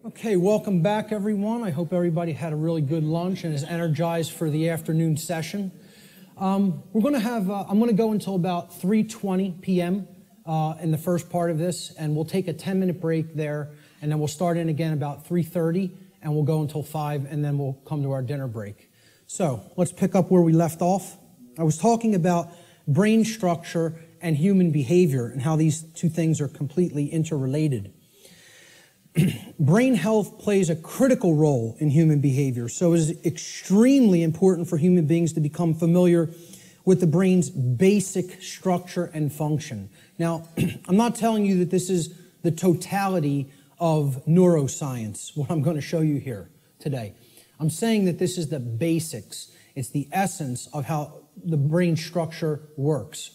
Okay, welcome back, everyone. I hope everybody had a really good lunch and is energized for the afternoon session. I'm going to go until about 3:20 p.m. In the first part of this, and we'll take a 10-minute break there, and then we'll start in again about 3:30, and we'll go until 5, and then we'll come to our dinner break. So let's pick up where we left off. I was talking about brain structure and human behavior and how these two things are completely interrelated. Brain health plays a critical role in human behavior, so it is extremely important for human beings to become familiar with the brain's basic structure and function. Now, I'm not telling you that this is the totality of neuroscience, what I'm going to show you here today. I'm saying that this is the basics. It's the essence of how the brain structure works.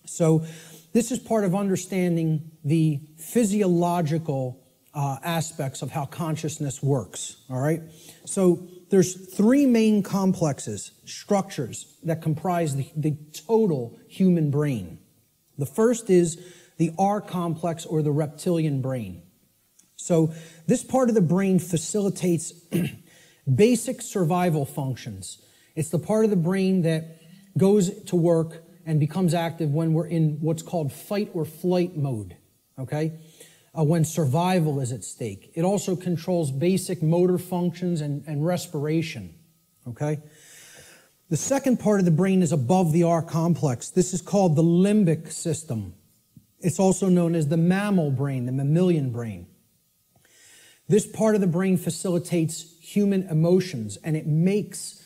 So this is part of understanding the physiological aspects of how consciousness works, all right? So there's three main complexes, structures, that comprise the total human brain. The first is the R complex, or the reptilian brain. So this part of the brain facilitates basic survival functions. It's the part of the brain that goes to work and becomes active when we're in what's called fight or flight mode, okay? When survival is at stake. It also controls basic motor functions and respiration, okay? The second part of the brain is above the R complex. This is called the limbic system. It's also known as the mammal brain, the mammalian brain. This part of the brain facilitates human emotions, and it makes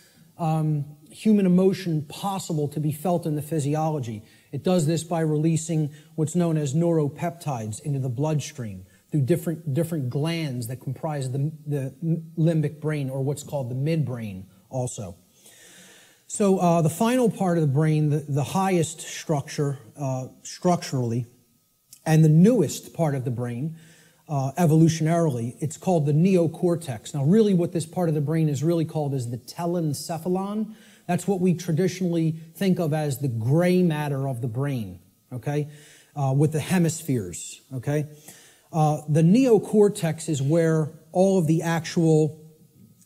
human emotion possible to be felt in the physiology. It does this by releasing what's known as neuropeptides into the bloodstream through different glands that comprise the limbic brain, or what's called the midbrain also. So the final part of the brain, the highest structure structurally, and the newest part of the brain evolutionarily, it's called the neocortex. Now really what this part of the brain is really called is the telencephalon. That's what we traditionally think of as the gray matter of the brain, okay, with the hemispheres, okay? The neocortex is where all of the actual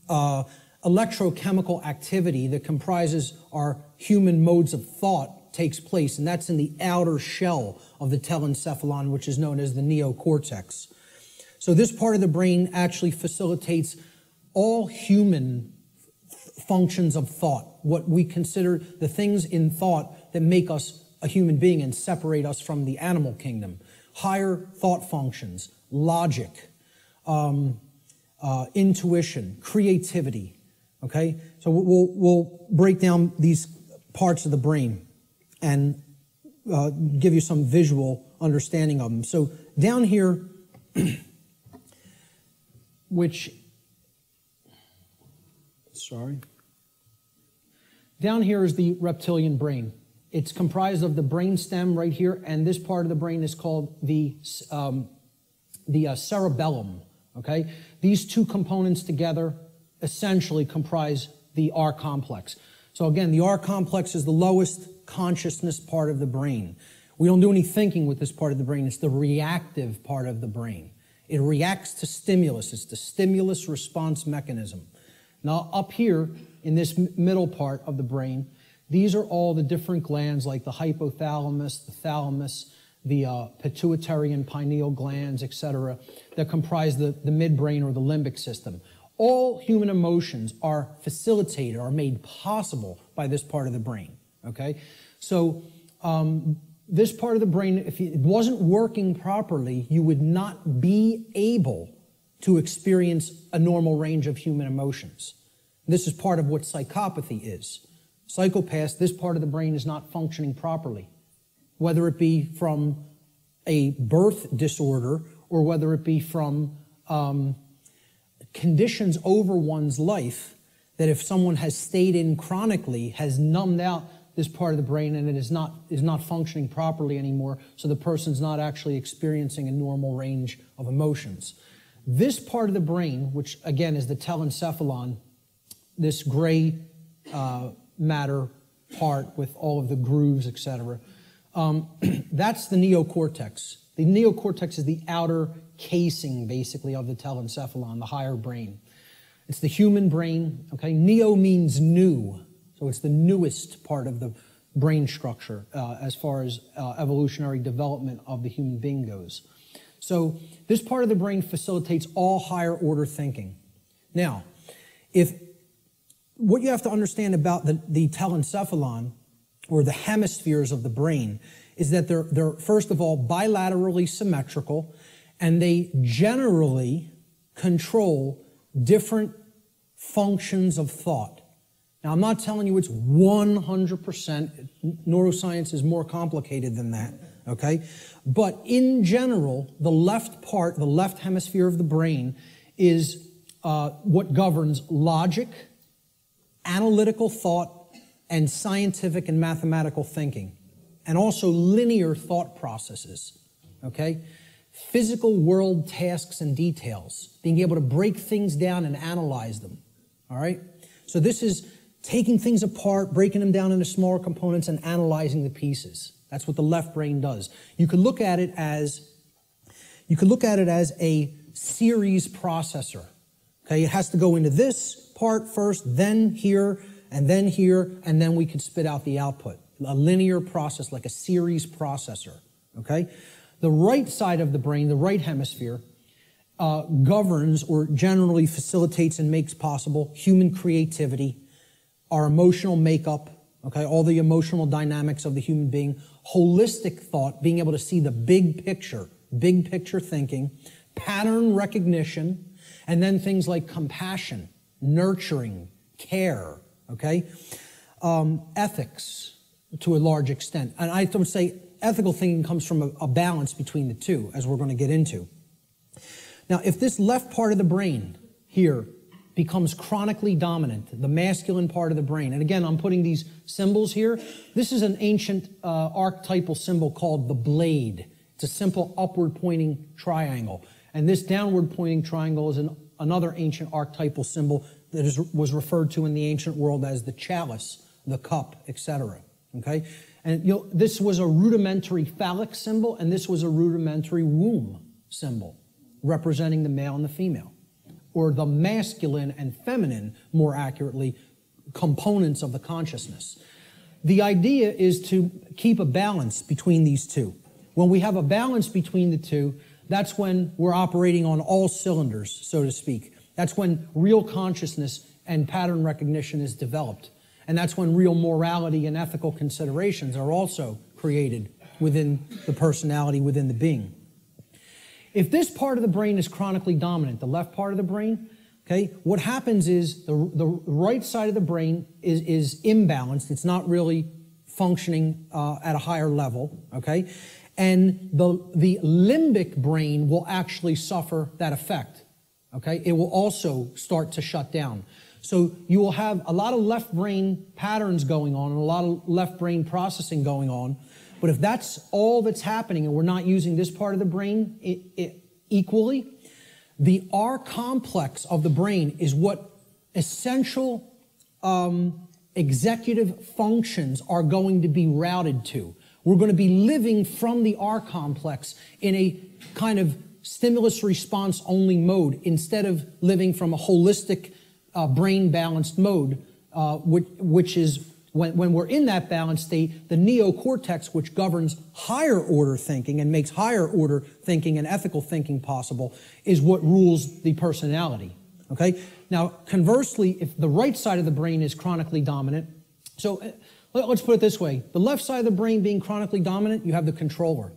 electrochemical activity that comprises our human modes of thought takes place, and that's in the outer shell of the telencephalon, which is known as the neocortex. So this part of the brain actually facilitates all human functions of thought, what we consider the things in thought that make us a human being and separate us from the animal kingdom. Higher thought functions, logic, intuition, creativity, okay? So we'll break down these parts of the brain and give you some visual understanding of them. So down here, down here is the reptilian brain. It's comprised of the brain stem right here, and this part of the brain is called the cerebellum, okay? These two components together essentially comprise the R complex. So again, the R complex is the lowest consciousness part of the brain. We don't do any thinking with this part of the brain. It's the reactive part of the brain. It reacts to stimulus. It's the stimulus response mechanism. Now, up here in this middle part of the brain, these are all the different glands like the hypothalamus, the thalamus, the pituitary and pineal glands, etc., that comprise the midbrain or the limbic system. All human emotions are facilitated, are made possible by this part of the brain, okay? So this part of the brain, if it wasn't working properly, you would not be able to experience a normal range of human emotions. This is part of what psychopathy is. Psychopaths, this part of the brain is not functioning properly, whether it be from a birth disorder or whether it be from conditions over one's life that if someone has stayed in chronically has numbed out this part of the brain and it is not functioning properly anymore, so the person's not actually experiencing a normal range of emotions. This part of the brain, which again is the telencephalon, this gray matter part with all of the grooves, etc., that's the neocortex. The neocortex is the outer casing, basically, of the telencephalon, the higher brain. It's the human brain, okay? Neo means new, so it's the newest part of the brain structure as far as evolutionary development of the human being goes. So this part of the brain facilitates all higher order thinking. Now, what you have to understand about the telencephalon, or the hemispheres of the brain, is that they're first of all bilaterally symmetrical, and they generally control different functions of thought. Now, I'm not telling you it's 100%. Neuroscience is more complicated than that, okay? But in general, the left hemisphere of the brain is what governs logic, analytical thought, and scientific and mathematical thinking, and also linear thought processes, okay? Physical world tasks and details, being able to break things down and analyze them, all right? So this is taking things apart, breaking them down into smaller components, and analyzing the pieces. That's what the left brain does. You could look at it as a series processor, okay? It has to go into this part first, then here, and then we could spit out the output. A linear process, like a series processor, okay? The right side of the brain, the right hemisphere, governs or generally facilitates and makes possible human creativity, our emotional makeup, okay, all the emotional dynamics of the human being, holistic thought, being able to see the big picture thinking, pattern recognition, and then things like compassion, nurturing, care, okay? Ethics, to a large extent. And I would say ethical thinking comes from a balance between the two, as we're going to get into. Now, if this left part of the brain here becomes chronically dominant, the masculine part of the brain, and again, I'm putting these symbols here. This is an ancient archetypal symbol called the blade. It's a simple upward-pointing triangle. And this downward-pointing triangle is another ancient archetypal symbol that was referred to in the ancient world as the chalice, the cup, etc. Okay? And this was a rudimentary phallic symbol, and this was a rudimentary womb symbol, representing the male and the female, or the masculine and feminine, more accurately, components of the consciousness. The idea is to keep a balance between these two. When we have a balance between the two, that's when we're operating on all cylinders, so to speak. That's when real consciousness and pattern recognition is developed. And that's when real morality and ethical considerations are also created within the personality, within the being. If this part of the brain is chronically dominant, the left part of the brain, okay, what happens is the right side of the brain is imbalanced. It's not really functioning at a higher level, okay? And the limbic brain will actually suffer that effect, okay? It will also start to shut down. So you will have a lot of left brain patterns going on and a lot of left brain processing going on. But if that's all that's happening and we're not using this part of the brain equally, the R complex of the brain is what essential executive functions are going to be routed to. We're going to be living from the R complex in a kind of stimulus response only mode instead of living from a holistic brain balanced mode, which is when we're in that balanced state, the neocortex, which governs higher order thinking and makes higher order thinking and ethical thinking possible, is what rules the personality. Okay? Now, conversely, if the right side of the brain is chronically dominant, so let's put it this way. The left side of the brain being chronically dominant, you have the controller.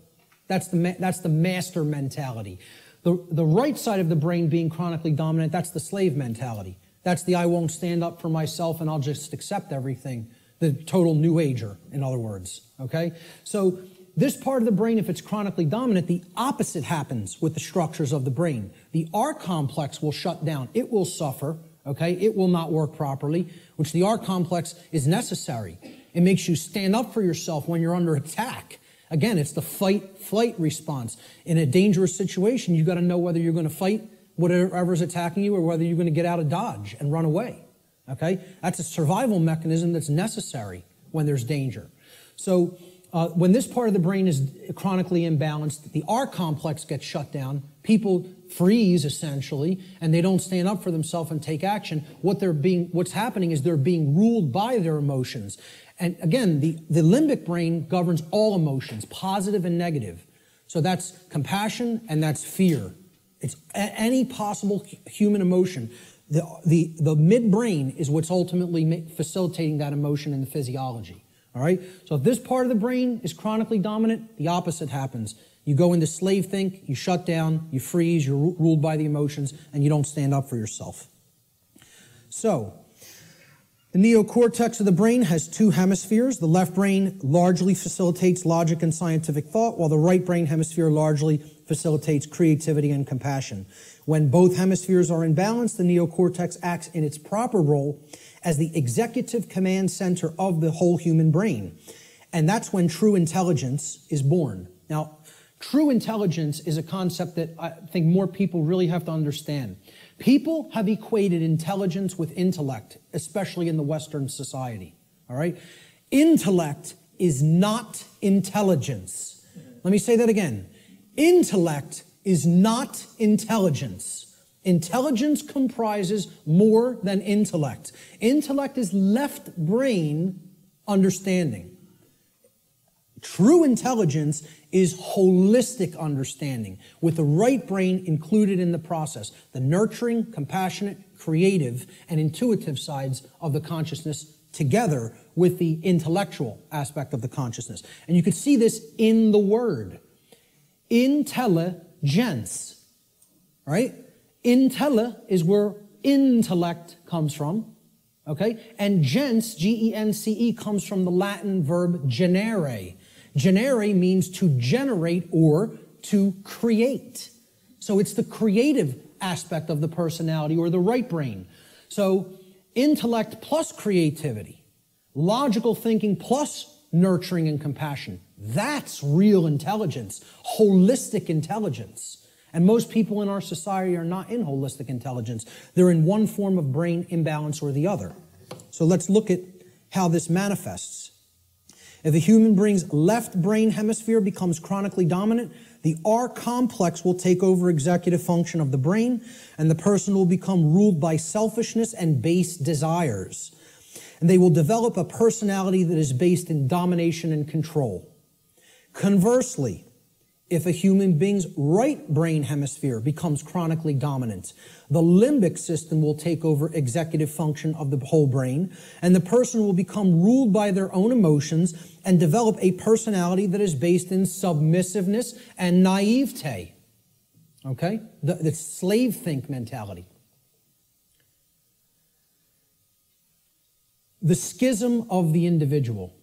That's the master mentality. The right side of the brain being chronically dominant, that's the slave mentality. That's the I won't stand up for myself and I'll just accept everything. The total new ager, in other words. Okay? So this part of the brain, if it's chronically dominant, the opposite happens with the structures of the brain. The R complex will shut down. It will suffer. Okay? It will not work properly, which the R complex is necessary. It makes you stand up for yourself when you're under attack. Again, it's the fight-flight response. In a dangerous situation, you've got to know whether you're going to fight whatever's attacking you or whether you're going to get out of dodge and run away. Okay? That's a survival mechanism that's necessary when there's danger. So when this part of the brain is chronically imbalanced, the R complex gets shut down. People freeze, essentially, and they don't stand up for themselves and take action. What's happening is they're being ruled by their emotions. And again, the limbic brain governs all emotions, positive and negative. So that's compassion and that's fear. It's any possible human emotion. The midbrain is what's ultimately facilitating that emotion in the physiology. All right? So if this part of the brain is chronically dominant, the opposite happens. You go into slave think, you shut down, you freeze, you're ruled by the emotions, and you don't stand up for yourself. So, the neocortex of the brain has two hemispheres. The left brain largely facilitates logic and scientific thought, while the right brain hemisphere largely facilitates creativity and compassion. When both hemispheres are in balance, the neocortex acts in its proper role as the executive command center of the whole human brain. And that's when true intelligence is born. Now, true intelligence is a concept that I think more people really have to understand. People have equated intelligence with intellect, especially in the Western society, all right? Intellect is not intelligence. Let me say that again. Intellect is not intelligence. Intelligence comprises more than intellect. Intellect is left brain understanding. True intelligence is holistic understanding, with the right brain included in the process, the nurturing, compassionate, creative, and intuitive sides of the consciousness together with the intellectual aspect of the consciousness. And you can see this in the word. Intelligence, right? Intella is where intellect comes from, okay? And gens, G-E-N-C-E, comes from the Latin verb generare. Generare means to generate or to create. So it's the creative aspect of the personality or the right brain. So intellect plus creativity, logical thinking plus nurturing and compassion. That's real intelligence, holistic intelligence. And most people in our society are not in holistic intelligence. They're in one form of brain imbalance or the other. So let's look at how this manifests. If a human being's left brain hemisphere becomes chronically dominant, the R complex will take over executive function of the brain, and the person will become ruled by selfishness and base desires. And they will develop a personality that is based in domination and control. Conversely, if a human being's right brain hemisphere becomes chronically dominant, the limbic system will take over executive function of the whole brain, and the person will become ruled by their own emotions and develop a personality that is based in submissiveness and naivete. Okay? The slave think mentality. The schism of the individual.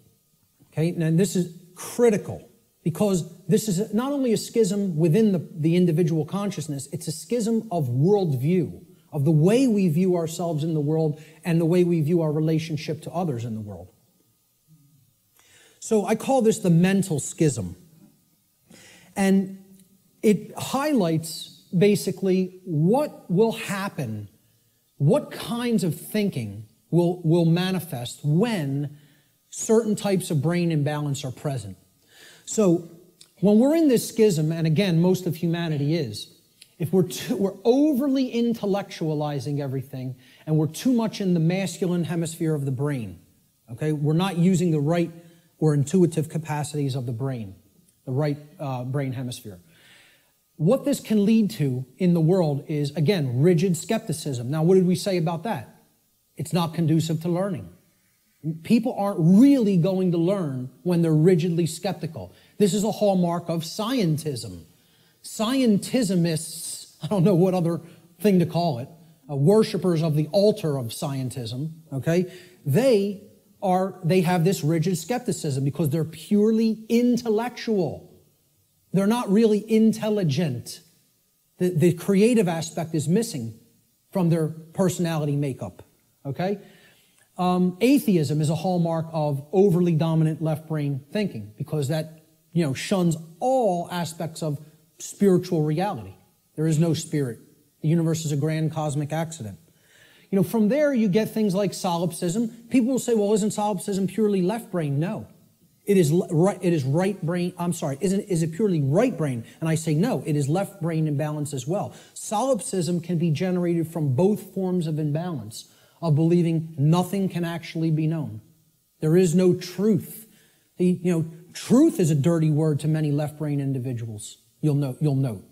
Okay? Now this is critical, because this is not only a schism within the individual consciousness, it's a schism of worldview, of the way we view ourselves in the world and the way we view our relationship to others in the world. So I call this the mental schism. And it highlights basically what will happen, what kinds of thinking will manifest when certain types of brain imbalance are present. So when we're in this schism, and again, most of humanity is, if we're overly intellectualizing everything and we're too much in the masculine hemisphere of the brain, okay, we're not using the right or intuitive capacities of the brain, the right brain hemisphere. What this can lead to in the world is, again, rigid skepticism. Now, what did we say about that? It's not conducive to learning. People aren't really going to learn when they're rigidly skeptical. This is a hallmark of scientism. Scientismists, I don't know what other thing to call it, worshipers of the altar of scientism, okay, they have this rigid skepticism because they're purely intellectual. They're not really intelligent. The creative aspect is missing from their personality makeup, okay? Atheism is a hallmark of overly dominant left brain thinking because that, shuns all aspects of spiritual reality. There is no spirit. The universe is a grand cosmic accident. From there you get things like solipsism. People will say, well, isn't solipsism purely left brain? No. It is right. It is right brain. I'm sorry. Is it purely right brain? And I say no. It is left brain imbalance as well. Solipsism can be generated from both forms of imbalance, of believing nothing can actually be known. There is no truth. Truth is a dirty word to many left brain individuals. You'll note.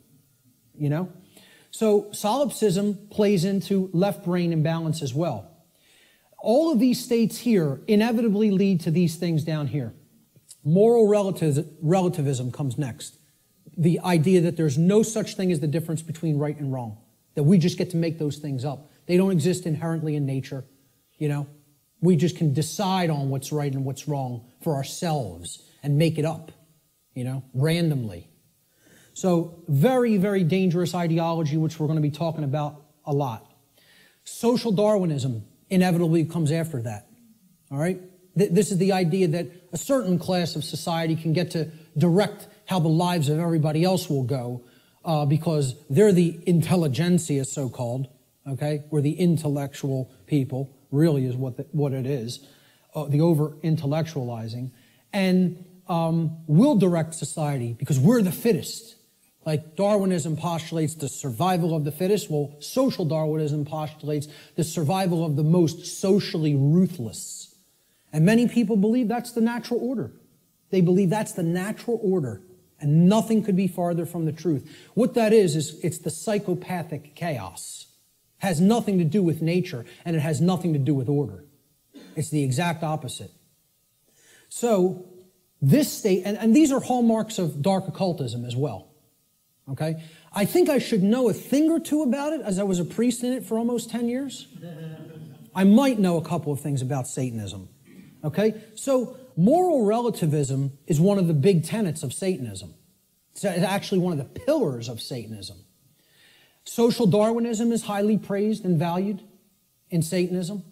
So solipsism plays into left brain imbalance as well. All of these states here inevitably lead to these things down here. Moral relativism comes next. The idea that there's no such thing as the difference between right and wrong, that we just get to make those things up. They don't exist inherently in nature, We just can decide on what's right and what's wrong for ourselves and make it up, randomly. So very, very dangerous ideology, which we're going to be talking about a lot. Social Darwinism inevitably comes after that, all right? This is the idea that a certain class of society can get to direct how the lives of everybody else will go because they're the intelligentsia, so-called, okay? We're the intellectual people, really is what it is, the over-intellectualizing. And we'll direct society because we're the fittest. Like Darwinism postulates the survival of the fittest, well, social Darwinism postulates the survival of the most socially ruthless. And many people believe that's the natural order. They believe that's the natural order, and nothing could be farther from the truth. What that is it's the psychopathic chaos. It has nothing to do with nature, and it has nothing to do with order. It's the exact opposite. So this state, and these are hallmarks of dark occultism as well. Okay? I think I should know a thing or two about it, as I was a priest in it for almost 10 years. I might know a couple of things about Satanism. Okay? So moral relativism is one of the big tenets of Satanism. It's actually one of the pillars of Satanism. Social Darwinism is highly praised and valued in Satanism.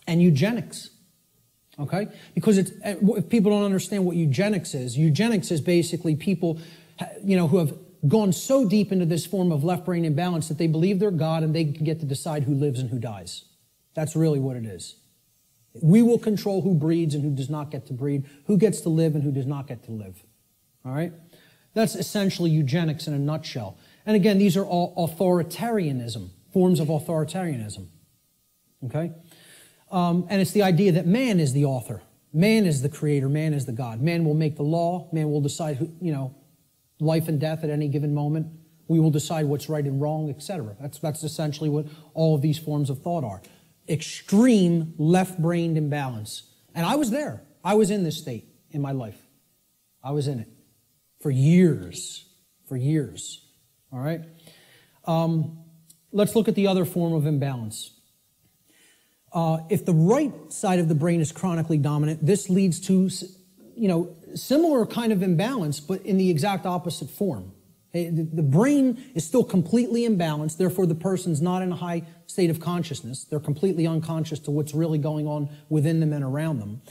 And eugenics. Okay? Because if people don't understand what eugenics is basically people, who have gone so deep into this form of left brain imbalance that they believe they're God and they can get to decide who lives and who dies. That's really what it is. We will control who breeds and who does not get to breed, who gets to live and who does not get to live. All right? That's essentially eugenics in a nutshell. And again, these are all authoritarianism, forms of authoritarianism. Okay? And it's the idea that man is the author. Man is the creator. Man is the God. Man will make the law. Man will decide who, life and death at any given moment. We will decide what's right and wrong, etc. That's essentially what all of these forms of thought are. Extreme left-brained imbalance. And I was there. I was in this state in my life. I was in it for years. For years. All right? Let's look at the other form of imbalance. If the right side of the brain is chronically dominant, this leads to, similar kind of imbalance, but in the exact opposite form. The brain is still completely imbalanced, therefore the person's not in a high state of consciousness. They're completely unconscious to what's really going on within them and around them.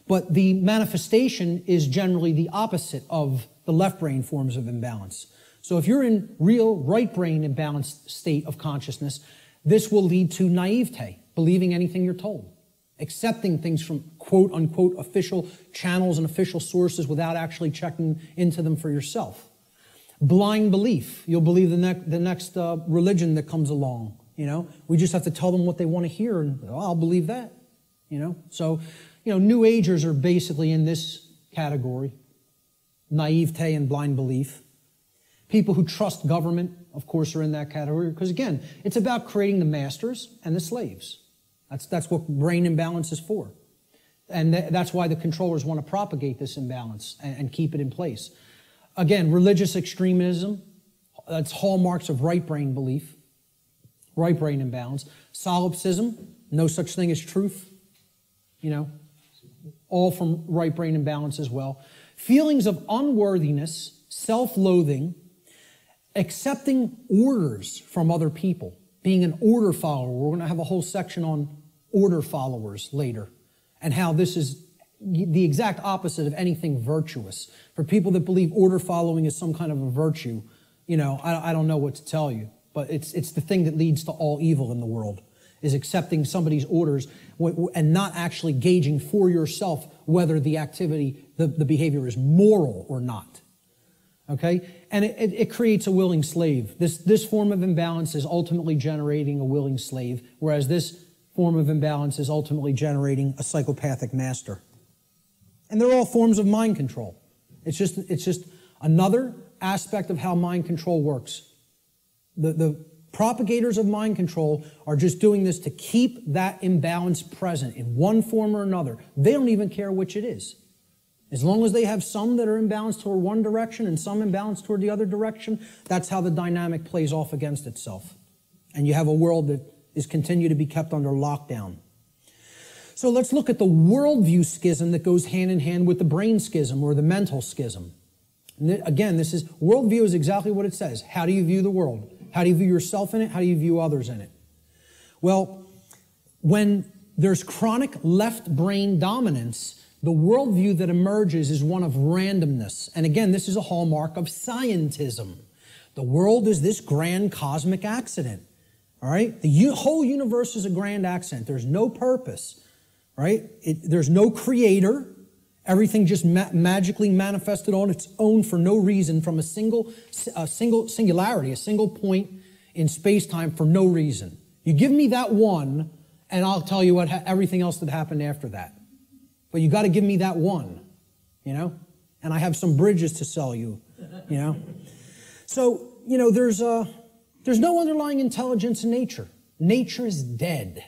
But the manifestation is generally the opposite of the left brain forms of imbalance. So if you're in real right brain imbalanced state of consciousness, this will lead to naivete, believing anything you're told, accepting things from quote-unquote official channels and official sources without actually checking into them for yourself. Blind belief. You'll believe the next religion that comes along. We just have to tell them what they want to hear, and I'll believe that. So, New Agers are basically in this category: naivete and blind belief. People who trust government, of course, are in that category because, again, it's about creating the masters and the slaves. That's what brain imbalance is for, and that's why the controllers want to propagate this imbalance and keep it in place. Again, religious extremism, that's hallmarks of right brain belief, right brain imbalance. Solipsism, no such thing as truth, all from right brain imbalance as well. Feelings of unworthiness, self-loathing, accepting orders from other people, being an order follower. We're going to have a whole section on order followers later and how this is the exact opposite of anything virtuous. For people that believe order following is some kind of a virtue, I don't know what to tell you, but it's the thing that leads to all evil in the world. is accepting somebody's orders and not actually gauging for yourself whether the activity, the behavior is moral or not. Okay? And it creates a willing slave. This form of imbalance is ultimately generating a willing slave, whereas this form of imbalance is ultimately generating a psychopathic master. And they're all forms of mind control. It's just another aspect of how mind control works. The propagators of mind control are just doing this to keep that imbalance present in one form or another. They don't even care which it is. As long as they have some that are imbalanced toward one direction and some imbalanced toward the other direction, that's how the dynamic plays off against itself. And you have a world that is continued to be kept under lockdown. So let's look at the worldview schism that goes hand in hand with the brain schism or the mental schism. And again, worldview is exactly what it says. How do you view the world? How do you view yourself in it? How do you view others in it? Well, when there's chronic left brain dominance, the worldview that emerges is one of randomness. And again, this is a hallmark of scientism. The world is this grand cosmic accident. All right? The whole universe is a grand accident. There's no purpose. Right? There's no creator. Everything just magically manifested on its own for no reason from a single singularity, a single point in space-time for no reason. You give me that one, and I'll tell you everything else that happened after that. But you got to give me that one, you know? And I have some bridges to sell you, you know? So, you know, there's no underlying intelligence in nature. Nature is dead.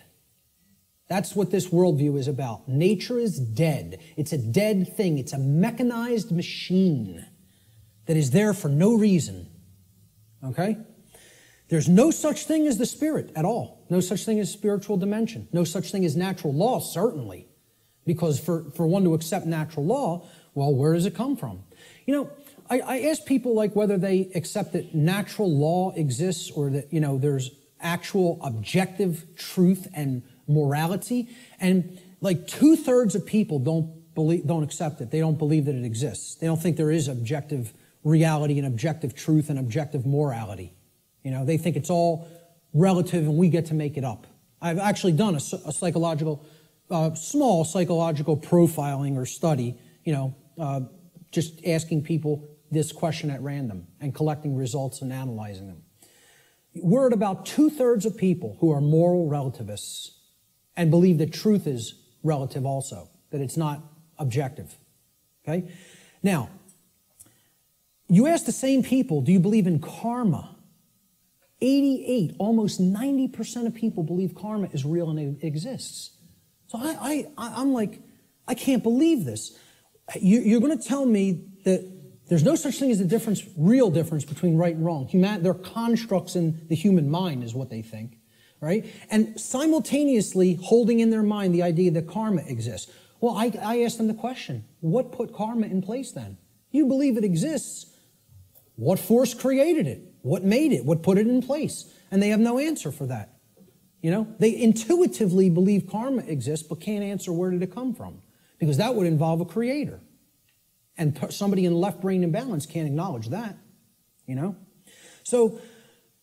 That's what this worldview is about. Nature is dead. It's a dead thing. It's a mechanized machine that is there for no reason. Okay? There's no such thing as the spirit at all. No such thing as spiritual dimension. No such thing as natural law, certainly. Because for one to accept natural law, well, where does it come from? You know, I ask people like whether they accept that natural law exists or that, you know, there's actual objective truth and morality, and like 2/3 of people don't accept it. They don't believe that it exists. They don't think there is objective reality and objective truth and objective morality. You know, they think it's all relative and we get to make it up. I've actually done a psychological, small psychological profiling or study, you know, just asking people this question at random and collecting results and analyzing them. We're at about 2/3 of people who are moral relativists and believe that truth is relative also, that it's not objective. Okay? Now, you ask the same people, do you believe in karma? 88, almost 90% of people believe karma is real and it exists. So I'm like, I can't believe this. You're going to tell me that there's no such thing as a real difference between right and wrong. They're constructs in the human mind is what they think. Right? And simultaneously holding in their mind the idea that karma exists. Well, I asked them the question, what put karma in place then? You believe it exists. What force created it? What made it? What put it in place? And they have no answer for that. You know, they intuitively believe karma exists, but can't answer where did it come from? Because that would involve a creator. And somebody in left brain imbalance can't acknowledge that. You know? So,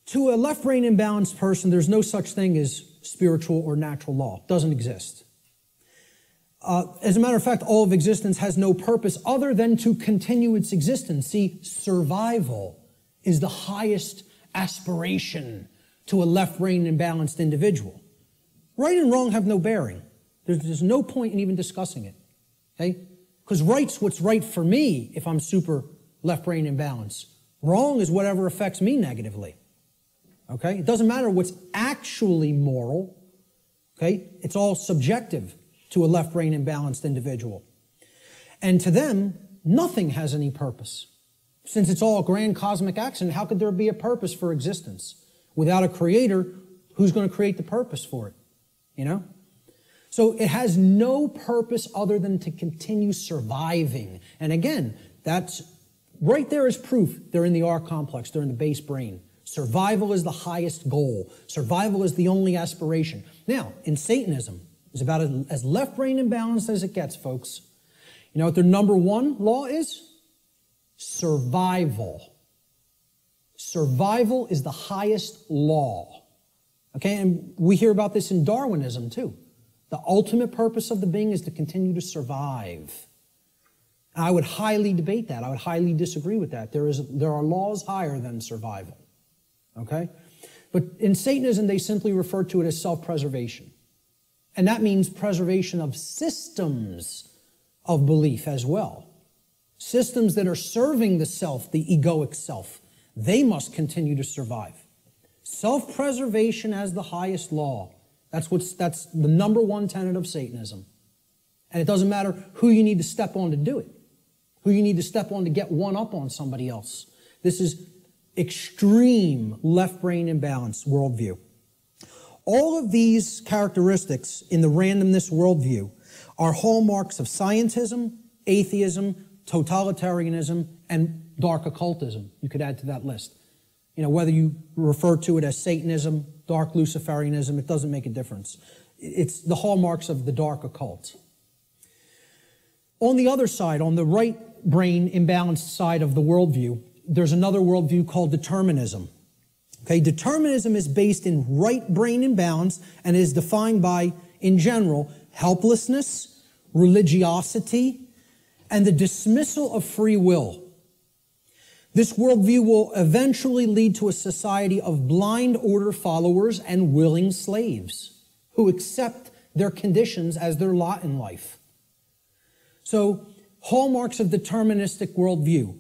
to a left brain imbalanced person, there's no such thing as spiritual or natural law. It doesn't exist. As a matter of fact, all of existence has no purpose other than to continue its existence. See, survival is the highest aspiration to a left brain imbalanced individual. Right and wrong have no bearing. There's no point in even discussing it. Okay? Because right's what's right for me if I'm super left brain imbalanced. Wrong is whatever affects me negatively. Okay? It doesn't matter what's actually moral. Okay? It's all subjective to a left brain imbalanced individual. And to them, nothing has any purpose. Since it's all a grand cosmic accident, how could there be a purpose for existence? Without a creator, who's going to create the purpose for it? You know? So it has no purpose other than to continue surviving. And again, that's right there is proof they're in the R complex, they're in the base brain. Survival is the highest goal. Survival is the only aspiration. Now, in Satanism, it's about as left brain imbalanced as it gets, folks. You know what their number one law is? Survival. Survival is the highest law. Okay, and we hear about this in Darwinism too. The ultimate purpose of the being is to continue to survive. And I would highly debate that. I would highly disagree with that. There are laws higher than survival. Okay? But in Satanism, they simply refer to it as self-preservation. And that means preservation of systems of belief as well. Systems that are serving the self, the egoic self. They must continue to survive. Self-preservation as the highest law. That's the number one tenet of Satanism. And it doesn't matter who you need to step on to do it. Who you need to step on to get one up on somebody else. This is extreme left-brain imbalance worldview. All of these characteristics in the randomness worldview are hallmarks of scientism, atheism, totalitarianism, and dark occultism. You could add to that list. You know, whether you refer to it as Satanism, dark Luciferianism, it doesn't make a difference. It's the hallmarks of the dark occult. On the other side, on the right brain imbalanced side of the worldview, there's another worldview called determinism. Okay, determinism is based in right brain imbalance and is defined by, in general, helplessness, religiosity, and the dismissal of free will. This worldview will eventually lead to a society of blind order followers and willing slaves who accept their conditions as their lot in life. So, hallmarks of deterministic worldview.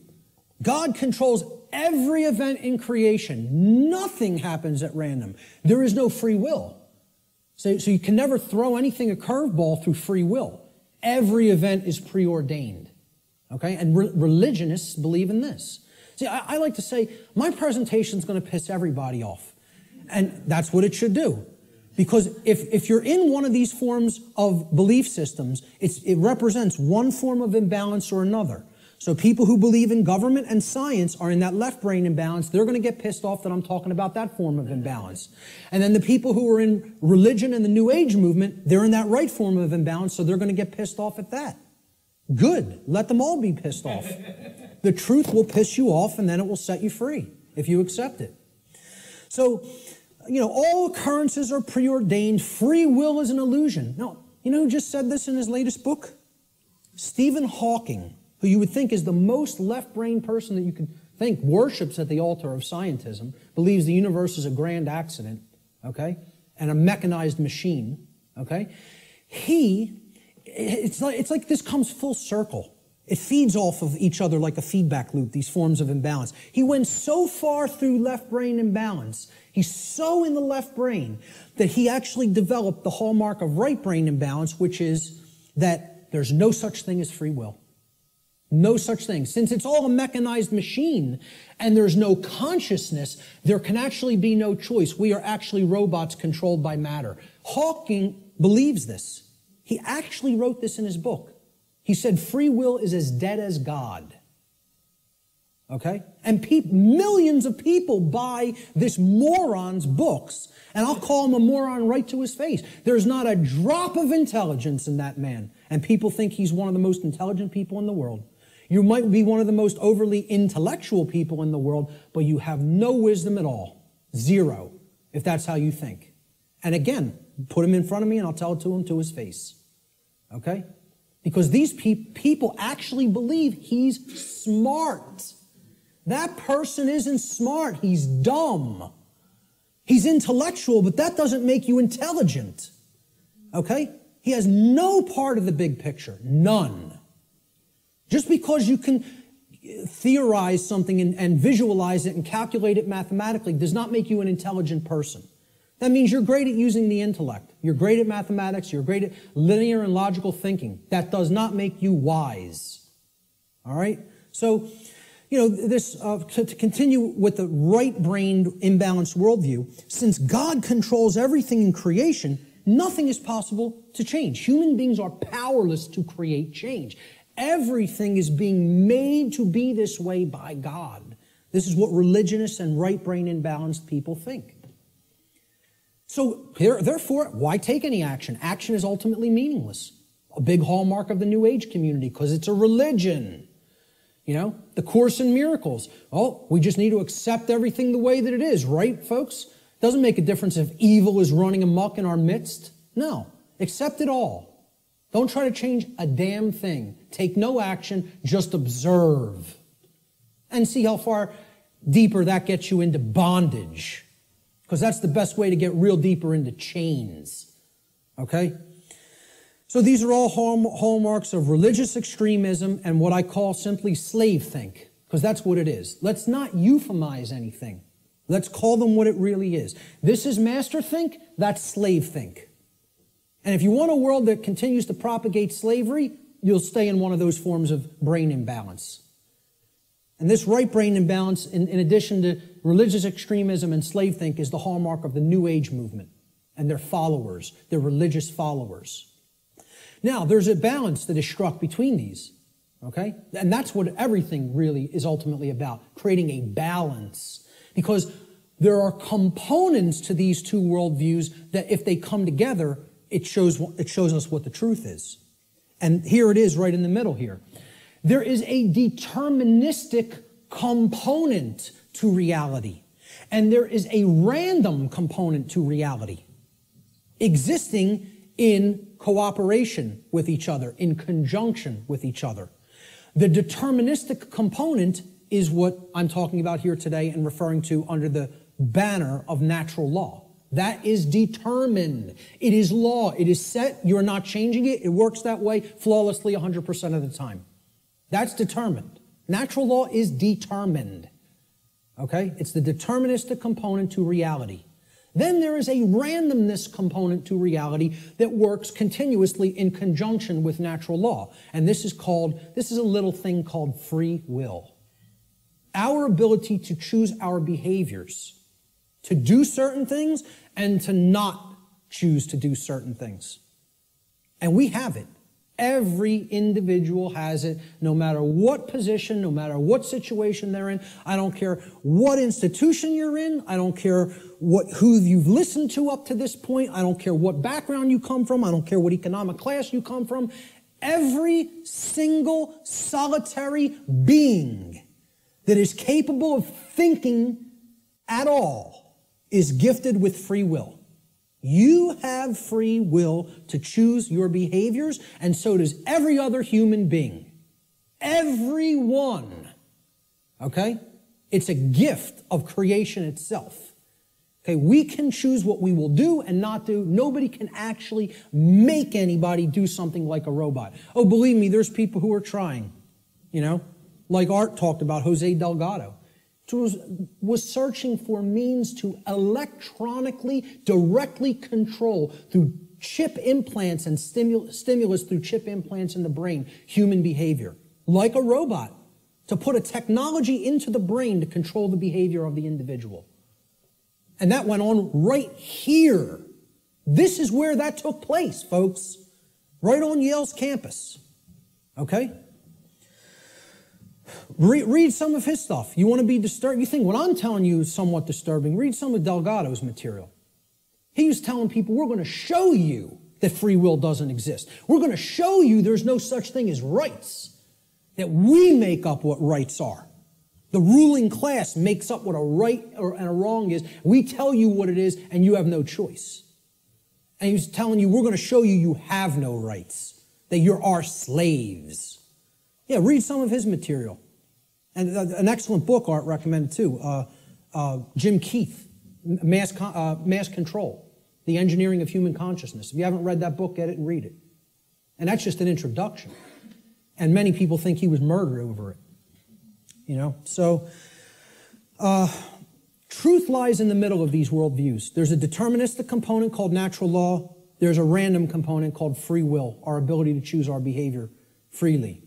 God controls every event in creation. Nothing happens at random. There is no free will. So you can never throw anything a curveball through free will. Every event is preordained. Okay? And religionists believe in this. See, I like to say, my presentation is going to piss everybody off. And that's what it should do. Because if you're in one of these forms of belief systems, it represents one form of imbalance or another. So people who believe in government and science are in that left brain imbalance. They're going to get pissed off that I'm talking about that form of imbalance. And then the people who are in religion and the New Age movement, they're in that right form of imbalance, so they're going to get pissed off at that. Good. Let them all be pissed off. The truth will piss you off, and then it will set you free if you accept it. So, you know, all occurrences are preordained. Free will is an illusion. No, you know who just said this in his latest book? Stephen Hawking, who you would think is the most left-brain person that you could think, worships at the altar of scientism, believes the universe is a grand accident, okay, and a mechanized machine, okay? It's like this comes full circle. It feeds off of each other like a feedback loop, these forms of imbalance. He went so far through left brain imbalance, he's so in the left brain, that he actually developed the hallmark of right brain imbalance, which is that there's no such thing as free will. No such thing. Since it's all a mechanized machine and there's no consciousness, there can actually be no choice. We are actually robots controlled by matter. Hawking believes this. He actually wrote this in his book. He said free will is as dead as God. Okay? And millions of people buy this moron's books, and I'll call him a moron right to his face. There's not a drop of intelligence in that man, and people think he's one of the most intelligent people in the world. You might be one of the most overly intellectual people in the world, but you have no wisdom at all. Zero, if that's how you think. And again, put him in front of me and I'll tell it to him to his face. Okay? Because these people actually believe he's smart. That person isn't smart. He's dumb. He's intellectual, but that doesn't make you intelligent. Okay? He has no part of the big picture. None. Just because you can theorize something and visualize it and calculate it mathematically does not make you an intelligent person. That means you're great at using the intellect. You're great at mathematics. You're great at linear and logical thinking. That does not make you wise. All right? So, you know, this to continue with the right-brained imbalanced worldview, since God controls everything in creation, nothing is possible to change. Human beings are powerless to create change. Everything is being made to be this way by God. This is what religionists and right-brain imbalanced people think. So, therefore, why take any action? Action is ultimately meaningless. A big hallmark of the New Age community, because it's a religion. You know, the Course in Miracles. Oh, we just need to accept everything the way that it is, right, folks? Doesn't make a difference if evil is running amok in our midst. No, accept it all. Don't try to change a damn thing. Take no action, just observe. And see how far deeper that gets you into bondage. Because that's the best way to get real deeper into chains. Okay? So these are all hallmarks of religious extremism and what I call simply slave think. Because that's what it is. Let's not euphemize anything. Let's call them what it really is. This is master think, that's slave think. And if you want a world that continues to propagate slavery, you'll stay in one of those forms of brain imbalance. And this right brain imbalance, in addition to religious extremism and slave think, is the hallmark of the New Age movement and their followers, their religious followers. Now, there's a balance that is struck between these, okay? And that's what everything really is ultimately about, creating a balance. Because there are components to these two worldviews that if they come together, it shows us what the truth is. And here it is right in the middle here. There is a deterministic component to reality. And there is a random component to reality, existing in cooperation with each other, in conjunction with each other. The deterministic component is what I'm talking about here today and referring to under the banner of natural law. That is determined. It is law. It is set. You're not changing it. It works that way flawlessly 100% of the time. That's determined. Natural law is determined. Okay? It's the deterministic component to reality. Then there is a randomness component to reality that works continuously in conjunction with natural law. And this is a little thing called free will. Our ability to choose our behaviors, to do certain things and to not choose to do certain things. And we have it. Every individual has it, no matter what position, no matter what situation they're in. I don't care what institution you're in. I don't care who you've listened to up to this point. I don't care what background you come from. I don't care what economic class you come from. Every single solitary being that is capable of thinking at all is gifted with free will. You have free will to choose your behaviors, and so does every other human being. Everyone. Okay? It's a gift of creation itself. Okay, we can choose what we will do and not do. Nobody can actually make anybody do something like a robot. Oh, believe me, there's people who are trying, like Art talked about, Jose Delgado. Was searching for means to electronically, directly control through chip implants and stimulus through chip implants in the brain, human behavior, like a robot, to put a technology into the brain to control the behavior of the individual. And that went on right here. This is where that took place, folks, right on Yale's campus, okay? Read some of his stuff. You want to be disturbed? You think what I'm telling you is somewhat disturbing. Read some of Delgado's material. He was telling people, we're going to show you that free will doesn't exist. We're going to show you there's no such thing as rights, that we make up what rights are. The ruling class makes up what a right and a wrong is. We tell you what it is, and you have no choice. And he was telling you, we're going to show you you have no rights, that you're our slaves. Yeah, read some of his material. And an excellent book Art recommended too, Jim Keith, Mass Control, The Engineering of Human Consciousness. If you haven't read that book, get it and read it. And that's just an introduction. And many people think he was murdered over it. So truth lies in the middle of these worldviews. There's a deterministic component called natural law. There's a random component called free will, our ability to choose our behavior freely.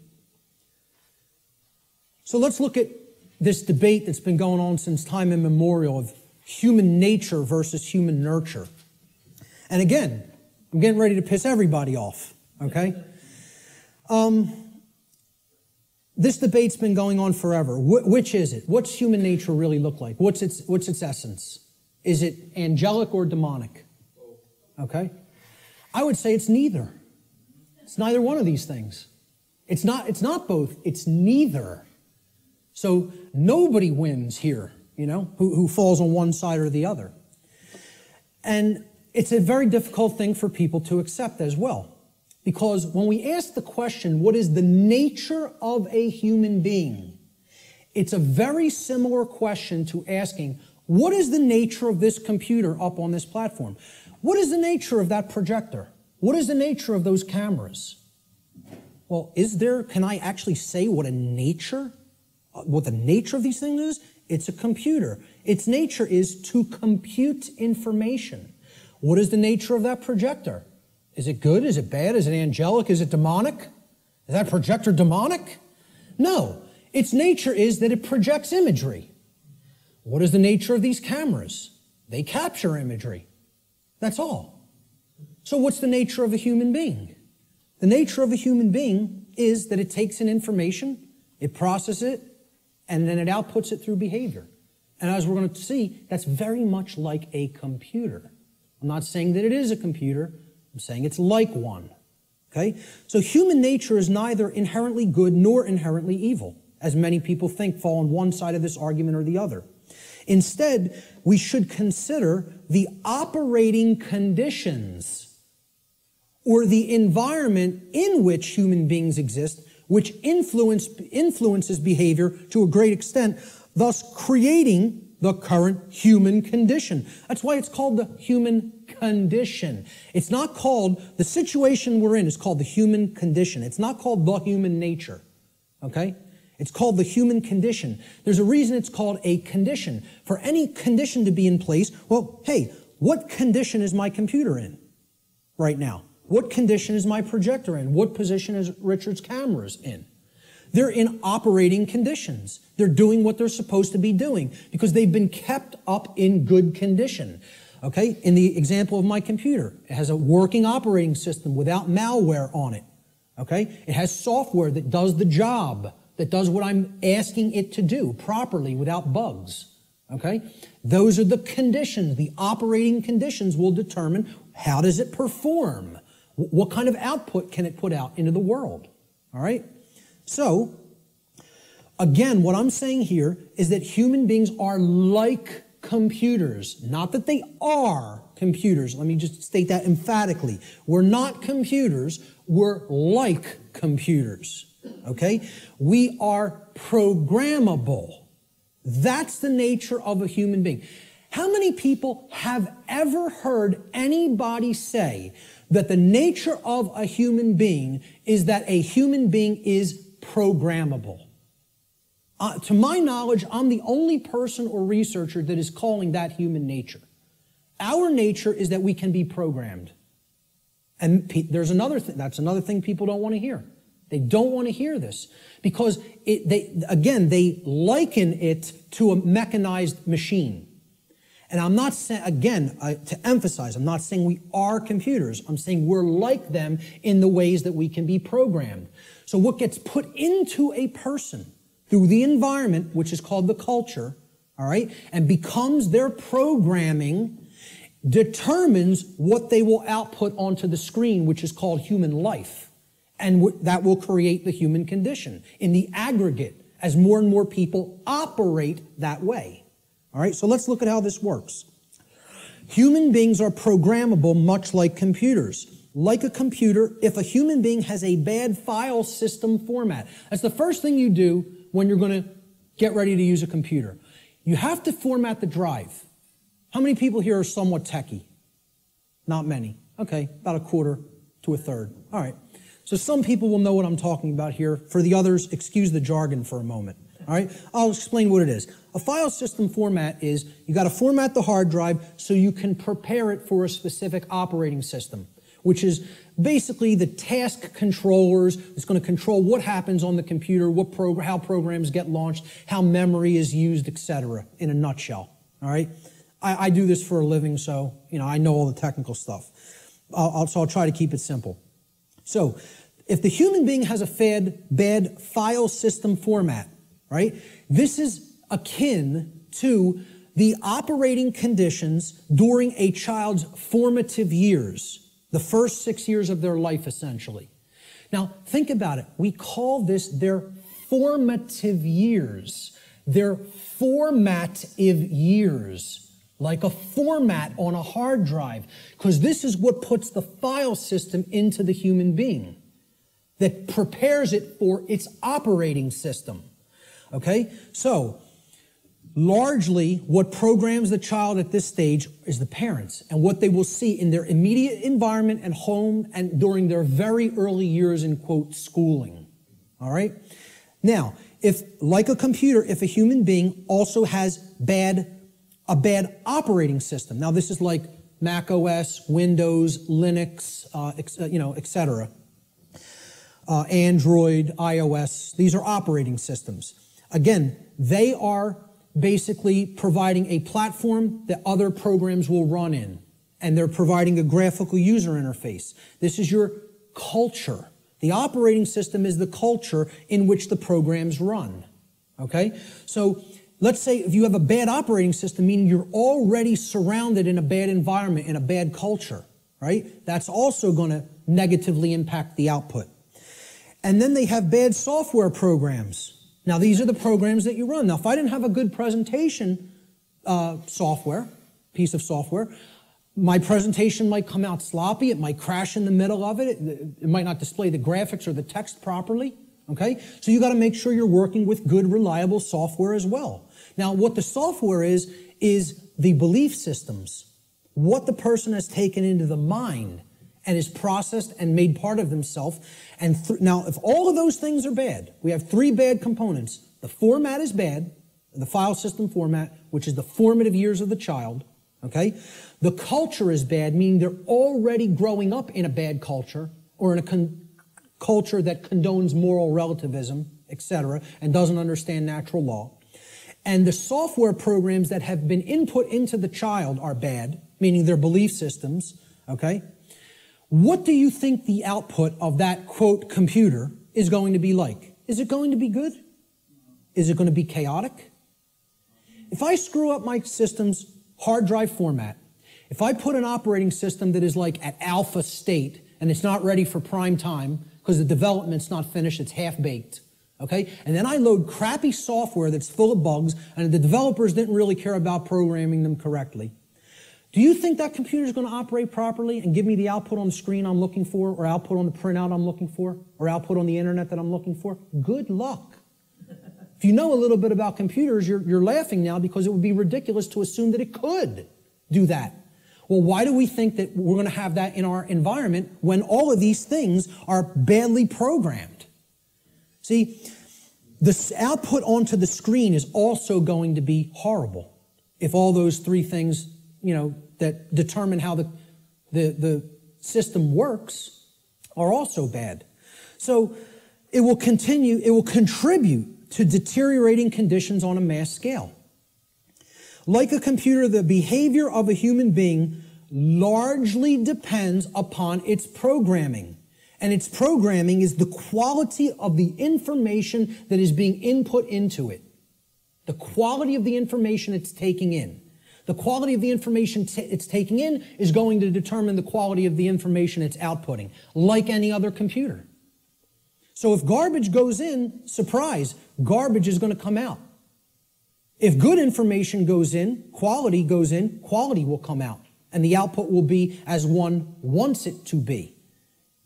So let's look at this debate that's been going on since time immemorial of human nature versus human nurture. And again, I'm getting ready to piss everybody off, okay? This debate's been going on forever. Which is it? What's human nature really look like? What's its essence? Is it angelic or demonic? Okay? I would say it's neither. It's neither one of these things. It's not both. It's neither. So nobody wins here, who falls on one side or the other. And it's a very difficult thing for people to accept as well. Because when we ask the question, what is the nature of a human being? It's a very similar question to asking, what is the nature of this computer up on this platform? What is the nature of that projector? What is the nature of those cameras? Well, can I actually say what the nature of these things is? It's a computer. Its nature is to compute information. What is the nature of that projector? Is it good? Is it bad? Is it angelic? Is it demonic? Is that projector demonic? No. Its nature is that it projects imagery. What is the nature of these cameras? They capture imagery. That's all. So what's the nature of a human being? The nature of a human being is that it takes in information, it processes it, and then it outputs it through behavior. And as we're going to see, that's very much like a computer. I'm not saying that it is a computer. I'm saying it's like one. Okay? So human nature is neither inherently good nor inherently evil, as many people think fall on one side of this argument or the other. Instead, we should consider the operating conditions or the environment in which human beings exist, which influences behavior to a great extent, thus creating the current human condition. That's why it's called the human condition. It's not called, the situation we're in is called the human condition. It's not called the human nature, okay? It's called the human condition. There's a reason it's called a condition. For any condition to be in place, well, hey, what condition is my computer in right now? What condition is my projector in? What position is Richard's cameras in? They're in operating conditions. They're doing what they're supposed to be doing because they've been kept up in good condition. Okay? In the example of my computer, it has a working operating system without malware on it. Okay? It has software that does the job, that does what I'm asking it to do properly without bugs. Okay? Those are the conditions. The operating conditions will determine how does it perform. What kind of output can it put out into the world? All right? So, again, what I'm saying here is that human beings are like computers. Not that they are computers. Let me just state that emphatically. We're not computers. We're like computers. Okay? We are programmable. That's the nature of a human being. How many people have ever heard anybody say that the nature of a human being is that a human being is programmable? To my knowledge, I'm the only person or researcher that is calling that human nature. Our nature is that we can be programmed. And there's another thing, that's another thing people don't want to hear. They don't want to hear this because they liken it to a mechanized machine. And I'm not saying, again, to emphasize, I'm not saying we are computers. I'm saying we're like them in the ways that we can be programmed. So what gets put into a person through the environment, which is called the culture, all right, and becomes their programming, determines what they will output onto the screen, which is called human life. And that will create the human condition in the aggregate as more and more people operate that way. All right, so let's look at how this works. Human beings are programmable much like computers. Like a computer, if a human being has a bad file system format, that's the first thing you do when you're going to get ready to use a computer. You have to format the drive. How many people here are somewhat techie? Not many. Okay, about a quarter to a third. All right. So some people will know what I'm talking about here. For the others, excuse the jargon for a moment. All right, I'll explain what it is. A file system format is you got to format the hard drive so you can prepare it for a specific operating system, which is basically the task controllers. It's going to control what happens on the computer, how programs get launched, how memory is used, etc. in a nutshell. All right, I do this for a living, so I know all the technical stuff. So I'll try to keep it simple. So, if the human being has a bad file system format, right, this is akin to the operating conditions during a child's formative years, the first 6 years of their life, essentially. Now, think about it. We call this their formative years. Their formative years. like a format on a hard drive, because this is what puts the file system into the human being, that prepares it for its operating system. Okay? So, largely, what programs the child at this stage is the parents, and what they will see in their immediate environment and home and during their very early years in, quote, schooling. All right? Now, if, like a computer, if a human being also has a bad operating system, now this is like Mac OS, Windows, Linux, etc., Android, iOS, these are operating systems. Again, they are basically providing a platform that other programs will run in, and they're providing a graphical user interface. This is your culture. The operating system is the culture in which the programs run. Okay? So let's say if you have a bad operating system, meaning you're already surrounded in a bad environment, in a bad culture, right? That's also going to negatively impact the output. And then they have bad software programs. Now, these are the programs that you run. Now, if I didn't have a good presentation piece of software, my presentation might come out sloppy. It might crash in the middle of it. It might not display the graphics or the text properly. Okay? So you got to make sure you're working with good, reliable software as well. Now, what the software is the belief systems, what the person has taken into the mind and is processed and made part of themselves. And now, if all of those things are bad, we have three bad components. The format is bad, the file system format, which is the formative years of the child. Okay? The culture is bad, meaning they're already growing up in a bad culture or in a culture that condones moral relativism, etc., and doesn't understand natural law. And the software programs that have been input into the child are bad, meaning their belief systems. Okay? What do you think the output of that, quote, computer is going to be like? Is it going to be good? Is it going to be chaotic? If I screw up my system's hard drive format, if I put an operating system that is like at alpha state and it's not ready for prime time because the development's not finished, it's half-baked, okay? And then I load crappy software that's full of bugs and the developers didn't really care about programming them correctly, do you think that computer is going to operate properly and give me the output on the screen I'm looking for, or output on the printout I'm looking for, or output on the internet that I'm looking for? Good luck. If you know a little bit about computers, you're laughing now because it would be ridiculous to assume that it could do that. Well, why do we think that we're going to have that in our environment when all of these things are badly programmed? See, the output onto the screen is also going to be horrible if all those three things, that determine how the system works are also bad. So it will contribute to deteriorating conditions on a mass scale. Like a computer, the behavior of a human being largely depends upon its programming. And its programming is the quality of the information that is being input into it. The quality of the information it's taking in. The quality of the information it's taking in is going to determine the quality of the information it's outputting, like any other computer. So if garbage goes in, surprise, garbage is going to come out. If good information goes in, quality will come out. And the output will be as one wants it to be.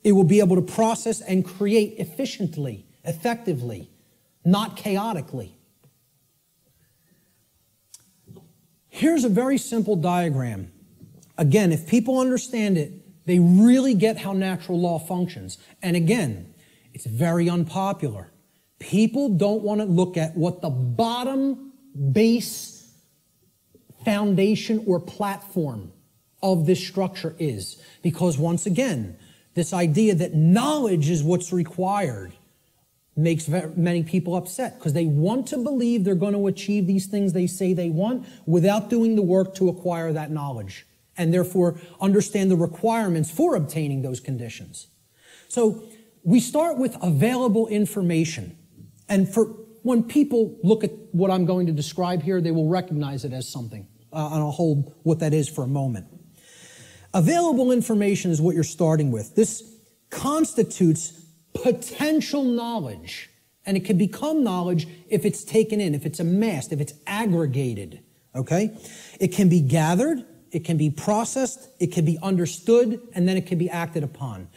It will be able to process and create efficiently, effectively, not chaotically. Here's a very simple diagram. Again, if people understand it, they really get how natural law functions. And again, it's very unpopular. People don't want to look at what the bottom base foundation or platform of this structure is. Because once again, this idea that knowledge is what's required makes many people upset because they want to believe they're going to achieve these things they say they want without doing the work to acquire that knowledge and therefore understand the requirements for obtaining those conditions. So we start with available information. And when people look at what I'm going to describe here, they will recognize it as something. And I'll hold what that is for a moment. Available information is what you're starting with. This constitutes potential knowledge. And it can become knowledge if it's taken in, if it's amassed, if it's aggregated. okay? It can be gathered, it can be processed, it can be understood, and then it can be acted upon.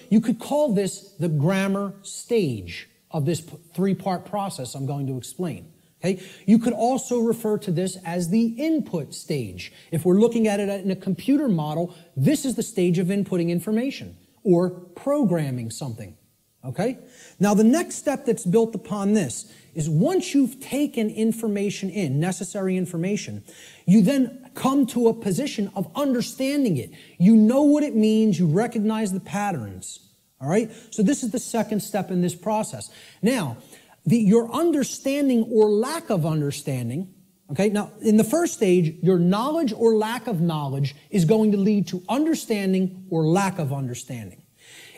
You could call this the grammar stage of this three-part process I'm going to explain. Okay? You could also refer to this as the input stage. If we're looking at it in a computer model, this is the stage of inputting information or programming something. Okay? Now, the next step that's built upon this is once you've taken information in, necessary information, you then come to a position of understanding it. You know what it means, you recognize the patterns. All right? So this is the second step in this process. Now, your understanding or lack of understanding, okay? Now, in the first stage, your knowledge or lack of knowledge is going to lead to understanding or lack of understanding.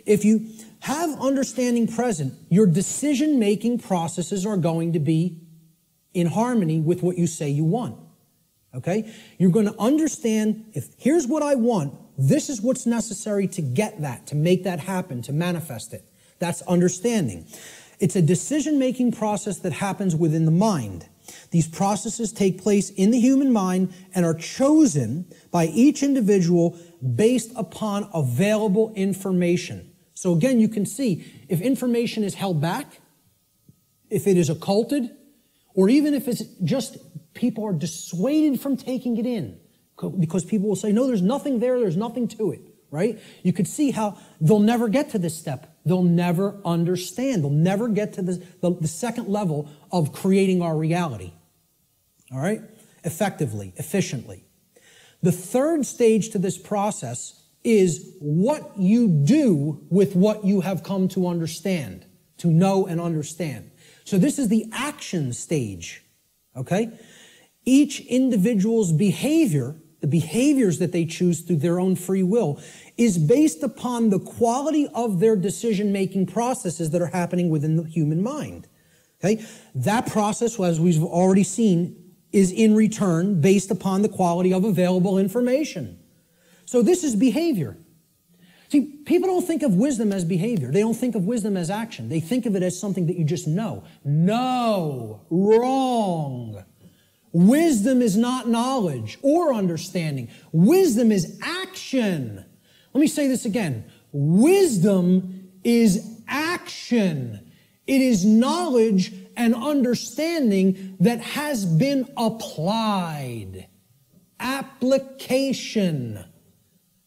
If you have understanding present, your decision-making processes are going to be in harmony with what you say you want, okay? You're going to understand, if here's what I want, this is what's necessary to get that, to make that happen, to manifest it. That's understanding. It's a decision-making process that happens within the mind. These processes take place in the human mind and are chosen by each individual based upon available information. So again, you can see if information is held back, if it is occulted, or even if it's just people are dissuaded from taking it in because people will say, no, there's nothing there, there's nothing to it, right? You could see how they'll never get to this step. They'll never understand. They'll never get to the second level of creating our reality. All right? Effectively, efficiently. The third stage to this process is what you do with what you have come to understand, to know and understand. So this is the action stage. Okay? Each individual's behavior, the behaviors that they choose through their own free will, is based upon the quality of their decision-making processes that are happening within the human mind. Okay? That process, as we've already seen, is in return based upon the quality of available information. So this is behavior. See, people don't think of wisdom as behavior. They don't think of wisdom as action. They think of it as something that you just know. No, wrong. Wisdom is not knowledge or understanding. Wisdom is action. Let me say this again. Wisdom is action. It is knowledge and understanding that has been applied. Application.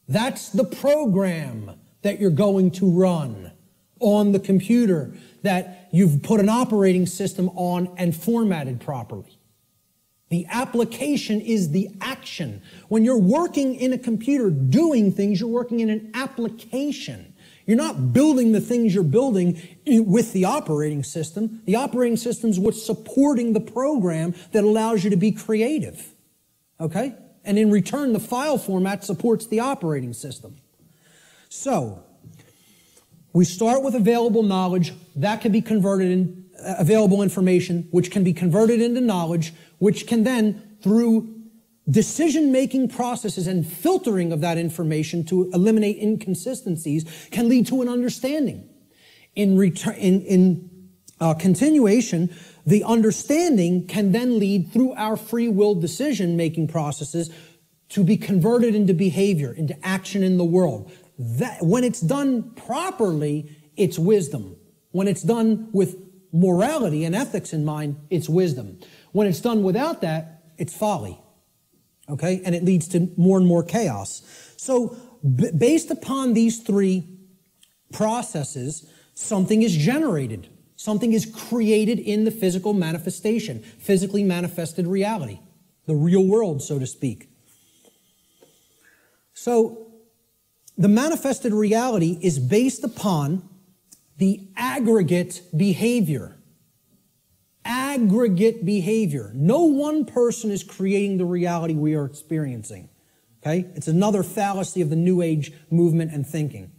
That's the program that you're going to run on the computer that you've put an operating system on and formatted properly. The application is the action. When you're working in a computer doing things, you're working in an application. You're not building the things you're building with the operating system. The operating system is what's supporting the program that allows you to be creative. Okay? And in return, the file format supports the operating system. So, we start with available knowledge. That can be converted in available information, which can be converted into knowledge, which can then, through decision-making processes and filtering of that information to eliminate inconsistencies, can lead to an understanding. In continuation, the understanding can then lead through our free will decision-making processes to be converted into behavior, into action in the world. That, when it's done properly, it's wisdom. When it's done with morality and ethics in mind, it's wisdom. When it's done without that, it's folly. Okay? And it leads to more and more chaos. So, based upon these three processes, something is generated. Something is created in the physical manifestation, physically manifested reality, the real world, so to speak. So, the manifested reality is based upon the aggregate behavior. Aggregate behavior. No one person is creating the reality we are experiencing. Okay? It's another fallacy of the New Age movement and thinking.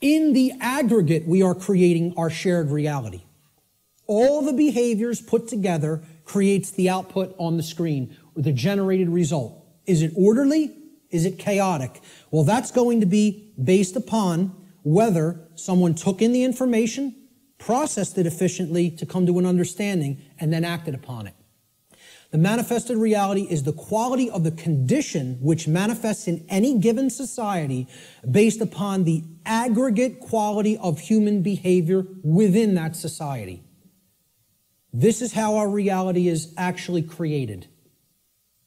In the aggregate, we are creating our shared reality. All the behaviors put together creates the output on the screen, or the generated result. Is it orderly? Is it chaotic? Well, that's going to be based upon whether someone took in the information, processed it efficiently to come to an understanding, and then acted upon it. The manifested reality is the quality of the condition which manifests in any given society based upon the aggregate quality of human behavior within that society. This is how our reality is actually created.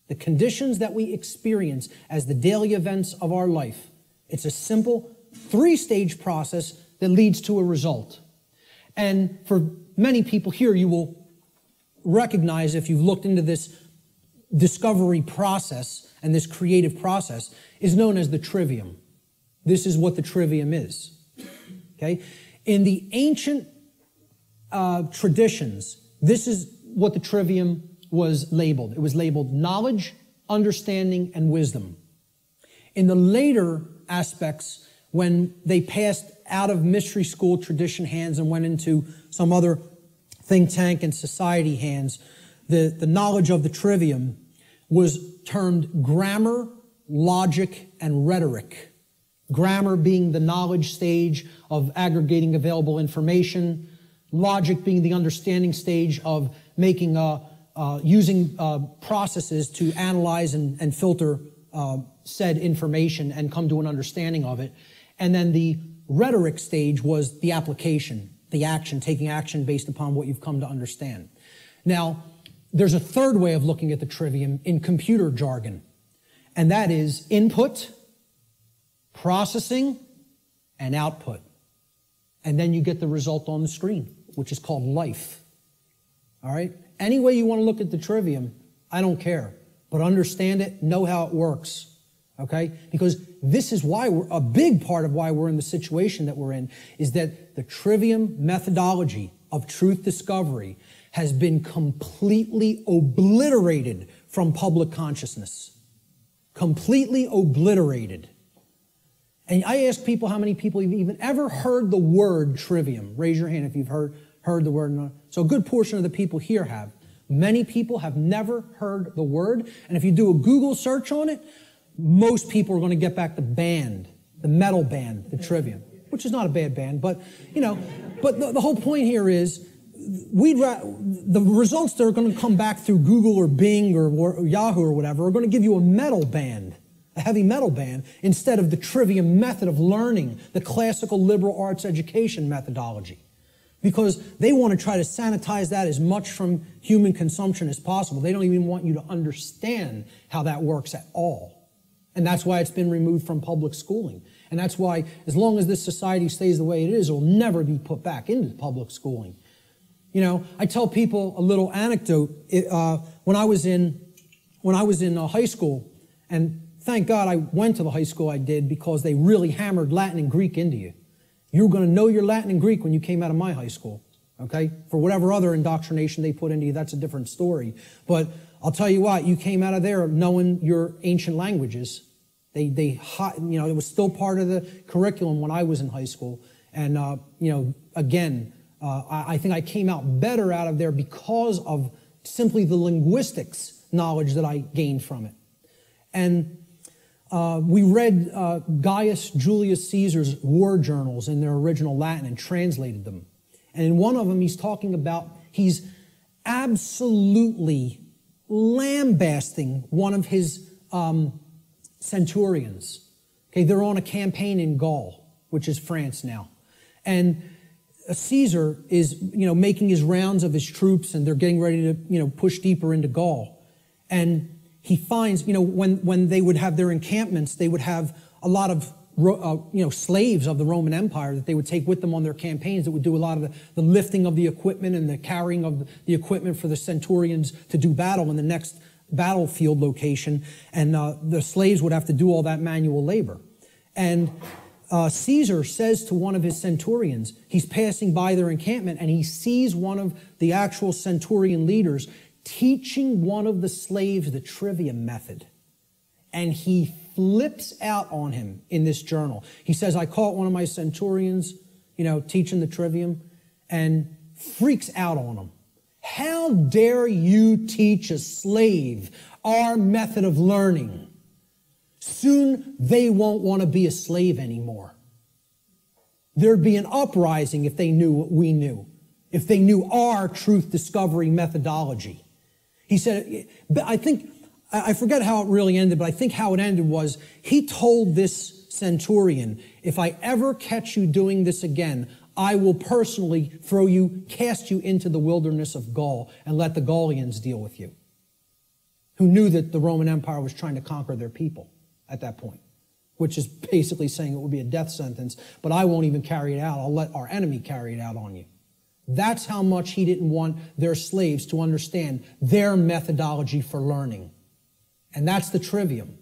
The conditions that we experience as the daily events of our life. It's a simple three-stage process that leads to a result. And for many people here, you will recognize, if you've looked into this discovery process and this creative process, is known as the trivium. This is what the trivium is. Okay? In the ancient traditions, this is what the trivium was labeled. It was labeled knowledge, understanding, and wisdom. In the later aspects, when they passed out of mystery school tradition hands and went into some other think tank and society hands, the knowledge of the trivium was termed grammar, logic, and rhetoric. Grammar being the knowledge stage of aggregating available information, logic being the understanding stage of making using processes to analyze and filter said information and come to an understanding of it. And then the rhetoric stage was the application, the action, taking action based upon what you've come to understand. Now, there's a third way of looking at the trivium in computer jargon, and that is input, processing, and output. And then you get the result on the screen, which is called life. All right? Any way you want to look at the trivium, I don't care. But understand it, know how it works. Okay? Because this is why a big part of why we're in the situation that we're in is that the trivium methodology of truth discovery has been completely obliterated from public consciousness. Completely obliterated. And I ask people how many people have even ever heard the word trivium. Raise your hand if you've heard the word. So a good portion of the people here have. Many people have never heard the word. And if you do a Google search on it, most people are going to get back the band, the metal band, the trivium, which is not a bad band, but, you know, but the whole point here is the results that are going to come back through Google or Bing or Yahoo or whatever are going to give you a metal band, a heavy metal band, instead of the trivium method of learning, the classical liberal arts education methodology. Because they want to try to sanitize that as much from human consumption as possible. They don't even want you to understand how that works at all. And that's why it's been removed from public schooling. And that's why, as long as this society stays the way it is, it will never be put back into public schooling. You know, I tell people a little anecdote. When I was in high school, and thank God I went to the high school I did because they really hammered Latin and Greek into you. You were going to know your Latin and Greek when you came out of my high school, okay? For whatever other indoctrination they put into you, that's a different story. But I'll tell you what, you came out of there knowing your ancient languages. You know, it was still part of the curriculum when I was in high school. And, you know, again, I think I came out better out of there because of simply the linguistics knowledge that I gained from it. And we read Gaius Julius Caesar's war journals in their original Latin and translated them. And in one of them, he's absolutely lambasting one of his centurions. Okay, they're on a campaign in Gaul, which is France now. And Caesar is, you know, making his rounds of his troops, and they're getting ready to, you know, push deeper into Gaul. And he finds, you know, when they would have their encampments, they would have a lot of, you know, slaves of the Roman Empire that they would take with them on their campaigns that would do a lot of the lifting of the equipment and the carrying of the equipment for the centurions to do battle in the next battlefield location. And the slaves would have to do all that manual labor. And Caesar says to one of his centurions, he's passing by their encampment, and he sees one of the actual centurion leaders teaching one of the slaves the trivium method. And he flips out on him in this journal. He says, I caught one of my centurions, you know, teaching the trivium, and freaks out on him. How dare you teach a slave our method of learning? Soon they won't want to be a slave anymore. There'd be an uprising if they knew what we knew, if they knew our truth discovery methodology. He said, I forget how it really ended, but I think how it ended was he told this centurion, if I ever catch you doing this again, I will personally cast you into the wilderness of Gaul and let the Gaulians deal with you, who knew that the Roman Empire was trying to conquer their people at that point, which is basically saying it would be a death sentence, but I won't even carry it out. I'll let our enemy carry it out on you. That's how much he didn't want their slaves to understand their methodology for learning. And that's the trivium.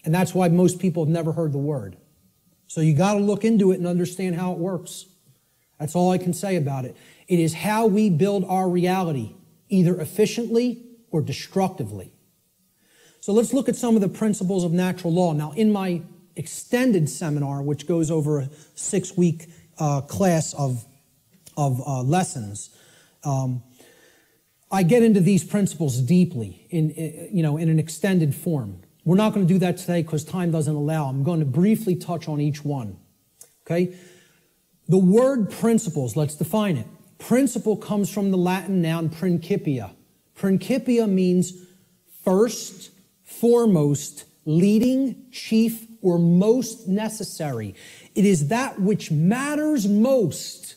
And that's why most people have never heard the word. So you got to look into it and understand how it works. That's all I can say about it. It is how we build our reality, either efficiently or destructively. So let's look at some of the principles of natural law. Now, in my extended seminar, which goes over a 6-week class of lessons, I get into these principles deeply in an extended form. We're not going to do that today because time doesn't allow. I'm going to briefly touch on each one. Okay? The word principles, let's define it. Principle comes from the Latin noun principia. Principia means first, foremost, leading, chief, or most necessary. It is that which matters most.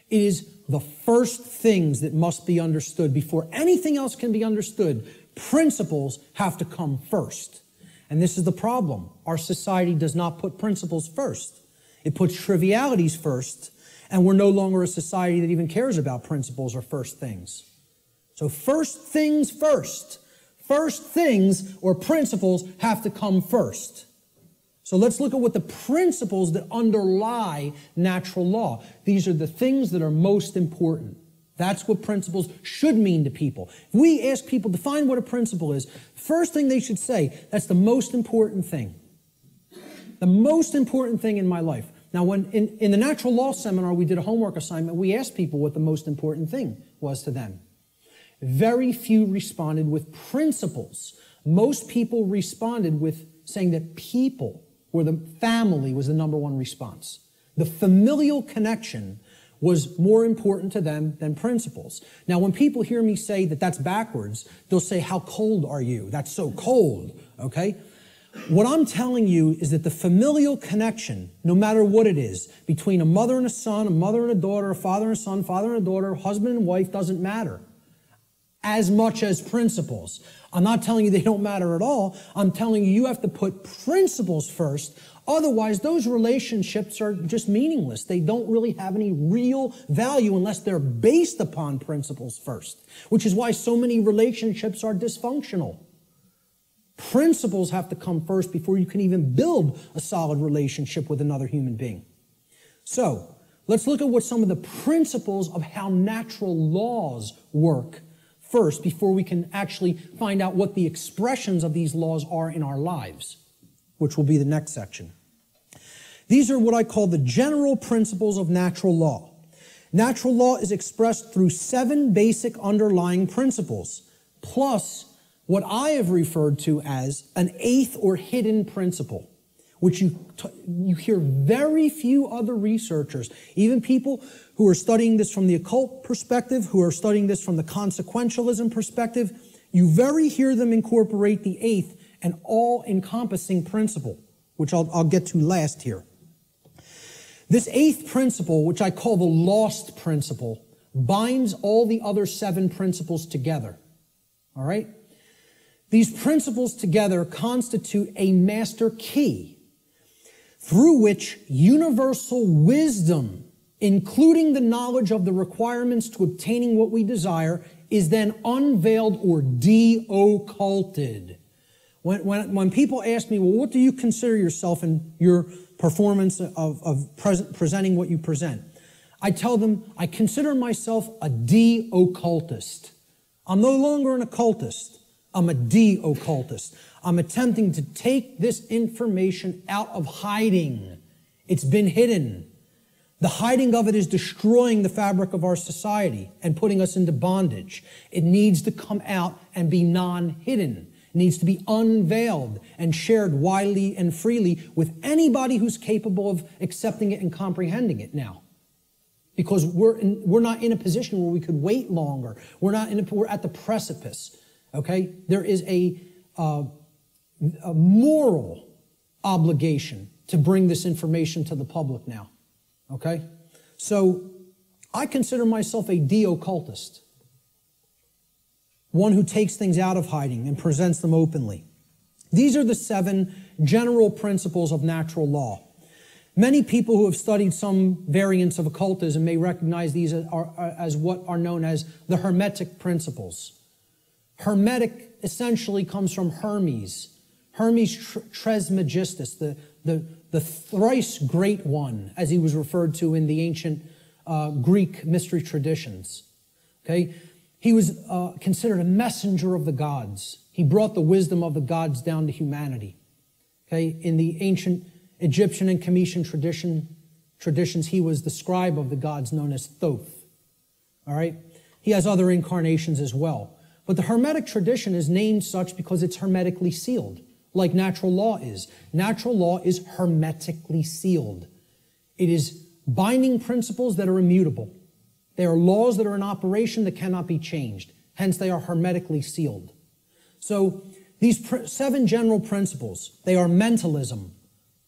It is the first things that must be understood before anything else can be understood. Principles have to come first. And this is the problem. Our society does not put principles first. It puts trivialities first, and we're no longer a society that even cares about principles or first things. So first things first. First things or principles have to come first. So let's look at what the principles that underlie natural law. These are the things that are most important. That's what principles should mean to people. If we ask people to define what a principle is, first thing they should say, that's the most important thing. The most important thing in my life. Now, when in the natural law seminar, we did a homework assignment. We asked people what the most important thing was to them. Very few responded with principles. Most people responded with saying that people or the family was the number one response. The familial connection was more important to them than principles. Now, when people hear me say that that's backwards, they'll say, how cold are you? That's so cold, okay? What I'm telling you is that the familial connection, no matter what it is, between a mother and a son, a mother and a daughter, a father and a son, father and a daughter, husband and wife, doesn't matter as much as principles. I'm not telling you they don't matter at all. I'm telling you you have to put principles first. Otherwise, those relationships are just meaningless. They don't really have any real value unless they're based upon principles first, which is why so many relationships are dysfunctional. Principles have to come first before you can even build a solid relationship with another human being. So, let's look at what some of the principles of how natural laws work first before we can actually find out what the expressions of these laws are in our lives, which will be the next section. These are what I call the general principles of natural law. Natural law is expressed through 7 basic underlying principles, plus what I have referred to as an 8th or hidden principle, which you hear very few other researchers, even people who are studying this from the occult perspective, who are studying this from the consequentialism perspective, you very hear them incorporate the 8th and all-encompassing principle, which I'll get to last here. This 8th principle, which I call the lost principle, binds all the other 7 principles together. All right? These principles together constitute a master key through which universal wisdom, including the knowledge of the requirements to obtaining what we desire, is then unveiled or de-occulted. When people ask me, well, what do you consider yourself in your performance of presenting what you present? I tell them, I consider myself a de-occultist. I'm no longer an occultist. I'm a de-occultist. I'm attempting to take this information out of hiding. It's been hidden. The hiding of it is destroying the fabric of our society and putting us into bondage. It needs to come out and be non-hidden. It needs to be unveiled and shared widely and freely with anybody who's capable of accepting it and comprehending it now. Because we're not in a position where we could wait longer. We're at the precipice. Okay? There is a moral obligation to bring this information to the public now. Okay? So, I consider myself a de-occultist. One who takes things out of hiding and presents them openly. These are the 7 general principles of natural law. Many people who have studied some variants of occultism may recognize these as what are known as the Hermetic principles. Hermetic essentially comes from Hermes. Hermes Trismegistus, the thrice great one, as he was referred to in the ancient Greek mystery traditions. Okay? He was considered a messenger of the gods. He brought the wisdom of the gods down to humanity. Okay? In the ancient Egyptian and Cometian traditions, he was the scribe of the gods known as Thoth. All right? He has other incarnations as well. But the Hermetic tradition is named such because it's hermetically sealed, like natural law is. Natural law is hermetically sealed. It is binding principles that are immutable. They are laws that are in operation that cannot be changed. Hence, they are hermetically sealed. So, these 7 general principles, they are mentalism,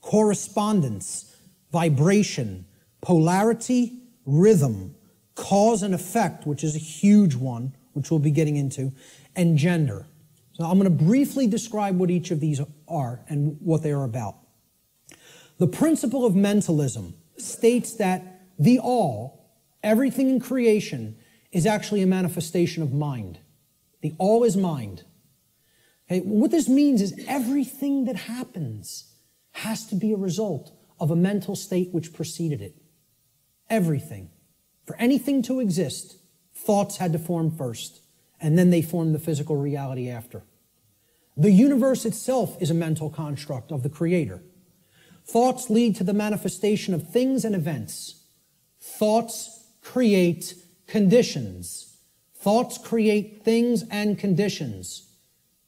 correspondence, vibration, polarity, rhythm, cause and effect, which is a huge one, which we'll be getting into, and gender. So I'm going to briefly describe what each of these are and what they are about. The principle of mentalism states that the all, everything in creation, is actually a manifestation of mind. The all is mind. Okay, what this means is everything that happens has to be a result of a mental state which preceded it. Everything. For anything to exist, thoughts had to form first, and then they formed the physical reality after. The universe itself is a mental construct of the Creator. Thoughts lead to the manifestation of things and events. Thoughts create conditions. Thoughts create things and conditions.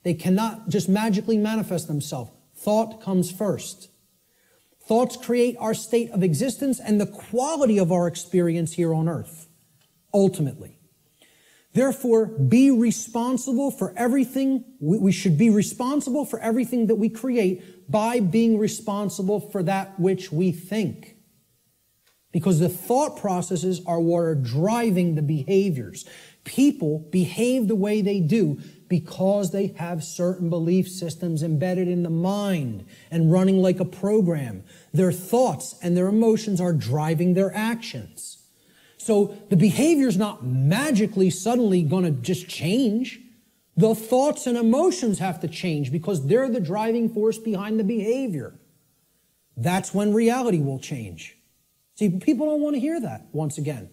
They cannot just magically manifest themselves. Thought comes first. Thoughts create our state of existence and the quality of our experience here on earth, ultimately. Therefore, be responsible for everything. We should be responsible for everything that we create by being responsible for that which we think. Because the thought processes are what are driving the behaviors. People behave the way they do because they have certain belief systems embedded in the mind and running like a program. Their thoughts and their emotions are driving their actions. So the behavior is not magically suddenly going to just change. The thoughts and emotions have to change because they're the driving force behind the behavior. That's when reality will change. See, people don't want to hear that, once again.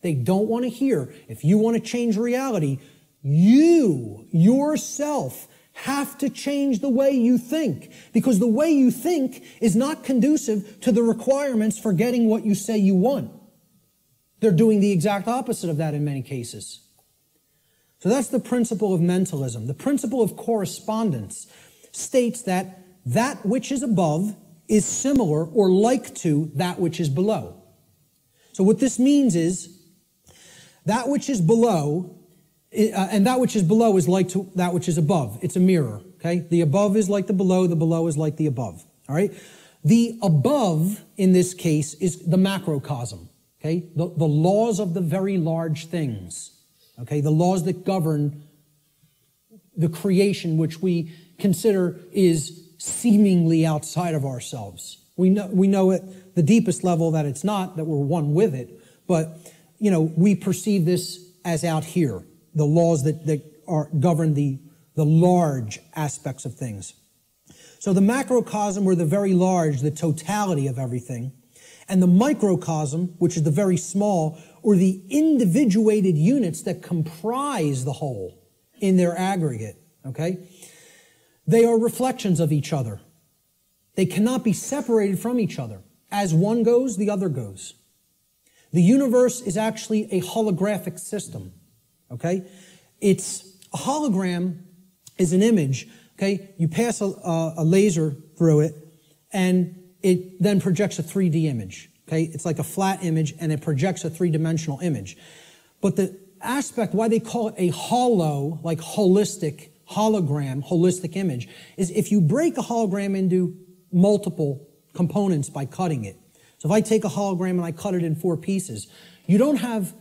They don't want to hear, if you want to change reality, you, yourself, have to change the way you think. Because the way you think is not conducive to the requirements for getting what you say you want. They're doing the exact opposite of that in many cases. So that's the principle of mentalism. The principle of correspondence states that that which is above is similar or like to that which is below. So what this means is that which is below, and that which is below is like to that which is above. It's a mirror, okay? The above is like the below is like the above, all right? The above, in this case, is the macrocosm, okay? The laws of the very large things, okay? The laws that govern the creation which we consider is seemingly outside of ourselves. We know at the deepest level that it's not, that we're one with it, but, you know, we perceive this as out here, the laws that govern the large aspects of things. So the macrocosm, or the very large, the totality of everything, and the microcosm, which is the very small, or the individuated units that comprise the whole in their aggregate, okay? They are reflections of each other. They cannot be separated from each other. As one goes, the other goes. The universe is actually a holographic system, okay? It's a hologram is an image, okay? You pass a laser through it, and it then projects a 3D image, okay? It's like a flat image, and it projects a three-dimensional image. But aspect, why they call it a holo, like holistic, hologram, holistic image, is if you break a hologram into multiple components by cutting it. So if I take a hologram and I cut it in 4 pieces, you don't have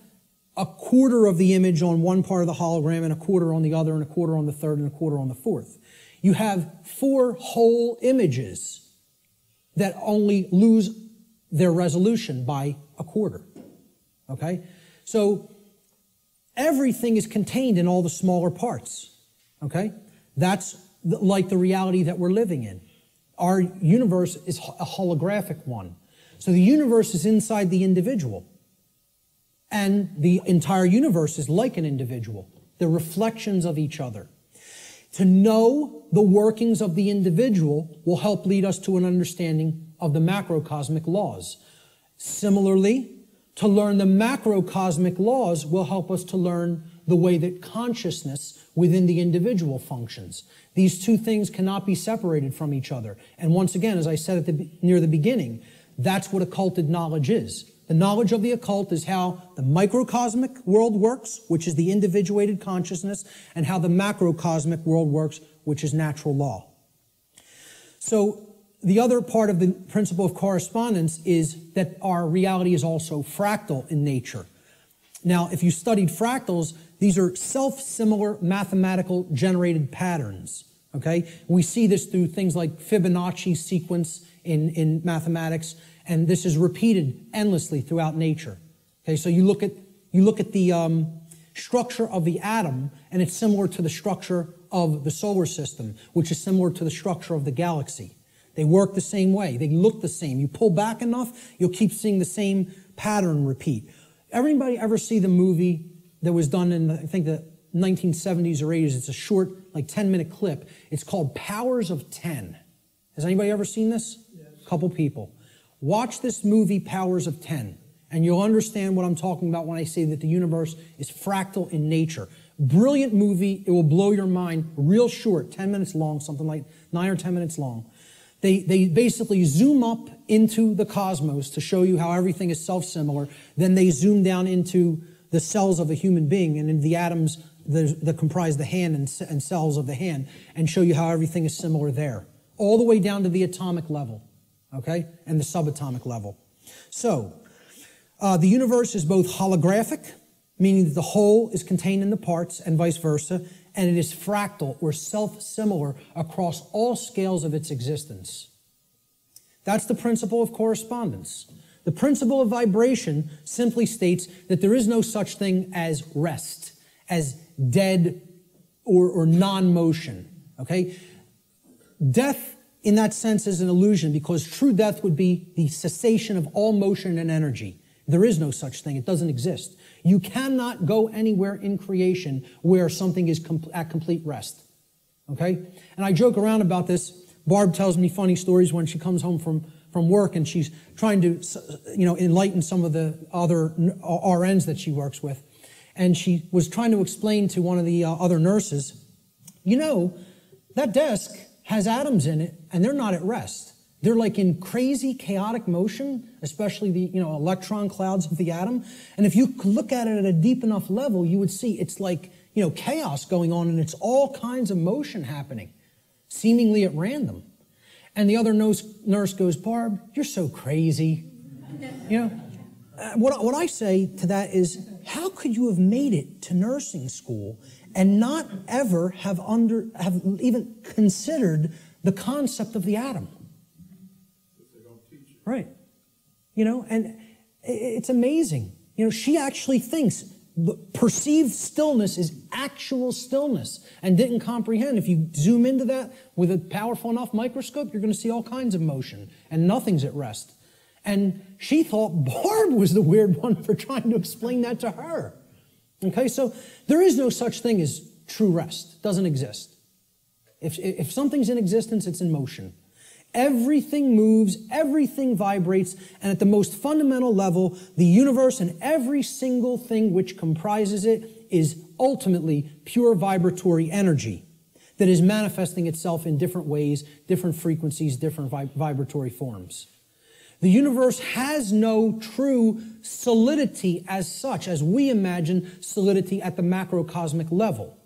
a quarter of the image on one part of the hologram and a quarter on the other and a quarter on the third and a quarter on the fourth. You have 4 whole images that only lose their resolution by a quarter. Okay? So everything is contained in all the smaller parts. Okay? That's like the reality that we're living in. Our universe is a holographic one. So the universe is inside the individual. And the entire universe is like an individual. They're reflections of each other. To know the workings of the individual will help lead us to an understanding of the macrocosmic laws. Similarly, to learn the macrocosmic laws will help us to learn the way that consciousness within the individual functions. These two things cannot be separated from each other. And once again, as I said near the beginning, that's what occulted knowledge is. The knowledge of the occult is how the microcosmic world works, which is the individuated consciousness, and how the macrocosmic world works, which is natural law. So the other part of the principle of correspondence is that our reality is also fractal in nature. Now, if you studied fractals, these are self-similar mathematical generated patterns. Okay? We see this through things like Fibonacci sequence in mathematics, and this is repeated endlessly throughout nature. Okay, so you look at the structure of the atom, and it's similar to the structure of the solar system, which is similar to the structure of the galaxy. They work the same way. They look the same. You pull back enough, you'll keep seeing the same pattern repeat. Everybody ever see the movie that was done in, I think, the 1970s or 80s? It's a short, like 10-minute clip. It's called Powers of 10. Has anybody ever seen this? Yes. A couple people. Watch this movie, Powers of 10, and you'll understand what I'm talking about when I say that the universe is fractal in nature. Brilliant movie. It will blow your mind. Real short, 10 minutes long, something like 9 or 10 minutes long. They basically zoom up into the cosmos to show you how everything is self-similar. Then they zoom down into the cells of a human being and in the atoms that comprise the hand and cells of the hand, and show you how everything is similar there, all the way down to the atomic level. Okay, and the subatomic level. So, the universe is both holographic, meaning that the whole is contained in the parts, and vice versa, and it is fractal or self-similar across all scales of its existence. That's the principle of correspondence. The principle of vibration simply states that there is no such thing as rest, as dead or non-motion. Okay, death in that sense is an illusion, because true death would be the cessation of all motion and energy. There is no such thing. It doesn't exist. You cannot go anywhere in creation where something is at complete rest. Okay? And I joke around about this. Barb tells me funny stories when she comes home from work and she's trying to, enlighten some of the other RNs that she works with. And she was trying to explain to one of the other nurses, that desk has atoms in it, and they're not at rest. They're like in crazy, chaotic motion, especially the electron clouds of the atom. And if you look at it at a deep enough level, you would see it's like chaos going on, and it's all kinds of motion happening, seemingly at random. And the other nurse goes, "Barb, you're so crazy." What I say to that is, how could you have made it to nursing school and not ever have even considered the concept of the atom? They don't teach it. Right. And it's amazing. She actually thinks perceived stillness is actual stillness, and didn't comprehend. If you zoom into that with a powerful enough microscope, you're going to see all kinds of motion, and nothing's at rest. And she thought Barb was the weird one for trying to explain that to her. Okay, so there is no such thing as true rest. It doesn't exist. If something's in existence, it's in motion. Everything moves, everything vibrates, and at the most fundamental level, the universe and every single thing which comprises it is ultimately pure vibratory energy that is manifesting itself in different ways, different frequencies, different vibratory forms. The universe has no true solidity as such, as we imagine solidity at the macrocosmic level.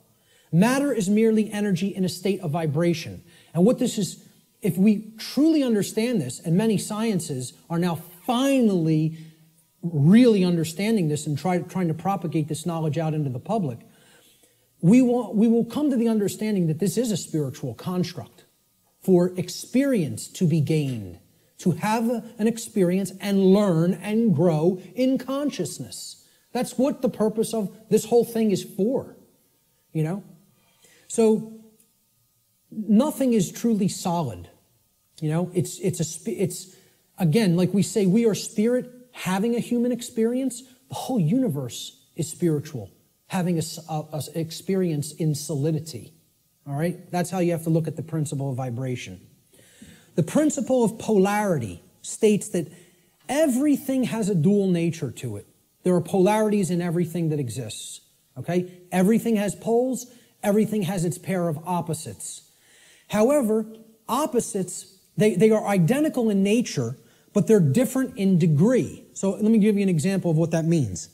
Matter is merely energy in a state of vibration. And what this is, if we truly understand this, and many sciences are now finally really understanding this and trying to propagate this knowledge out into the public, we will come to the understanding that this is a spiritual construct for experience to be gained, to have an experience and learn and grow in consciousness. That's what the purpose of this whole thing is for, you know? So nothing is truly solid, you know? It's again, like we say, we are spirit having a human experience. The whole universe is spiritual, having a experience in solidity. All right? That's how you have to look at the principle of vibration. The principle of polarity states that everything has a dual nature to it. There are polarities in everything that exists. Okay? Everything has poles. Everything has its pair of opposites. However, opposites, they are identical in nature, but they're different in degree. So let me give you an example of what that means.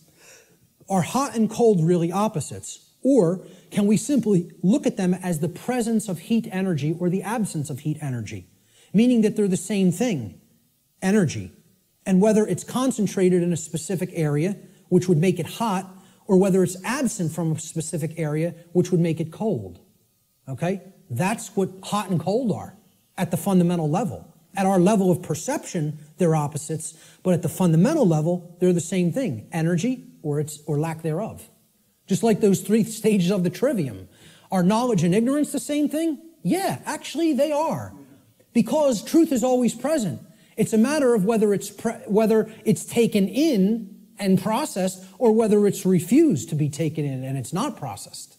Are hot and cold really opposites? Or can we simply look at them as the presence of heat energy or the absence of heat energy? Meaning that they're the same thing, energy. And whether it's concentrated in a specific area, which would make it hot, or whether it's absent from a specific area, which would make it cold. Okay? That's what hot and cold are at the fundamental level. At our level of perception, they're opposites, but at the fundamental level, they're the same thing, energy or lack thereof. Just like those 3 stages of the trivium. Are knowledge and ignorance the same thing? Yeah, actually they are. Because truth is always present. It's a matter of whether it's taken in and processed or whether it's refused to be taken in and it's not processed.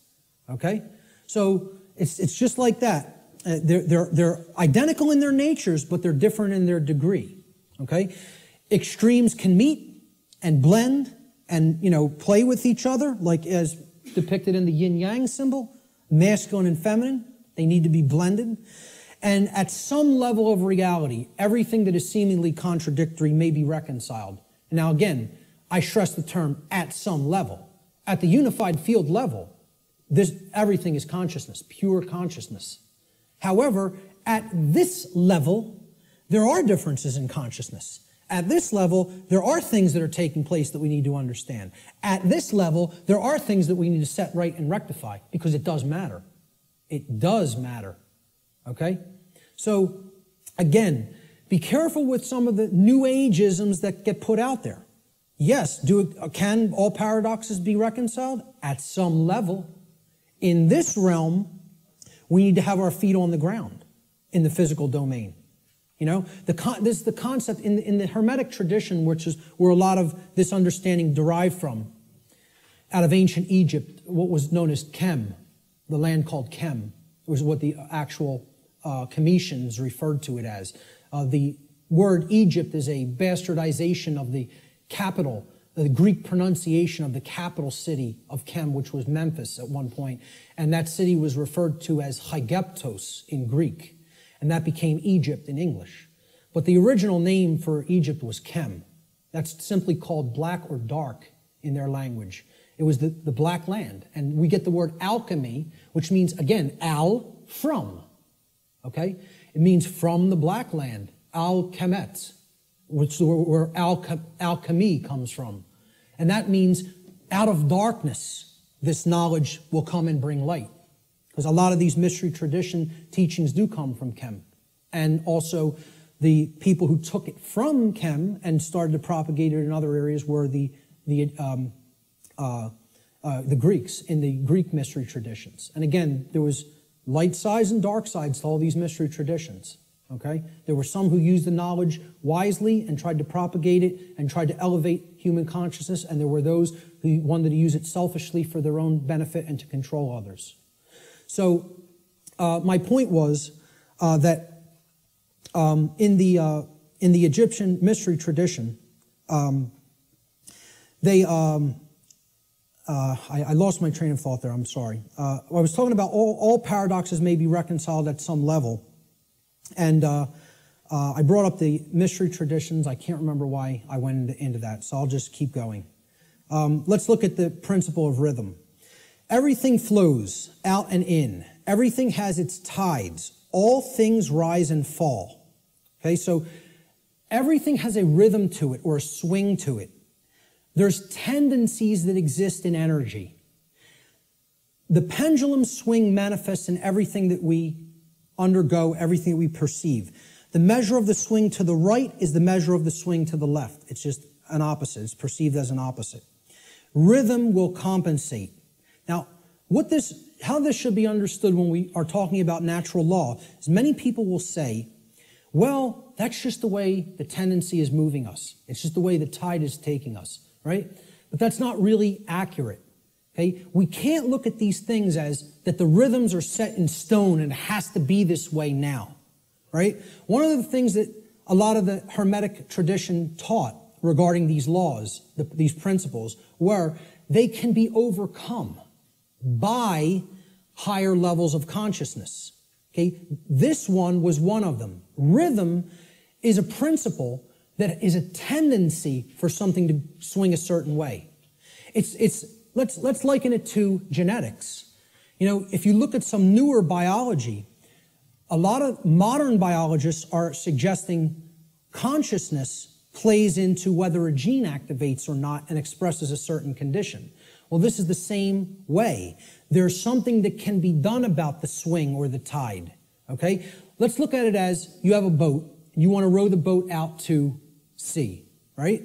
Okay? So it's just like that. They're identical in their natures, but they're different in their degree. Okay? Extremes can meet and blend and, you know, play with each other, like as depicted in the yin-yang symbol, masculine and feminine. They need to be blended. And at some level of reality, everything that is seemingly contradictory may be reconciled. Now, again, I stress the term at some level. At the unified field level, everything is consciousness, pure consciousness. However, at this level, there are differences in consciousness. At this level, there are things that are taking place that we need to understand. At this level, there are things that we need to set right and rectify because it does matter. It does matter. Okay? So, again, be careful with some of the New Age-isms that get put out there. Yes, can all paradoxes be reconciled? At some level. In this realm, we need to have our feet on the ground in the physical domain. You know, this is the concept in the Hermetic tradition, which is where a lot of this understanding derived from, out of ancient Egypt, what was known as Kem, the land called Kem, was what the actual Cometians referred to it as. The word Egypt is a bastardization of the capital, the Greek pronunciation of the capital city of Kem, which was Memphis at one point, and that city was referred to as Hygeptos in Greek. And that became Egypt in English. But the original name for Egypt was Kem. That's simply called black or dark in their language. It was the black land. And we get the word alchemy, which means, again, al, from. Okay? It means from the black land, al-kemet, which is where alchemy comes from. And that means out of darkness, this knowledge will come and bring light. Because a lot of these mystery tradition teachings do come from Kem. And also the people who took it from Kem and started to propagate it in other areas were the Greeks in the Greek mystery traditions. And again, there was light sides and dark sides to all these mystery traditions. Okay? There were some who used the knowledge wisely and tried to propagate it and tried to elevate human consciousness, and there were those who wanted to use it selfishly for their own benefit and to control others. So my point was that in the Egyptian mystery tradition, I lost my train of thought there. I'm sorry. I was talking about all paradoxes may be reconciled at some level, and I brought up the mystery traditions. I can't remember why I went into that, so I'll just keep going. Let's look at the principle of rhythm. Everything flows out and in. Everything has its tides. All things rise and fall. Okay, so everything has a rhythm to it or a swing to it. There's tendencies that exist in energy. The pendulum swing manifests in everything that we undergo, everything that we perceive. The measure of the swing to the right is the measure of the swing to the left. It's just an opposite. It's perceived as an opposite. Rhythm will compensate. Now, how this should be understood when we are talking about natural law is many people will say, well, that's just the way the tendency is moving us. It's just the way the tide is taking us, right? But that's not really accurate. Okay? We can't look at these things as that the rhythms are set in stone and it has to be this way now, right? One of the things that a lot of the Hermetic tradition taught regarding these laws, these principles, were they can be overcome by higher levels of consciousness. Okay? This one was one of them. Rhythm is a principle that is a tendency for something to swing a certain way. Let's liken it to genetics. You know, if you look at some newer biology, a lot of modern biologists are suggesting consciousness plays into whether a gene activates or not and expresses a certain condition. Well, this is the same way. There's something that can be done about the swing or the tide, okay? Let's look at it as you have a boat, and you want to row the boat out to sea, right?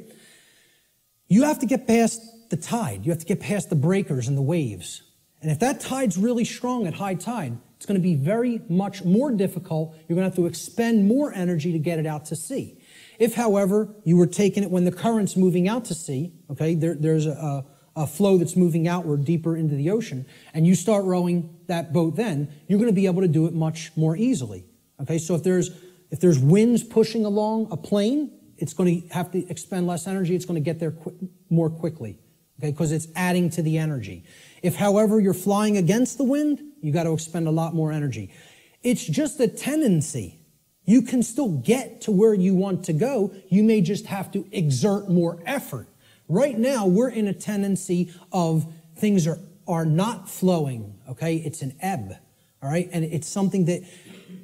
You have to get past the tide. You have to get past the breakers and the waves. And if that tide's really strong at high tide, it's going to be very much more difficult. You're going to have to expend more energy to get it out to sea. If, however, you were taking it when the current's moving out to sea, okay, there's a flow that's moving outward deeper into the ocean, and you start rowing that boat then, you're going to be able to do it much more easily. Okay, so if there's winds pushing along a plane, it's going to have to expend less energy. It's going to get there more quickly, okay, because it's adding to the energy. If, however, you're flying against the wind, you got to expend a lot more energy. It's just a tendency. You can still get to where you want to go. You may just have to exert more effort. Right now, we're in a tendency of things are not flowing, okay? It's an ebb, all right? And it's something that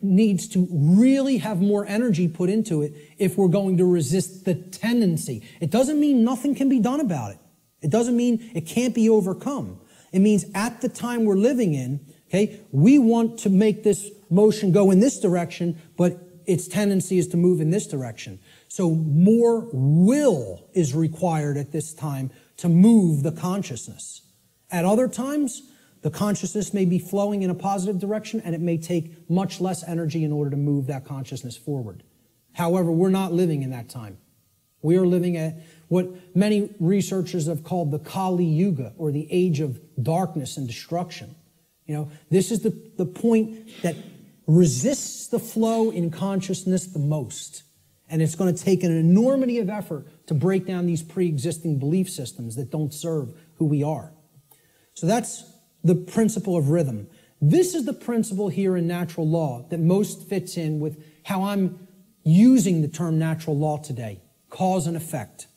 needs to really have more energy put into it if we're going to resist the tendency. It doesn't mean nothing can be done about it. It doesn't mean it can't be overcome. It means at the time we're living in, okay, we want to make this motion go in this direction, but its tendency is to move in this direction. So more will is required at this time to move the consciousness. At other times, the consciousness may be flowing in a positive direction, and it may take much less energy in order to move that consciousness forward. However, we're not living in that time. We are living at what many researchers have called the Kali Yuga, or the age of darkness and destruction. You know, this is the point that resists the flow in consciousness the most. And it's going to take an enormity of effort to break down these pre-existing belief systems that don't serve who we are. So that's the principle of rhythm. This is the principle here in natural law that most fits in with how I'm using the term natural law today, cause and effect.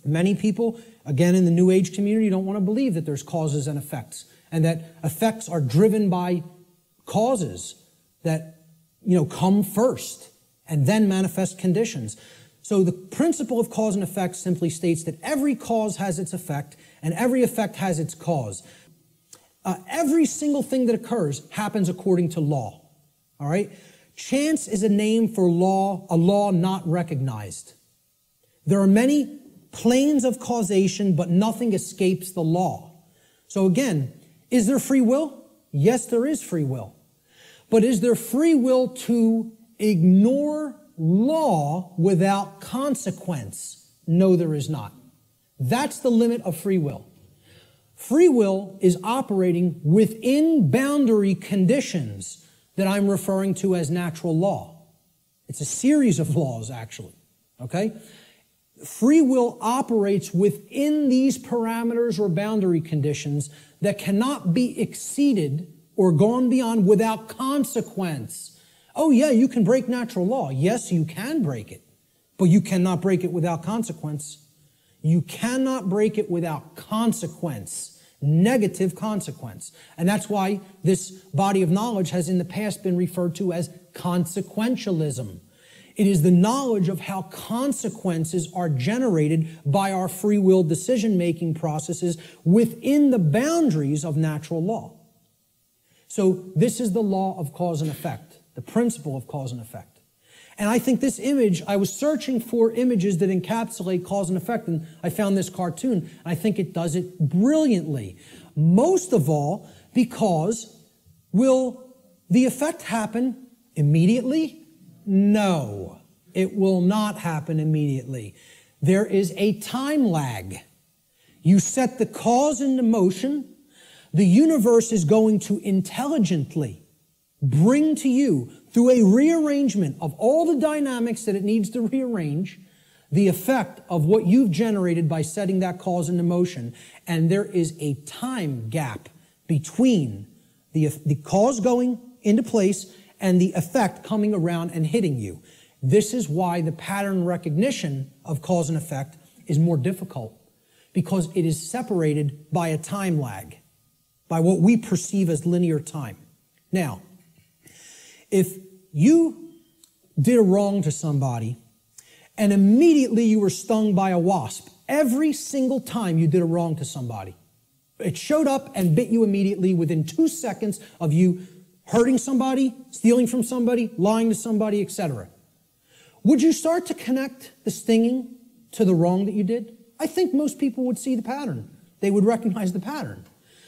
Many people, again in the New Age community, don't want to believe that there's causes and effects, and that effects are driven by causes that, you know, come first and then manifest conditions. So the principle of cause and effect simply states that every cause has its effect and every effect has its cause. Every single thing that occurs happens according to law. All right? Chance is a name for law, a law not recognized. There are many planes of causation, but nothing escapes the law. So again, is there free will? Yes, there is free will. But is there free will to ignore law without consequence? No, there is not. That's the limit of free will. Free will is operating within boundary conditions that I'm referring to as natural law. It's a series of laws, actually, okay? Free will operates within these parameters or boundary conditions that cannot be exceeded or gone beyond without consequence. Oh yeah, you can break natural law. Yes, you can break it, but you cannot break it without consequence. You cannot break it without consequence, negative consequence. And that's why this body of knowledge has in the past been referred to as consequentialism. It is the knowledge of how consequences are generated by our free will decision-making processes within the boundaries of natural law. So this is the law of cause and effect, the principle of cause and effect. And I think this image, I was searching for images that encapsulate cause and effect, and I found this cartoon, and I think it does it brilliantly. Most of all, because will the effect happen immediately? No, it will not happen immediately. There is a time lag. You set the cause into motion, the universe is going to intelligently bring to you, through a rearrangement of all the dynamics that it needs to rearrange, the effect of what you've generated by setting that cause into motion. And there is a time gap between the cause going into place and the effect coming around and hitting you. This is why the pattern recognition of cause and effect is more difficult, because it is separated by a time lag, by what we perceive as linear time. Now, if you did a wrong to somebody and immediately you were stung by a wasp, every single time you did a wrong to somebody, it showed up and bit you immediately within 2 seconds of you hurting somebody, stealing from somebody, lying to somebody, etc. Would you start to connect the stinging to the wrong that you did? I think most people would see the pattern. They would recognize the pattern.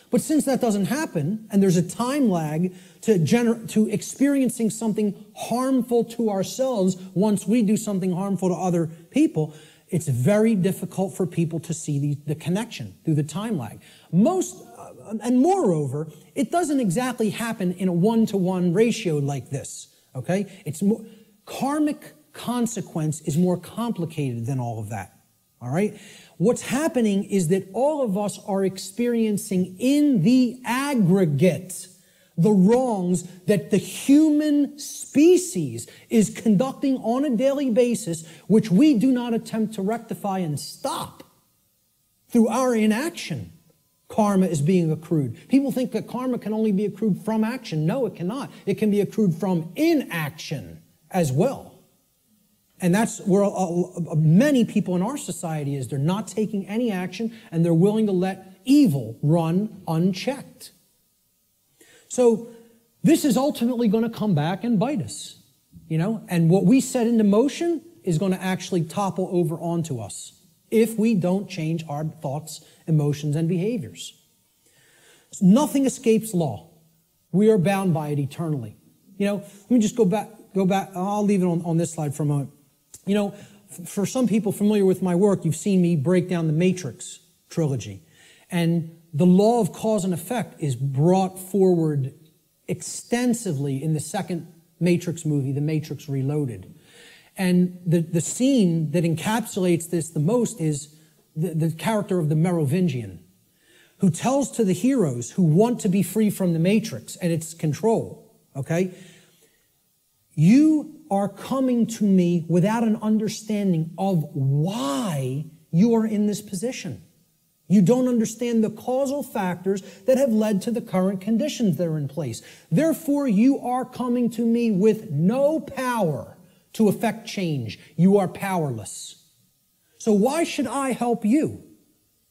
But since that doesn't happen, and there's a time lag to experiencing something harmful to ourselves once we do something harmful to other people, it's very difficult for people to see the connection through the time lag. And moreover, it doesn't exactly happen in a one-to-one ratio like this, okay? Karmic consequence is more complicated than all of that, all right? What's happening is that all of us are experiencing in the aggregate the wrongs that the human species is conducting on a daily basis, which we do not attempt to rectify and stop through our inaction. Karma is being accrued. People think that karma can only be accrued from action. No, it cannot. It can be accrued from inaction as well. And that's where many people in our society is. They're not taking any action, and they're willing to let evil run unchecked. So this is ultimately going to come back and bite us, you know, and what we set into motion is going to actually topple over onto us if we don't change our thoughts, emotions, and behaviors. Nothing escapes law. We are bound by it eternally. You know, let me just go back. I'll leave it on this slide for a moment. You know, for some people familiar with my work, you've seen me break down the Matrix trilogy. And the law of cause and effect is brought forward extensively in the second Matrix movie, The Matrix Reloaded. And the scene that encapsulates this the most is the character of the Merovingian, who tells to the heroes who want to be free from the Matrix and its control, okay? You are coming to me without an understanding of why you are in this position. You don't understand the causal factors that have led to the current conditions that are in place. Therefore, you are coming to me with no power to effect change. You are powerless. So why should I help you?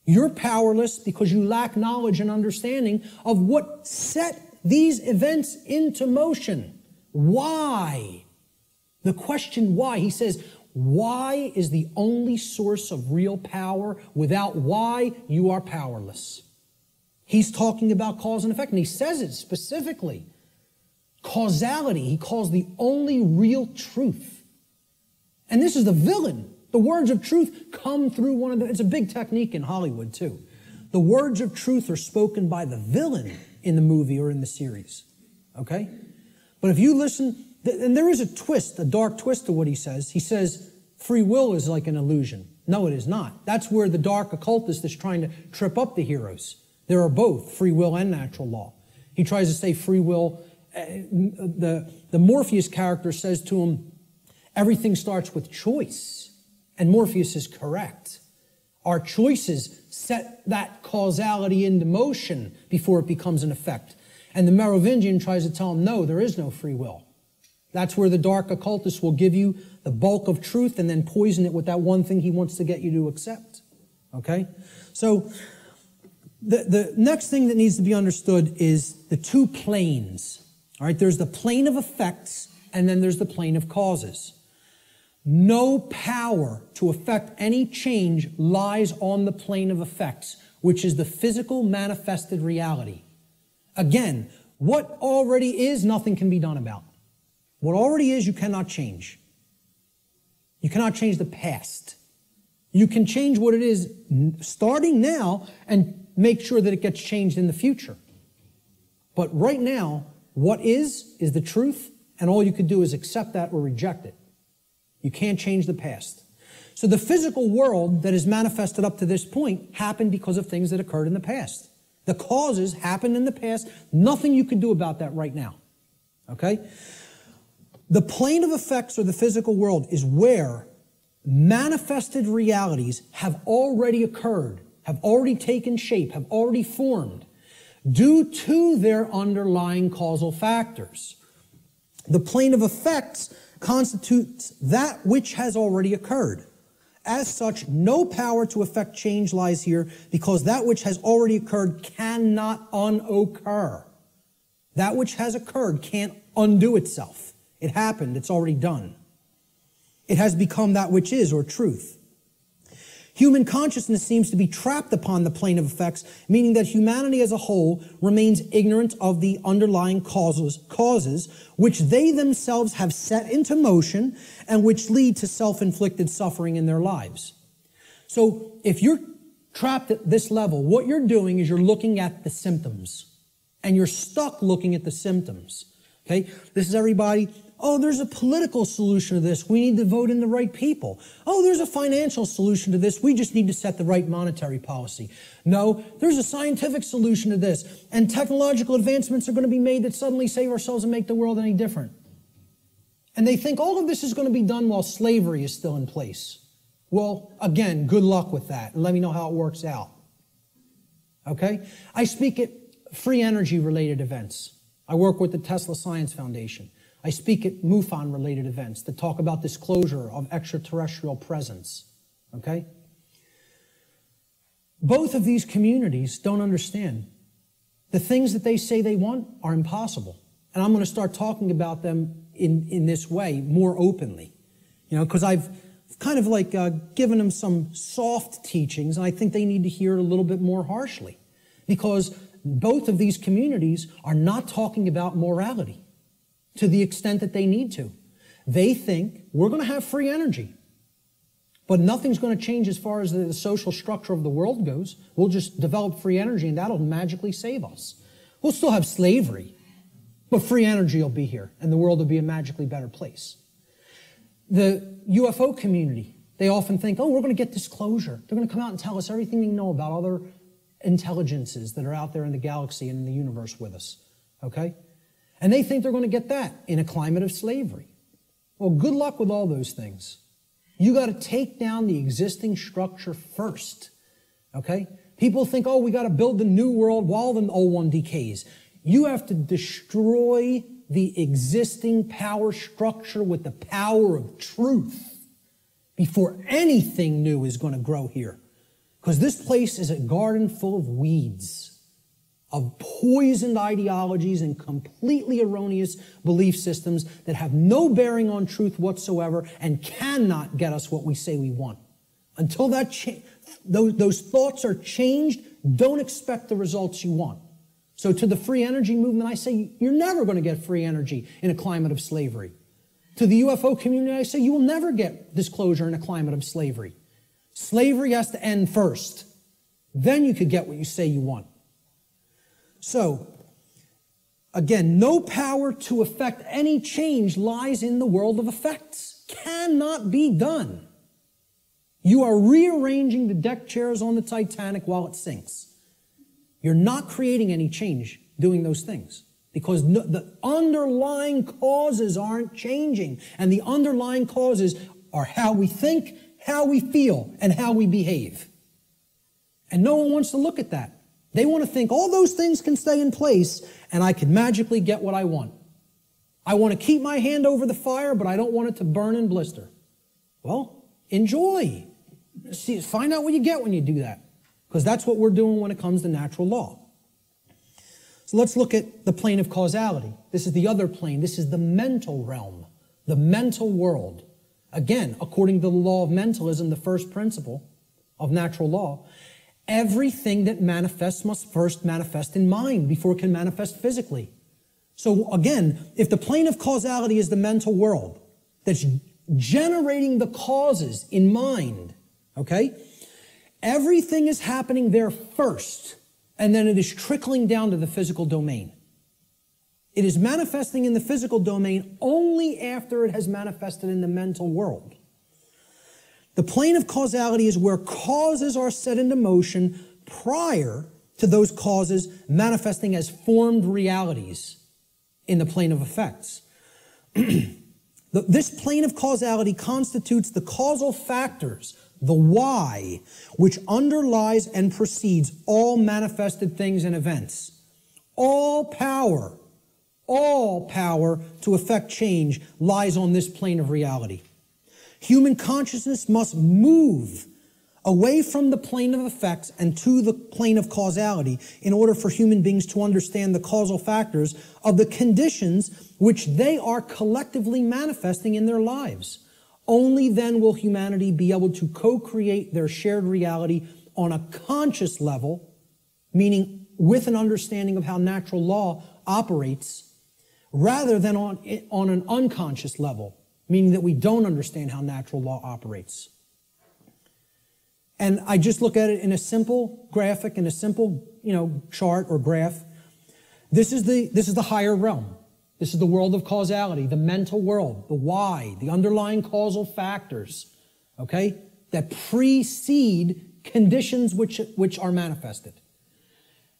You're powerless because you lack knowledge and understanding of what set these events into motion. Why? The question why, he says, why is the only source of real power. Without why, you are powerless. He's talking about cause and effect, and he says it specifically. Causality, he calls the only real truth. And this is the villain. The words of truth come through it's a big technique in Hollywood too. The words of truth are spoken by the villain in the movie or in the series, okay? But if you listen, and there is a twist, a dark twist to what he says. He says free will is like an illusion. No, it is not. That's where the dark occultist is trying to trip up the heroes. There are both free will and natural law. He tries to say free will the Morpheus character says to him, everything starts with choice. And Morpheus is correct. Our choices set that causality into motion before it becomes an effect. And the Merovingian tries to tell him, no, there is no free will. That's where the dark occultist will give you the bulk of truth and then poison it with that one thing he wants to get you to accept. Okay? So the next thing that needs to be understood is the two planes. All right? There's the plane of effects and then there's the plane of causes. No power to affect any change lies on the plane of effects, which is the physical manifested reality. Again, what already is, nothing can be done about. What already is, you cannot change. You cannot change the past. You can change what it is starting now and make sure that it gets changed in the future. But right now, what is the truth, and all you could do is accept that or reject it. You can't change the past. So the physical world that is manifested up to this point happened because of things that occurred in the past. The causes happened in the past. Nothing you can do about that right now. Okay? The plane of effects or the physical world is where manifested realities have already occurred, have already taken shape, have already formed due to their underlying causal factors. The plane of effects constitutes that which has already occurred. As such, no power to effect change lies here because that which has already occurred cannot unoccur. That which has occurred can't undo itself. It happened. It's already done. It has become that which is, or truth. Human consciousness seems to be trapped upon the plane of effects, meaning that humanity as a whole remains ignorant of the underlying causes which they themselves have set into motion and which lead to self-inflicted suffering in their lives. So if you're trapped at this level, what you're doing is you're looking at the symptoms, and you're stuck looking at the symptoms. Okay? This is everybody. Oh, there's a political solution to this. We need to vote in the right people. Oh, there's a financial solution to this. We just need to set the right monetary policy. No, there's a scientific solution to this. And technological advancements are going to be made that suddenly save ourselves and make the world any different. And they think all of this is going to be done while slavery is still in place. Well, again, good luck with that. And let me know how it works out. Okay? I speak at free energy related events. I work with the Tesla Science Foundation. I speak at MUFON-related events that talk about disclosure of extraterrestrial presence, okay? Both of these communities don't understand. The things that they say they want are impossible. And I'm going to start talking about them in this way more openly, you know, because I've kind of like given them some soft teachings, and I think they need to hear it a little bit more harshly, because both of these communities are not talking about morality to the extent that they need to. They think we're going to have free energy, but nothing's going to change as far as the social structure of the world goes. We'll just develop free energy and that'll magically save us. We'll still have slavery, but free energy will be here and the world will be a magically better place. The UFO community, they often think, oh, we're going to get disclosure. They're going to come out and tell us everything they know about other intelligences that are out there in the galaxy and in the universe with us, okay? And they think they're going to get that in a climate of slavery. Well, good luck with all those things. You got to take down the existing structure first, okay? People think, oh, we got to build the new world while the old one decays. You have to destroy the existing power structure with the power of truth before anything new is going to grow here. Because this place is a garden full of weeds, of poisoned ideologies and completely erroneous belief systems that have no bearing on truth whatsoever and cannot get us what we say we want. Until those thoughts are changed, don't expect the results you want. So to the free energy movement, I say you're never going to get free energy in a climate of slavery. To the UFO community, I say you will never get disclosure in a climate of slavery. Slavery has to end first. Then you could get what you say you want. So, again, no power to effect any change lies in the world of effects. Cannot be done. You are rearranging the deck chairs on the Titanic while it sinks. You're not creating any change doing those things. because the underlying causes aren't changing. And the underlying causes are how we think, how we feel, and how we behave. And no one wants to look at that. They want to think all those things can stay in place and I can magically get what I want. I want to keep my hand over the fire, but I don't want it to burn and blister. Well, enjoy. See, find out what you get when you do that, because that's what we're doing when it comes to natural law. So let's look at the plane of causality. This is the other plane. This is the mental realm, the mental world. Again, according to the law of mentalism, the first principle of natural law, everything that manifests must first manifest in mind before it can manifest physically. So again, if the plane of causality is the mental world that's generating the causes in mind, okay, everything is happening there first, and then it is trickling down to the physical domain. It is manifesting in the physical domain only after it has manifested in the mental world. The plane of causality is where causes are set into motion prior to those causes manifesting as formed realities in the plane of effects. This plane of causality constitutes the causal factors, the why, which underlies and precedes all manifested things and events. All power to effect change lies on this plane of reality. Human consciousness must move away from the plane of effects and to the plane of causality in order for human beings to understand the causal factors of the conditions which they are collectively manifesting in their lives. Only then will humanity be able to co-create their shared reality on a conscious level, meaning with an understanding of how natural law operates, rather than on an unconscious level, meaning that we don't understand how natural law operates. And I just look at it in a simple graphic, in a simple, chart or graph. This is the higher realm. This is the world of causality, the mental world, the why, the underlying causal factors, okay, that precede conditions which are manifested.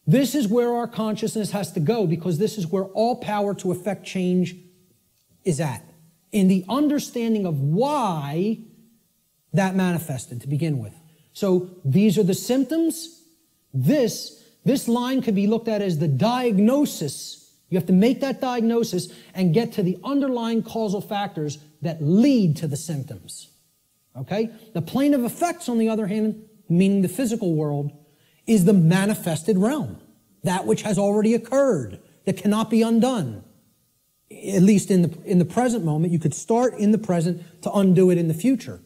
This is where our consciousness has to go, because this is where all power to effect change is at, in the understanding of why that manifested to begin with. So these are the symptoms. This line could be looked at as the diagnosis. You have to make that diagnosis and get to the underlying causal factors that lead to the symptoms. Okay? The plane of effects, on the other hand, meaning the physical world, is the manifested realm. That which has already occurred, that cannot be undone. At least in the present moment. You could start in the present to undo it in the future.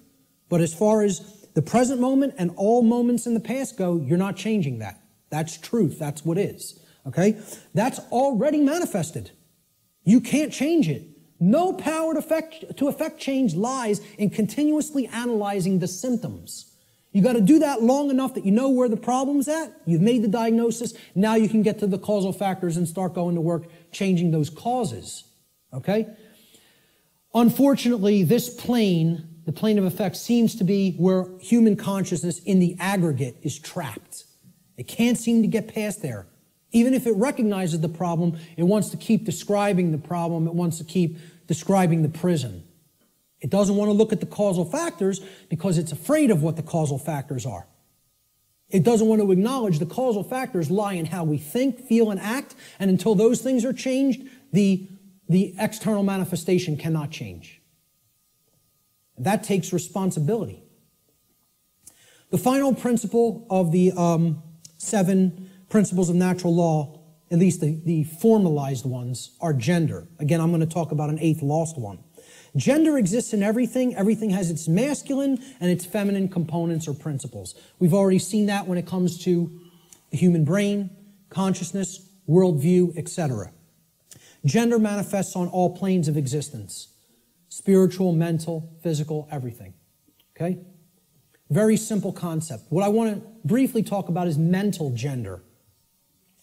But as far as the present moment and all moments in the past go, you're not changing that. That's truth. That's what is. Okay? That's already manifested. You can't change it. No power to effect change lies in continuously analyzing the symptoms. You got to do that long enough that you know where the problem's at. You've made the diagnosis. Now you can get to the causal factors and start going to work changing those causes. Okay? Unfortunately, this plane, the plane of effects, seems to be where human consciousness in the aggregate is trapped. It can't seem to get past there. Even if it recognizes the problem, it wants to keep describing the problem. It wants to keep describing the prison. It doesn't want to look at the causal factors because it's afraid of what the causal factors are. It doesn't want to acknowledge the causal factors lie in how we think, feel, and act, and until those things are changed, the external manifestation cannot change. That takes responsibility. The final principle of the 7 principles of natural law, at least the formalized ones, are gender. Again, I'm going to talk about an 8th lost one. Gender exists in everything. Everything has its masculine and its feminine components or principles. We've already seen that when it comes to the human brain, consciousness, worldview, etc. Gender manifests on all planes of existence. Spiritual, mental, physical, everything. Okay? Very simple concept. What I want to briefly talk about is mental gender.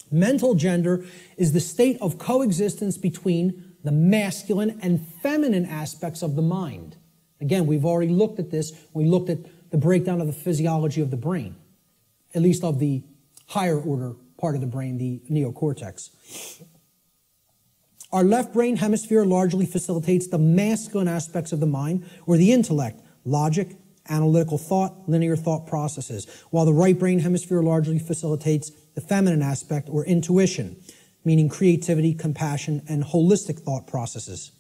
Mental gender is the state of coexistence between the masculine and feminine aspects of the mind. Again, we've already looked at this. We looked at the breakdown of the physiology of the brain, at least of the higher order part of the brain, the neocortex. Our left brain hemisphere largely facilitates the masculine aspects of the mind, or the intellect, logic, analytical thought, linear thought processes, while the right brain hemisphere largely facilitates the feminine aspect, or intuition, meaning creativity, compassion, and holistic thought processes.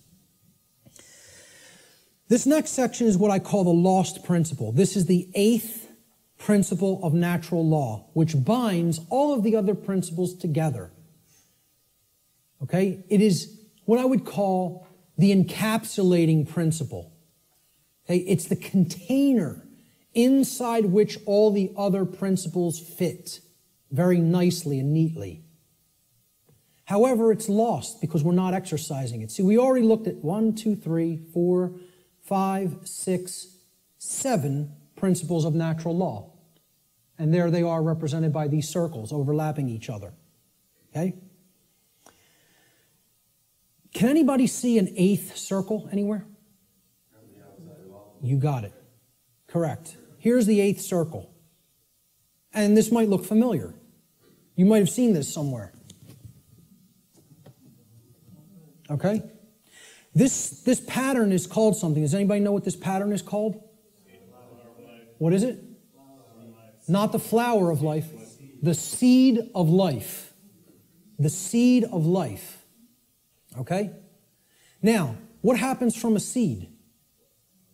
This next section is what I call the lost principle. This is the 8th principle of natural law, which binds all of the other principles together. Okay? It is what I would call the encapsulating principle. Okay? It's the container inside which all the other principles fit very nicely and neatly. However, it's lost because we're not exercising it. See, we already looked at 1, 2, 3, 4, 5, 6, 7 principles of natural law. And there they are represented by these circles overlapping each other. Okay? Can anybody see an 8th circle anywhere? You got it. Correct. Here's the 8th circle. And this might look familiar. You might have seen this somewhere. Okay? This pattern is called something. Does anybody know what this pattern is called? What is it? Not the flower of life. The seed of life. The seed of life. Okay? Now, what happens from a seed?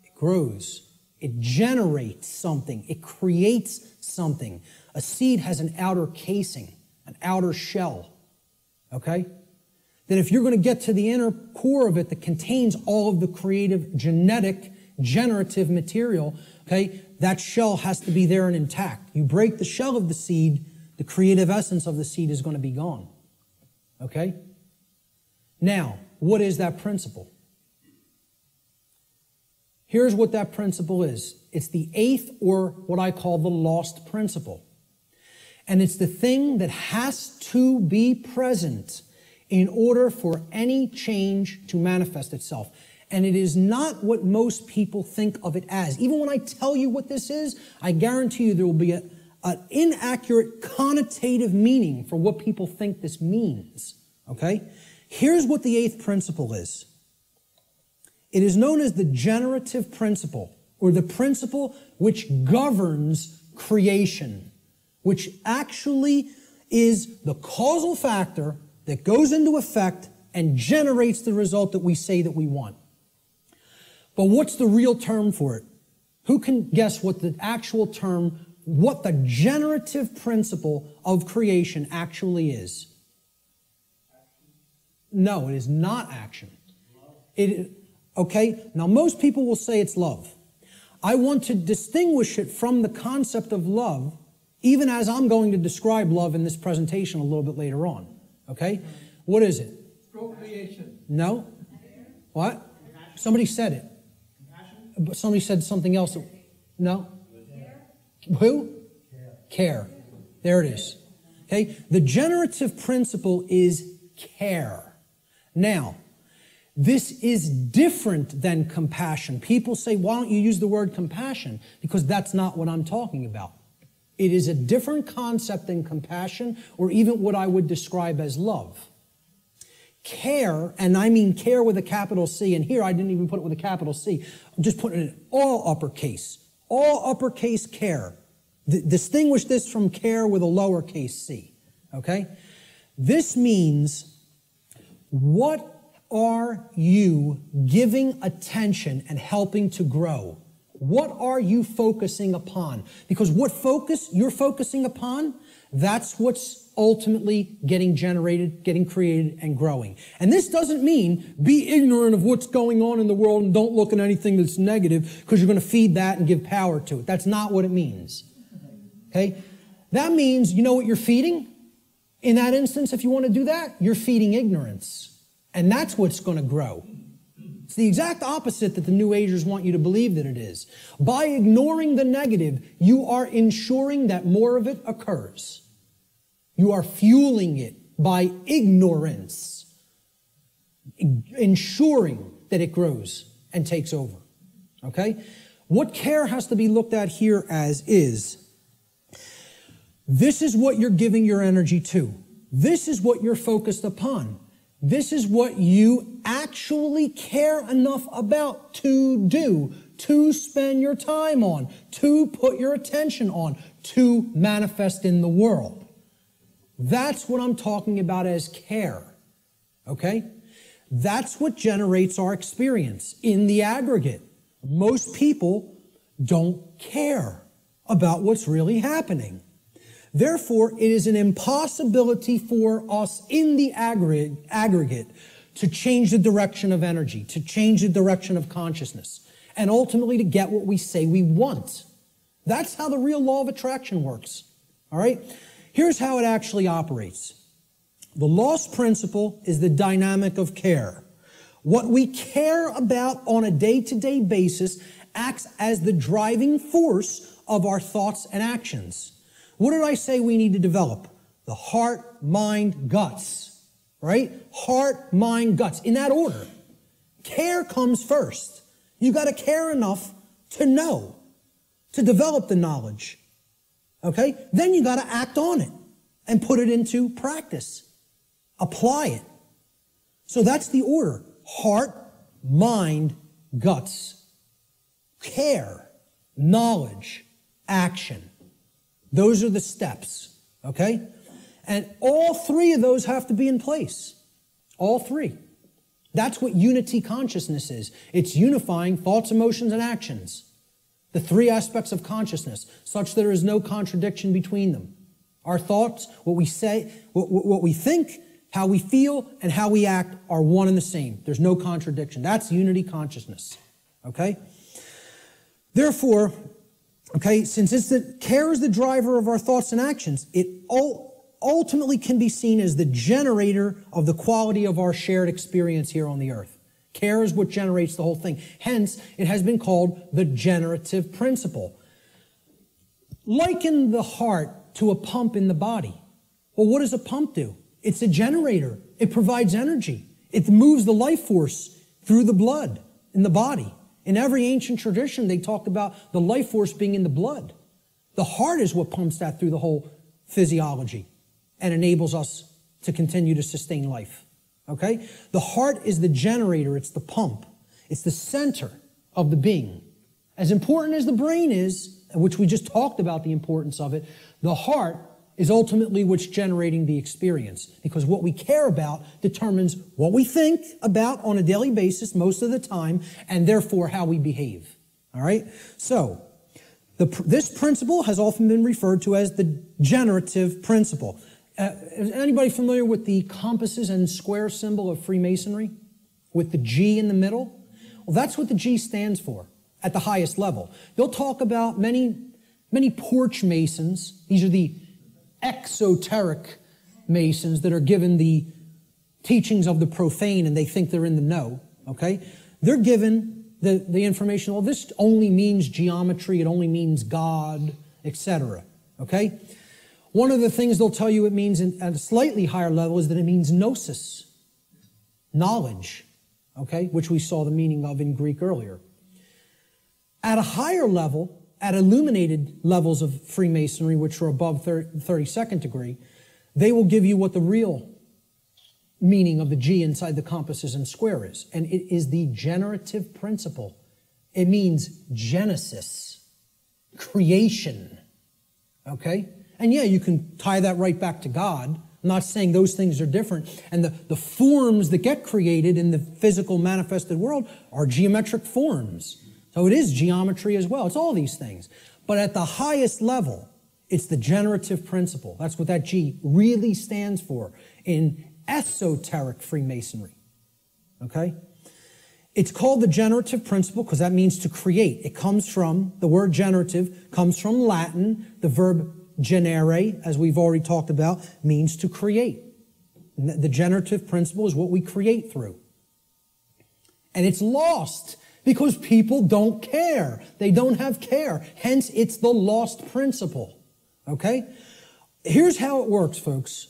It grows. It generates something. It creates something. A seed has an outer casing, an outer shell. Okay? That if you're going to get to the inner core of it that contains all of the creative, genetic, generative material, okay, that shell has to be there and intact. You break the shell of the seed, the creative essence of the seed is going to be gone. Okay? Now, what is that principle? Here's what that principle is. It's the 8th, or what I call the lost principle. And it's the thing that has to be present in order for any change to manifest itself. And it is not what most people think of it as. Even when I tell you what this is, I guarantee you there will be an inaccurate connotative meaning for what people think this means. Okay? Here's what the 8th principle is. It is known as the generative principle, or the principle which governs creation, which actually is the causal factor that goes into effect and generates the result that we say that we want. But what's the real term for it? Who can guess what the actual term, what the generative principle of creation actually is? No, it is not action. Okay, now most people will say it's love. I want to distinguish it from the concept of love, even as I'm going to describe love in this presentation a little bit later on. Okay? What is it? Procreation. No? What? Somebody said it. But somebody said something else. No? Who? Care. There it is. Okay? The generative principle is care. Now, this is different than compassion. People say, why don't you use the word compassion? Because that's not what I'm talking about. It is a different concept than compassion, or even what I would describe as love. Care, and I mean care with a capital C, and here I didn't even put it with a capital C. I'm just putting it in all uppercase care. Distinguish this from care with a lowercase c, okay? This means, what are you giving attention and helping to grow? What are you focusing upon? Because what focus you're focusing upon, that's what's ultimately getting generated, getting created, and growing. And this doesn't mean be ignorant of what's going on in the world and don't look at anything that's negative because you're going to feed that and give power to it. That's not what it means. Okay? That means, you know what you're feeding? In that instance, if you want to do that, you're feeding ignorance. And that's what's going to grow. It's the exact opposite that the New Agers want you to believe that it is. By ignoring the negative, you are ensuring that more of it occurs. You are fueling it by ignorance, ensuring that it grows and takes over. Okay? What care has to be looked at here as is, this is what you're giving your energy to. This is what you're focused upon. This is what you actually care enough about to do, to spend your time on, to put your attention on, to manifest in the world. That's what I'm talking about as care, okay? That's what generates our experience in the aggregate. Most people don't care about what's really happening. Therefore, it is an impossibility for us in the aggregate to change the direction of energy, to change the direction of consciousness, and ultimately to get what we say we want. That's how the real law of attraction works. All right? Here's how it actually operates. The lost principle is the dynamic of care. What we care about on a day-to-day basis acts as the driving force of our thoughts and actions. What did I say we need to develop? The heart, mind, guts, right? Heart, mind, guts, in that order. Care comes first. You got to care enough to know, to develop the knowledge, okay? Then you got to act on it and put it into practice. Apply it. So that's the order. Heart, mind, guts. Care, knowledge, action. Those are the steps, okay? And all three of those have to be in place. All three. That's what unity consciousness is. It's unifying thoughts, emotions, and actions. The three aspects of consciousness, such that there is no contradiction between them. Our thoughts, what we say, what we think, how we feel, and how we act are one and the same. There's no contradiction. That's unity consciousness, okay? Therefore, okay, since care is the driver of our thoughts and actions, it ultimately can be seen as the generator of the quality of our shared experience here on the earth. Care is what generates the whole thing. Hence, it has been called the generative principle. Liken the heart to a pump in the body. Well, what does a pump do? It's a generator. It provides energy. It moves the life force through the blood in the body. In every ancient tradition, they talked about the life force being in the blood. The heart is what pumps that through the whole physiology and enables us to continue to sustain life. Okay? The heart is the generator. It's the pump. It's the center of the being. As important as the brain is, which we just talked about the importance of it, the heart is ultimately what's generating the experience, because what we care about determines what we think about on a daily basis most of the time, and therefore how we behave. All right? So, this principle has often been referred to as the generative principle. Is anybody familiar with the compasses and square symbol of Freemasonry? With the G in the middle? Well, that's what the G stands for at the highest level. They'll talk about many porch masons. These are the exoteric masons that are given the teachings of the profane and they think they're in the know, okay? They're given the information, well, this only means geometry, it only means God, etc., okay? One of the things they'll tell you it means at a slightly higher level is that it means gnosis, knowledge, okay, which we saw the meaning of in Greek earlier. At a higher level, at illuminated levels of Freemasonry, which are above 32nd degree, they will give you what the real meaning of the G inside the compasses and square is. And it is the generative principle. It means genesis, creation, okay? And yeah, you can tie that right back to God. I'm not saying those things are different. And the forms that get created in the physical manifested world are geometric forms. So it is geometry as well. It's all these things. But at the highest level, it's the generative principle. That's what that G really stands for in esoteric Freemasonry. Okay? It's called the generative principle because that means to create. It comes from, the word generative comes from Latin. The verb generare, as we've already talked about, means to create. The generative principle is what we create through. And it's lost because people don't care. They don't have care. Hence, it's the lost principle. Okay? Here's how it works, folks.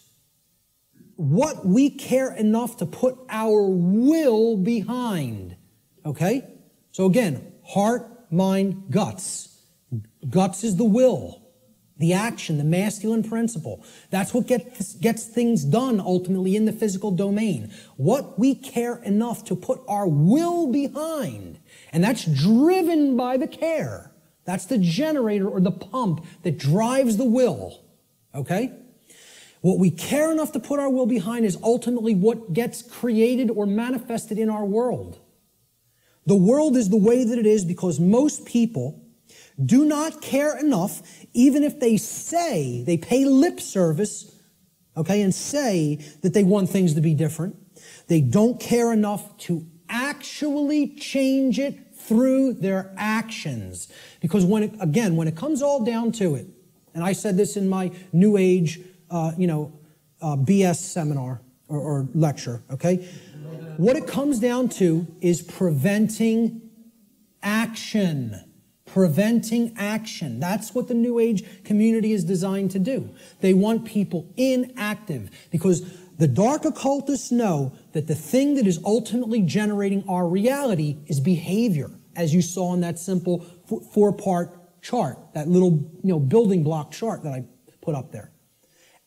What we care enough to put our will behind. Okay? So again, heart, mind, guts. Guts is the will. The action, the masculine principle. That's what gets things done ultimately in the physical domain. What we care enough to put our will behind. And that's driven by the care. That's the generator or the pump that drives the will. Okay? What we care enough to put our will behind is ultimately what gets created or manifested in our world. The world is the way that it is because most people do not care enough, even if they say, they pay lip service, okay, and say that they want things to be different. They don't care enough to actually change it through their actions. Because when it comes all down to it, and I said this in my New Age, BS seminar or lecture, okay? What it comes down to is preventing action. Preventing action. That's what the New Age community is designed to do. They want people inactive because the dark occultists know that the thing that is ultimately generating our reality is behavior, as you saw in that simple four-part chart, that little building block chart that I put up there.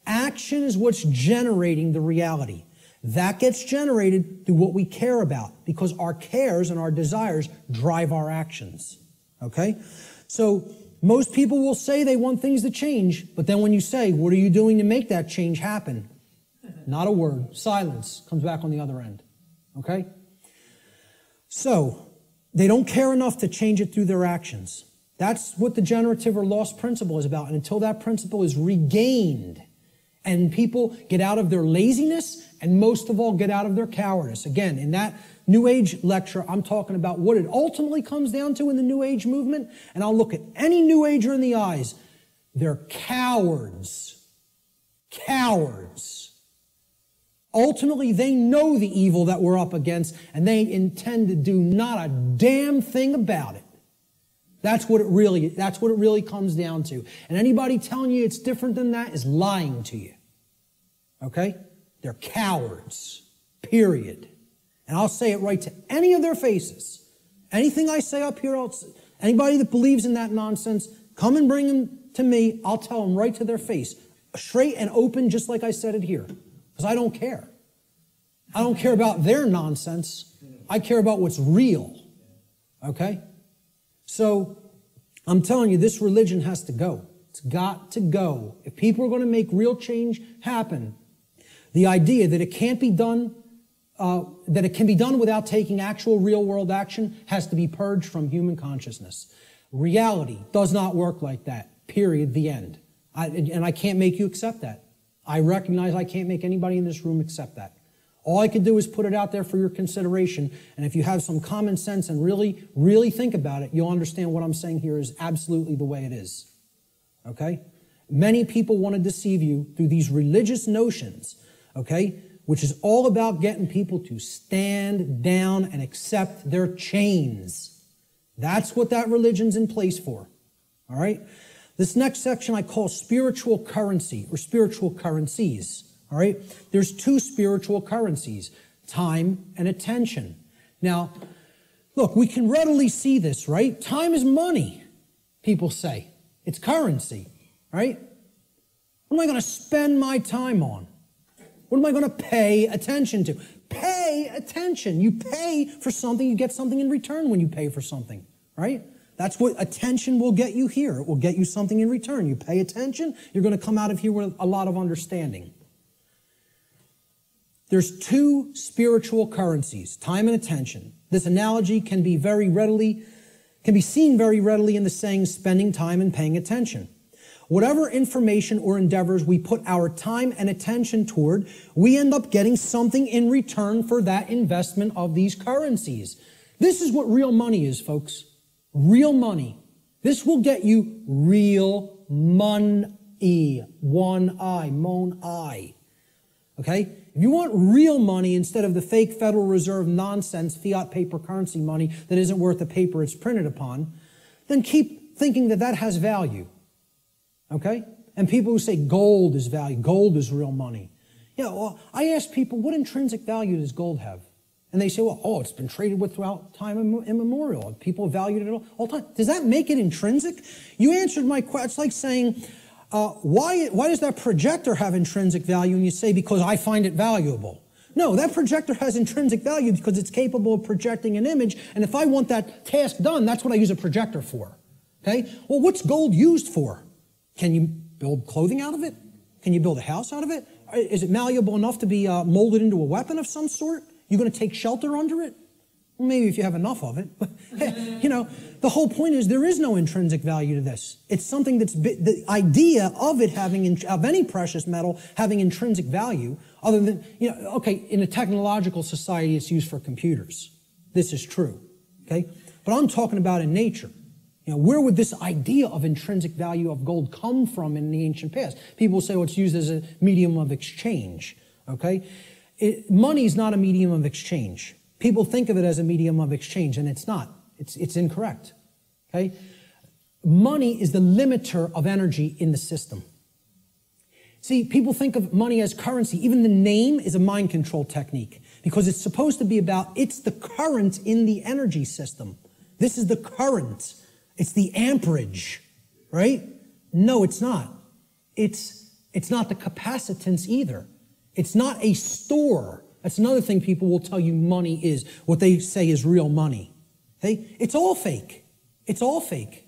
Action is what's generating the reality. That gets generated through what we care about because our cares and our desires drive our actions. Okay? So most people will say they want things to change, but then when you say, what are you doing to make that change happen? Not a word. Silence comes back on the other end. Okay? So they don't care enough to change it through their actions. That's what the generative or lost principle is about. And until that principle is regained and people get out of their laziness and most of all get out of their cowardice. Again, in that New Age lecture, I'm talking about what it ultimately comes down to in the New Age movement, and I'll look at any New Ager in the eyes. They're cowards. Cowards. Ultimately, they know the evil that we're up against, and they intend to do not a damn thing about it. That's what it really comes down to. And anybody telling you it's different than that is lying to you. Okay? They're cowards. Period. And I'll say it right to any of their faces. Anything I say up here, anybody that believes in that nonsense, come and bring them to me. I'll tell them right to their face. Straight and open, just like I said it here. Because I don't care. I don't care about their nonsense. I care about what's real. Okay? So, I'm telling you, this religion has to go. It's got to go. If people are going to make real change happen, the idea that it can't be done that it can be done without taking actual real-world action has to be purged from human consciousness. Reality does not work like that. Period. The end. And I can't make you accept that. I recognize I can't make anybody in this room accept that. All I can do is put it out there for your consideration, and if you have some common sense and really, really think about it, you'll understand what I'm saying here is absolutely the way it is. Okay? Many people want to deceive you through these religious notions, okay? Which is all about getting people to stand down and accept their chains. That's what that religion's in place for. All right? This next section I call spiritual currency or spiritual currencies. All right? There's two spiritual currencies, time and attention. Now, look, we can readily see this, right? Time is money, people say. It's currency, right? What am I going to spend my time on? What am I going to pay attention to? Pay attention. You pay for something, you get something in return when you pay for something, right? That's what attention will get you here. It will get you something in return. You pay attention, you're going to come out of here with a lot of understanding. There's two spiritual currencies, time and attention. This analogy can be seen very readily in the saying, spending time and paying attention. Whatever information or endeavors we put our time and attention toward, we end up getting something in return for that investment of these currencies. This is what real money is, folks. Real money. This will get you real money. One I, mon I. Okay? If you want real money instead of the fake Federal Reserve nonsense fiat paper currency money that isn't worth the paper it's printed upon, then keep thinking that that has value. Okay? And people who say gold is value, gold is real money. Yeah, well, I ask people, what intrinsic value does gold have? And they say, well, it's been traded with throughout time immemorial. People valued it all the time. Does that make it intrinsic? You answered my question. It's like saying, Why does that projector have intrinsic value? And you say, because I find it valuable. No, that projector has intrinsic value because it's capable of projecting an image, and if I want that task done, that's what I use a projector for. Okay? Well, what's gold used for? Can you build clothing out of it? Can you build a house out of it? Is it malleable enough to be molded into a weapon of some sort? You're going to take shelter under it? Well, maybe if you have enough of it. But, you know, the whole point is there is no intrinsic value to this. It's something that's, the idea of it having, of any precious metal having intrinsic value, other than, you know, okay, in a technological society, it's used for computers. This is true, okay? But I'm talking about in nature. You know, where would this idea of intrinsic value of gold come from in the ancient past? People will say, well, it's used as a medium of exchange, okay? Money is not a medium of exchange. People think of it as a medium of exchange, and it's not. It's incorrect, okay? Money is the limiter of energy in the system. See, people think of money as currency. Even the name is a mind control technique because it's supposed to be about, it's the current in the energy system. This is the current. It's the amperage, right? No, it's not. It's not the capacitance either. It's not a store. That's another thing people will tell you money is, what they say is real money. Okay? It's all fake. It's all fake.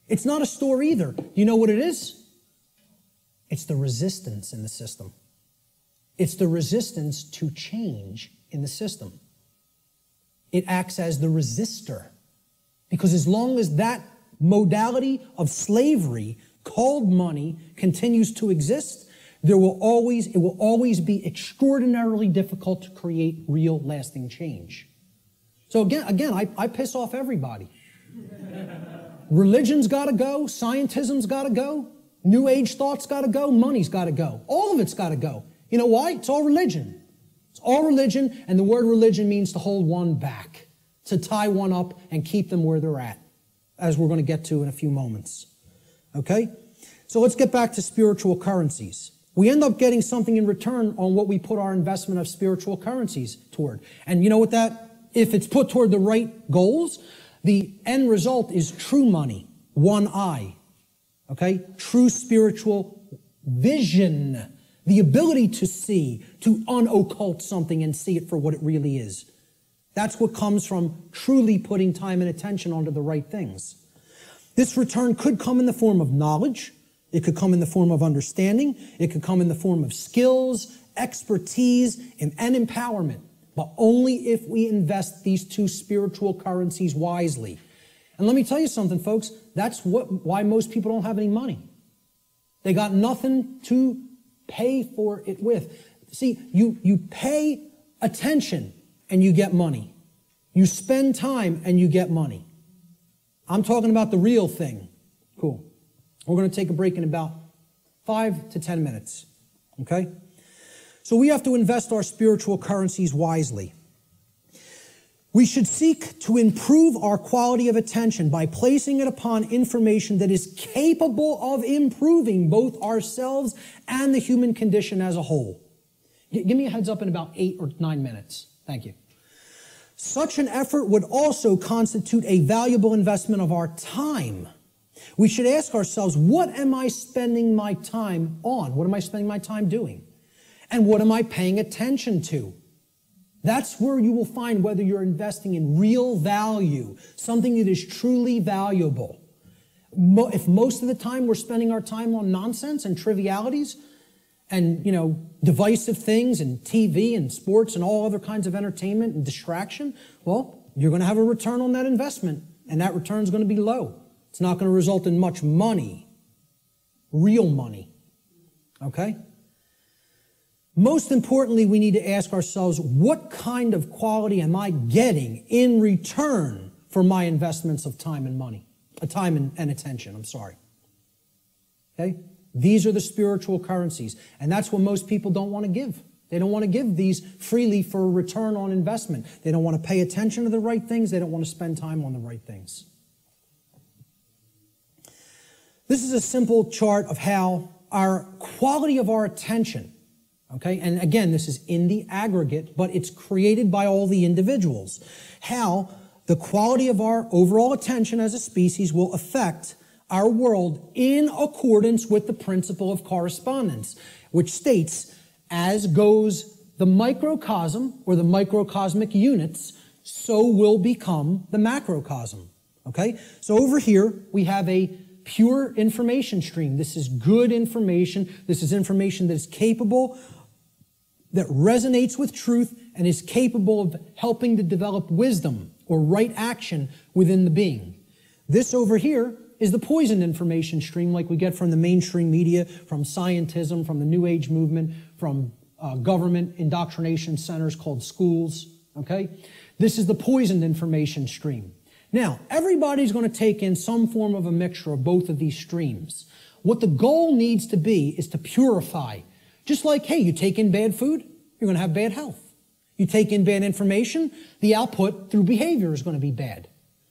It's not a store either. You know what it is? It's the resistance in the system. It's the resistance to change in the system. It acts as the resistor. Because as long as that modality of slavery called money continues to exist, it will always be extraordinarily difficult to create real lasting change. So again, I piss off everybody. Religion's got to go, scientism's got to go, New Age thought's got to go, money's got to go. All of it's got to go. You know why? It's all religion. It's all religion, and the word religion means to hold one back, to tie one up and keep them where they're at, as we're going to get to in a few moments. Okay? So let's get back to spiritual currencies. We end up getting something in return on what we put our investment of spiritual currencies toward. And you know what if it's put toward the right goals, the end result is true money, one eye. Okay? True spiritual vision. The ability to see, to unoccult something and see it for what it really is. That's what comes from truly putting time and attention onto the right things. This return could come in the form of knowledge. It could come in the form of understanding. It could come in the form of skills, expertise, and empowerment. But only if we invest these two spiritual currencies wisely. And let me tell you something, folks. That's why most people don't have any money. They got nothing to pay for it with. See, you pay attention and you get money. You spend time and you get money. I'm talking about the real thing. Cool. We're going to take a break in about 5 to 10 minutes. Okay? So we have to invest our spiritual currencies wisely. We should seek to improve our quality of attention by placing it upon information that is capable of improving both ourselves and the human condition as a whole. Give me a heads up in about 8 or 9 minutes. Thank you. Such an effort would also constitute a valuable investment of our time. We should ask ourselves, what am I spending my time on? What am I spending my time doing? And what am I paying attention to? That's where you will find whether you're investing in real value, something that is truly valuable. If most of the time we're spending our time on nonsense and trivialities and, divisive things and TV and sports and all other kinds of entertainment and distraction, well, you're going to have a return on that investment, and that return is going to be low. It's not going to result in much money, real money, okay? Most importantly, we need to ask ourselves, what kind of quality am I getting in return for my investments of time and money, time and attention, I'm sorry. Okay? These are the spiritual currencies, and that's what most people don't want to give. They don't want to give these freely for a return on investment. They don't want to pay attention to the right things. They don't want to spend time on the right things. This is a simple chart of how our quality of our attention, okay, and again, this is in the aggregate, but it's created by all the individuals, how the quality of our overall attention as a species will affect our world in accordance with the principle of correspondence, which states, as goes the microcosm or the microcosmic units, so will become the macrocosm. Okay? So over here, we have a pure information stream. This is good information. This is information that is capable, that resonates with truth, and is capable of helping to develop wisdom or right action within the being. This over here is the poisoned information stream like we get from the mainstream media, from scientism, from the New Age movement, from government indoctrination centers called schools. Okay? This is the poisoned information stream. Now, everybody's going to take in some form of a mixture of both of these streams. What the goal needs to be is to purify. Just like, hey, you take in bad food, you're going to have bad health. You take in bad information, the output through behavior is going to be bad.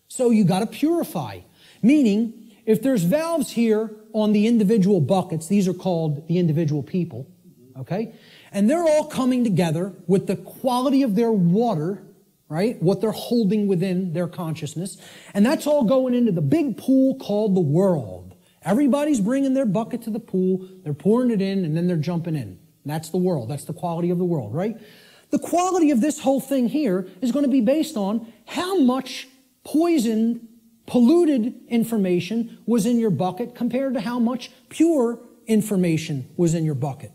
So you got to purify. Meaning, if there's valves here on the individual buckets, these are called the individual people, okay? And they're all coming together with the quality of their water, right? What they're holding within their consciousness. And that's all going into the big pool called the world. Everybody's bringing their bucket to the pool, they're pouring it in, and then they're jumping in. And that's the world. That's the quality of the world, right? The quality of this whole thing here is going to be based on how much poisoned, polluted information was in your bucket compared to how much pure information was in your bucket.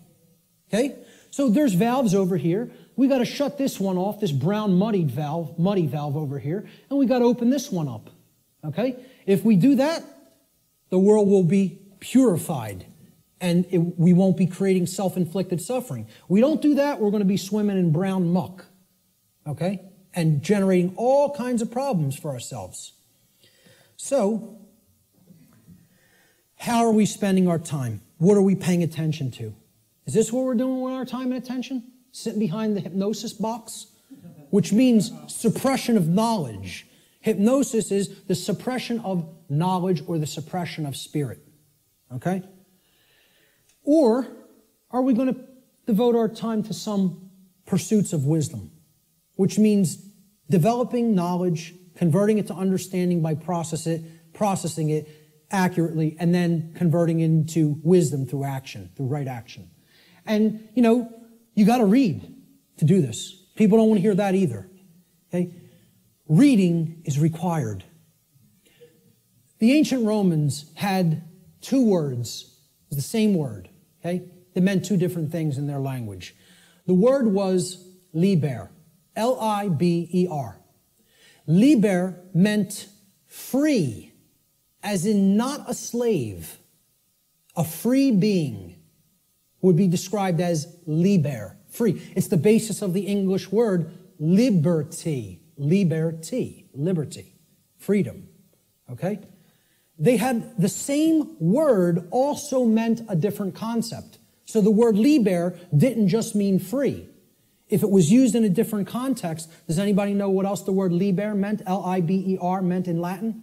Okay? So there's valves over here. We got to shut this one off, this brown muddy valve over here, and we got to open this one up. Okay? If we do that, the world will be purified, and we won't be creating self-inflicted suffering. We don't do that, we're going to be swimming in brown muck. Okay? And generating all kinds of problems for ourselves. So, how are we spending our time? What are we paying attention to? Is this what we're doing with our time and attention? Sitting behind the hypnosis box? Which means suppression of knowledge. Hypnosis is the suppression of knowledge or the suppression of spirit. Okay? Or are we going to devote our time to some pursuits of wisdom? Which means developing knowledge, converting it to understanding by processing it accurately, and then converting into wisdom through action, through right action. And, you know, you got to read to do this. People don't want to hear that either. Okay? Reading is required. The ancient Romans had two words, the same word, okay? They meant two different things in their language. The word was liber, L-I-B-E-R. Liber meant free, as in not a slave. A free being would be described as liber, free. It's the basis of the English word liberty, liberty, freedom, okay? They had the same word also meant a different concept. So the word liber didn't just mean free. If it was used in a different context, does anybody know what else the word liber meant, L-I-B-E-R, meant in Latin?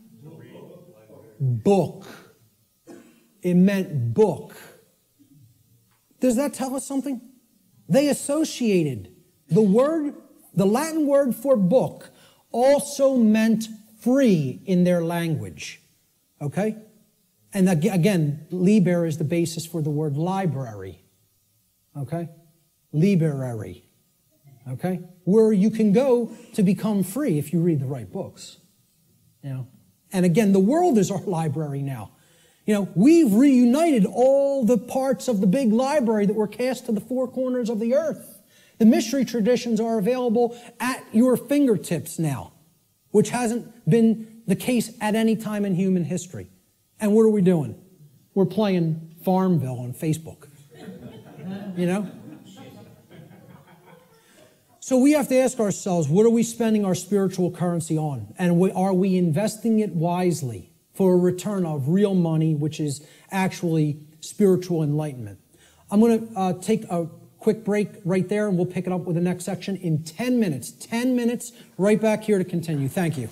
Book. It meant book. Does that tell us something? They associated the Latin word for book also meant free in their language. Okay? And again, liber is the basis for the word library. Okay? Library. Okay? Where you can go to become free if you read the right books. You know? And again, the world is our library now. You know, we've reunited all the parts of the big library that were cast to the four corners of the earth. The mystery traditions are available at your fingertips now, which hasn't been the case at any time in human history. And what are we doing? We're playing Farmville on Facebook. You know? So we have to ask ourselves, what are we spending our spiritual currency on? And are we investing it wisely for a return of real money, which is actually spiritual enlightenment? I'm going to take a quick break right there, and we'll pick it up with the next section in 10 minutes. 10 minutes, right back here to continue. Thank you.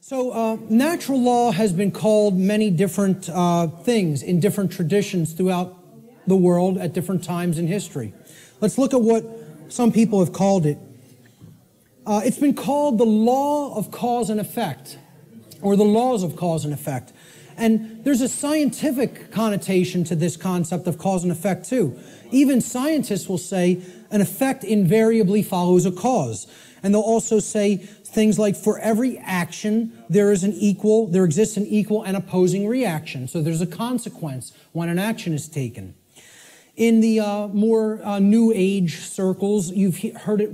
So natural law has been called many different things in different traditions throughout the world at different times in history. Let's look at what some people have called it. It's been called the law of cause and effect, or the laws of cause and effect. And there's a scientific connotation to this concept of cause and effect too. Even scientists will say an effect invariably follows a cause. And they'll also say things like, for every action, there exists an equal and opposing reaction. So there's a consequence when an action is taken. In the more New Age circles, you've heard it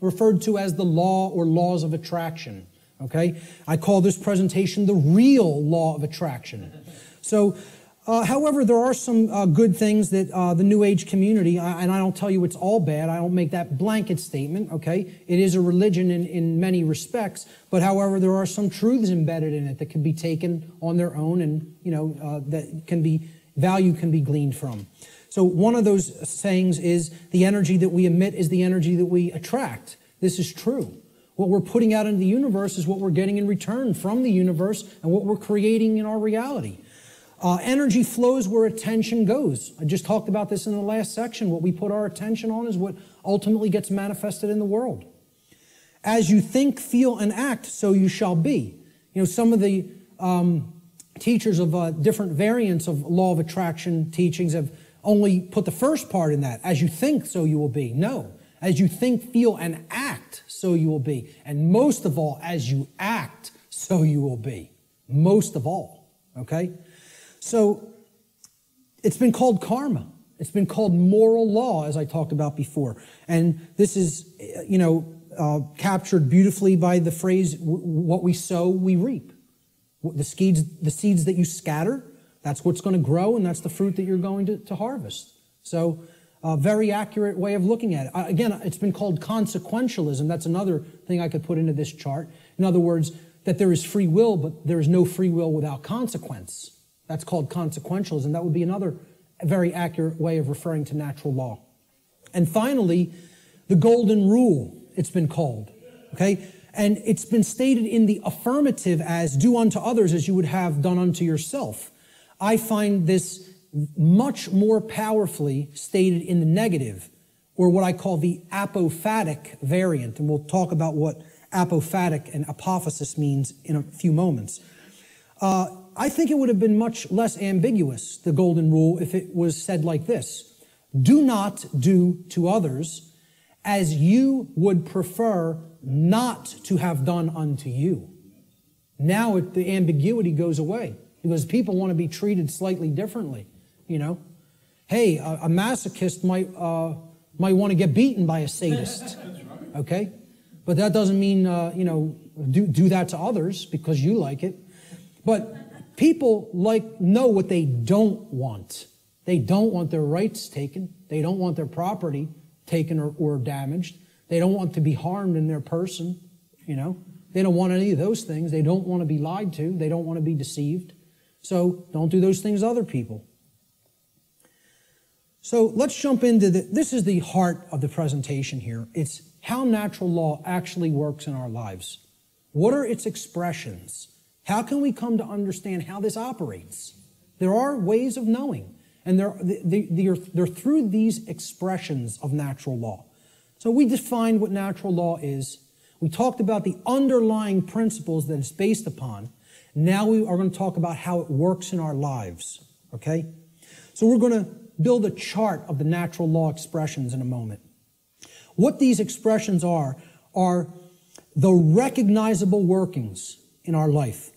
referred to as the law or laws of attraction. Okay? I call this presentation the real law of attraction. So, however, there are some good things that the New Age community, and I don't tell you it's all bad, I don't make that blanket statement, okay? It is a religion in many respects, but however, there are some truths embedded in it that can be taken on their own and, value can be gleaned from. So one of those sayings is, the energy that we emit is the energy that we attract. This is true. What we're putting out into the universe is what we're getting in return from the universe and what we're creating in our reality. Energy flows where attention goes. I just talked about this in the last section. What we put our attention on is what ultimately gets manifested in the world. As you think, feel, and act, so you shall be. You know, some of the teachers of different variants of law of attraction teachings have only put the first part in that. As you think, so you will be. No. As you think, feel, and act, so you will be. And most of all, as you act, so you will be. Most of all. Okay? So, it's been called karma. It's been called moral law, as I talked about before. And this is, captured beautifully by the phrase, what we sow, we reap. The seeds that you scatter, that's what's going to grow, and that's the fruit that you're going to harvest. So, a very accurate way of looking at it. Again, it's been called consequentialism. That's another thing I could put into this chart. In other words, that there is free will, but there is no free will without consequence. That's called consequentialism. That would be another very accurate way of referring to natural law. And finally, the golden rule, it's been called. Okay? And it's been stated in the affirmative as, do unto others as you would have done unto yourself. I find this much more powerfully stated in the negative, or what I call the apophatic variant. And we'll talk about what apophatic and apophasis means in a few moments. I think it would have been much less ambiguous, the golden rule, if it was said like this. Do not do to others as you would prefer not to have done unto you. Now the ambiguity goes away because people want to be treated slightly differently. You know, hey, a masochist might want to get beaten by a sadist. Okay, but that doesn't mean do that to others because you like it. But people know what they don't want. They don't want their rights taken. They don't want their property taken or damaged. They don't want to be harmed in their person. You know, they don't want any of those things. They don't want to be lied to. They don't want to be deceived. So don't do those things to other people. So let's jump into this is the heart of the presentation here. It's how natural law actually works in our lives. What are its expressions? How can we come to understand how this operates? There are ways of knowing, and they're through these expressions of natural law. So we defined what natural law is. We talked about the underlying principles that it's based upon. Now we are going to talk about how it works in our lives, okay? So we're going to build a chart of the natural law expressions in a moment. What these expressions are the recognizable workings in our life.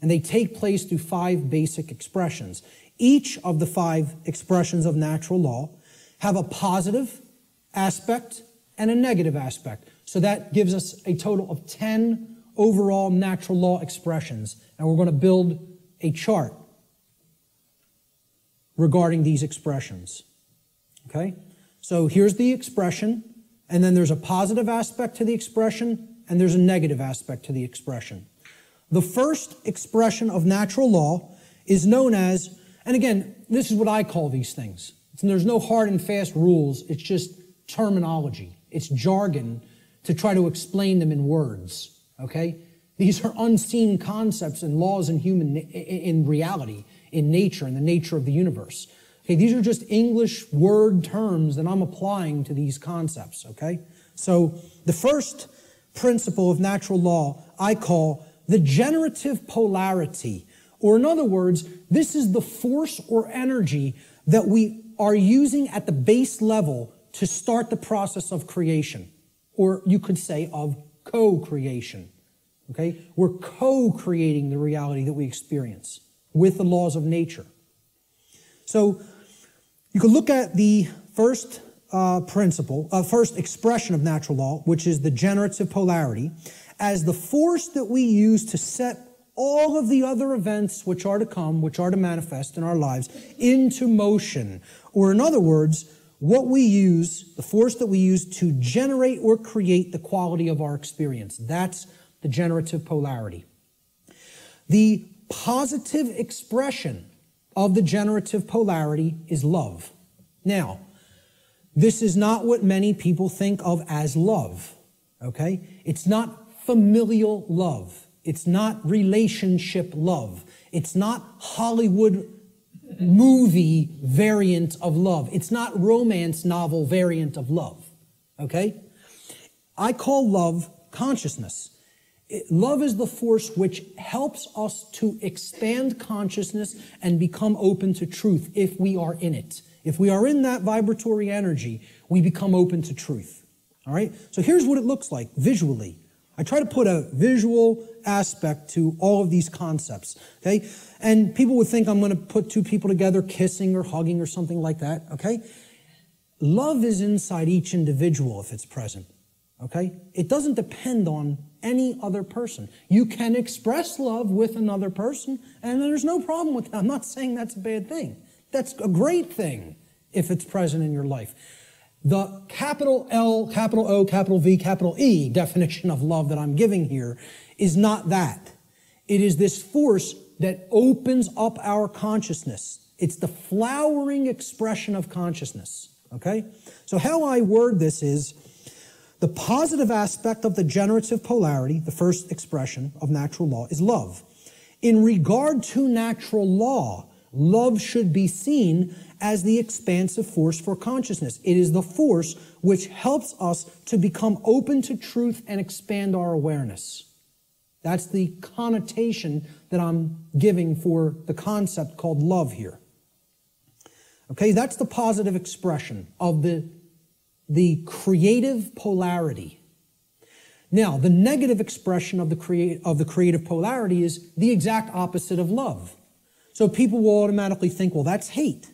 And they take place through 5 basic expressions. Each of the 5 expressions of natural law have a positive aspect and a negative aspect. So that gives us a total of 10 overall natural law expressions. And we're going to build a chart regarding these expressions. Okay? So here's the expression, and then there's a positive aspect to the expression, and there's a negative aspect to the expression. The first expression of natural law is known as, and again, this is what I call these things. There's no hard and fast rules. It's just terminology. It's jargon to try to explain them in words. Okay? These are unseen concepts and laws in reality, in nature, in the nature of the universe. Okay, these are just English word terms that I'm applying to these concepts, okay? So the first principle of natural law I call the generative polarity. Or in other words, this is the force or energy that we are using at the base level to start the process of creation. Or you could say of co-creation. Okay? We're co-creating the reality that we experience with the laws of nature. So you could look at the first first expression of natural law, which is the generative polarity, as the force that we use to set all of the other events which are to come, which are to manifest in our lives, into motion. Or in other words, what we use, the force that we use to generate or create the quality of our experience. That's the generative polarity. The positive expression of the generative polarity is love. Now, this is not what many people think of as love, okay? It's not familial love. It's not relationship love. It's not Hollywood movie variant of love. It's not romance novel variant of love, okay? I call love consciousness. Love is the force which helps us to expand consciousness and become open to truth if we are in it. If we are in that vibratory energy, we become open to truth. All right? So here's what it looks like visually. I try to put a visual aspect to all of these concepts. Okay? And people would think I'm going to put two people together kissing or hugging or something like that. Okay? Love is inside each individual if it's present. Okay? It doesn't depend on any other person. You can express love with another person, and there's no problem with that. I'm not saying that's a bad thing. That's a great thing if it's present in your life. The capital L, capital O, capital V, capital E definition of love that I'm giving here is not that. It is this force that opens up our consciousness. It's the flowering expression of consciousness. Okay? So how I word this is the positive aspect of the generative polarity, the first expression of natural law, is love. In regard to natural law, love should be seen as the expansive force for consciousness. It is the force which helps us to become open to truth and expand our awareness. That's the connotation that I'm giving for the concept called love here. Okay, that's the positive expression of the creative polarity. Now, the negative expression of the creative polarity is the exact opposite of love. So people will automatically think, well, that's hate.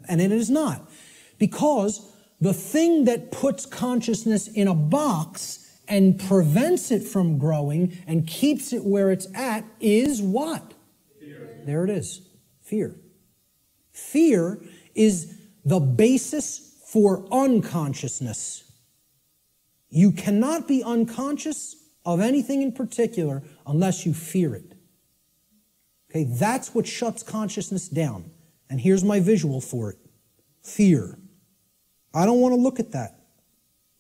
And it is not. Because the thing that puts consciousness in a box and prevents it from growing and keeps it where it's at is what? Fear. There it is. Fear. Fear is the basis for unconsciousness. You cannot be unconscious of anything in particular unless you fear it. Okay, that's what shuts consciousness down. And here's my visual for it. Fear. I don't want to look at that.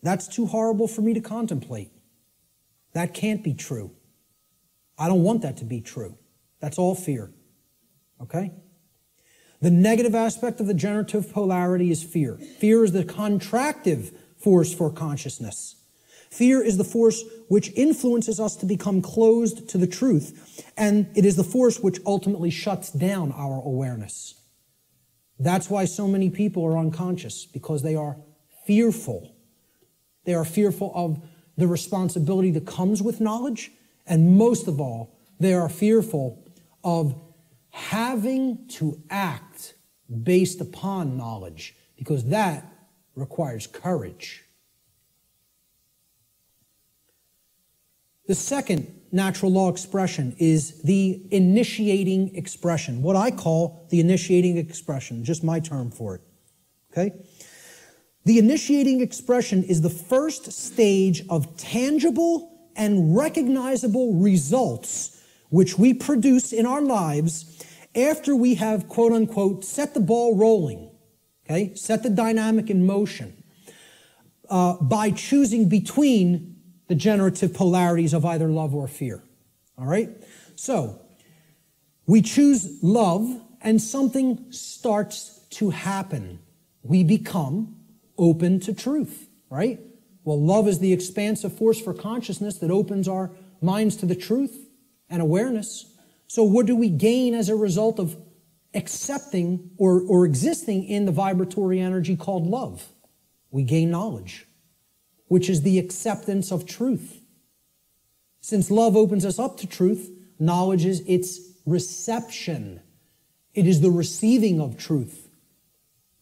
That's too horrible for me to contemplate. That can't be true. I don't want that to be true. That's all fear. Okay? The negative aspect of the generative polarity is fear. Fear is the contractive force for consciousness. Fear is the force which influences us to become closed to the truth, and it is the force which ultimately shuts down our awareness. That's why so many people are unconscious, because they are fearful. They are fearful of the responsibility that comes with knowledge, and most of all, they are fearful of having to act based upon knowledge, because that requires courage. The second natural law expression is the initiating expression, what I call the initiating expression, just my term for it. Okay? The initiating expression is the first stage of tangible and recognizable results which we produce in our lives after we have, quote unquote, set the ball rolling, okay? Set the dynamic in motion by choosing between the generative polarities of either love or fear. All right? So, we choose love and something starts to happen. We become open to truth, right? Well, love is the expansive force for consciousness that opens our minds to the truth and awareness. So what do we gain as a result of accepting or existing in the vibratory energy called love? We gain knowledge, which is the acceptance of truth. Since love opens us up to truth, knowledge is its reception. It is the receiving of truth.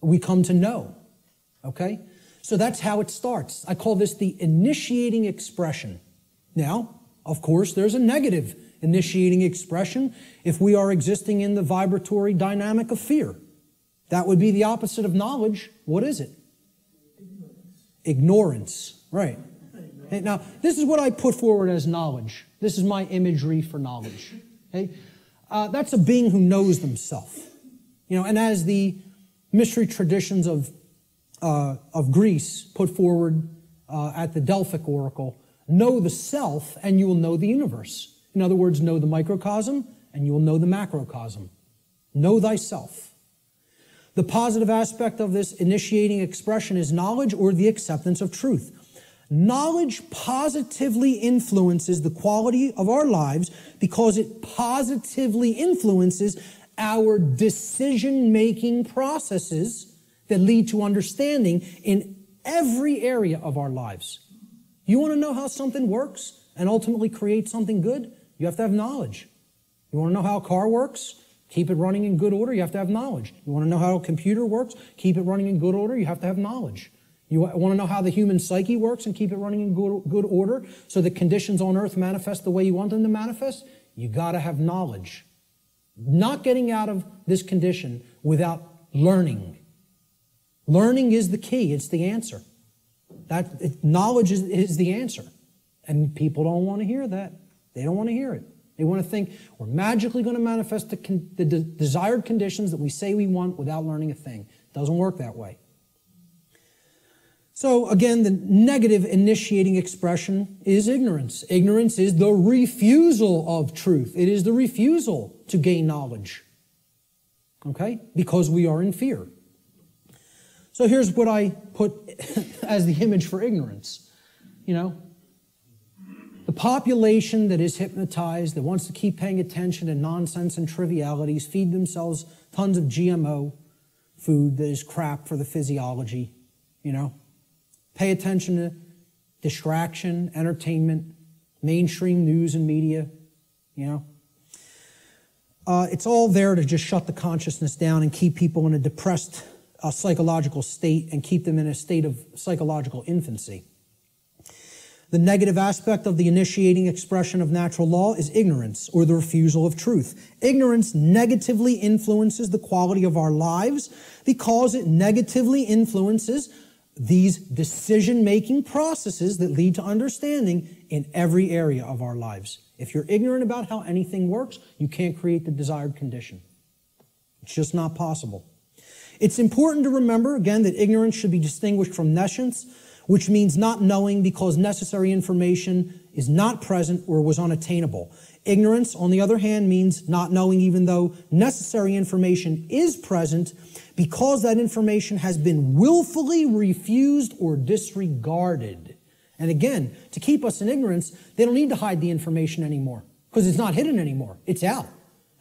We come to know. Okay? So that's how it starts. I call this the initiating expression. Now, of course, there's a negative initiating expression if we are existing in the vibratory dynamic of fear. That would be the opposite of knowledge. What is it? Ignorance. Right. Okay, now, this is what I put forward as knowledge. This is my imagery for knowledge. Okay? That's a being who knows themselves. And as the mystery traditions of Greece put forward at the Delphic Oracle, know the self and you will know the universe. In other words, know the microcosm and you will know the macrocosm. Know thyself. The positive aspect of this initiating expression is knowledge or the acceptance of truth. Knowledge positively influences the quality of our lives because it positively influences our decision-making processes that lead to understanding in every area of our lives. You want to know how something works and ultimately create something good? You have to have knowledge. You want to know how a car works? Keep it running in good order? You have to have knowledge. You want to know how a computer works? Keep it running in good order? You have to have knowledge. You want to know how the human psyche works and keep it running in good order so that conditions on earth manifest the way you want them to manifest? You got to have knowledge. Not getting out of this condition without learning. Learning is the key. It's the answer. Knowledge is the answer. And people don't want to hear that. They don't want to hear it. They want to think we're magically going to manifest the desired conditions that we say we want without learning a thing. It doesn't work that way. So again, the negative initiating expression is ignorance. Ignorance is the refusal of truth. It is the refusal to gain knowledge. Okay? Because we are in fear. So here's what I put as the image for ignorance. The population that is hypnotized, that wants to keep paying attention to nonsense and trivialities, feed themselves tons of GMO food that is crap for the physiology, Pay attention to distraction, entertainment, mainstream news and media, It's all there to just shut the consciousness down and keep people in a depressed psychological state and keep them in a state of psychological infancy. The negative aspect of the initiating expression of natural law is ignorance, or the refusal of truth. Ignorance negatively influences the quality of our lives because it negatively influences these decision-making processes that lead to understanding in every area of our lives. If you're ignorant about how anything works, you can't create the desired condition. It's just not possible. It's important to remember, again, that ignorance should be distinguished from nescience, which means not knowing because necessary information is not present or was unattainable. Ignorance, on the other hand, means not knowing even though necessary information is present because that information has been willfully refused or disregarded. And again, to keep us in ignorance, they don't need to hide the information anymore because it's not hidden anymore. It's out.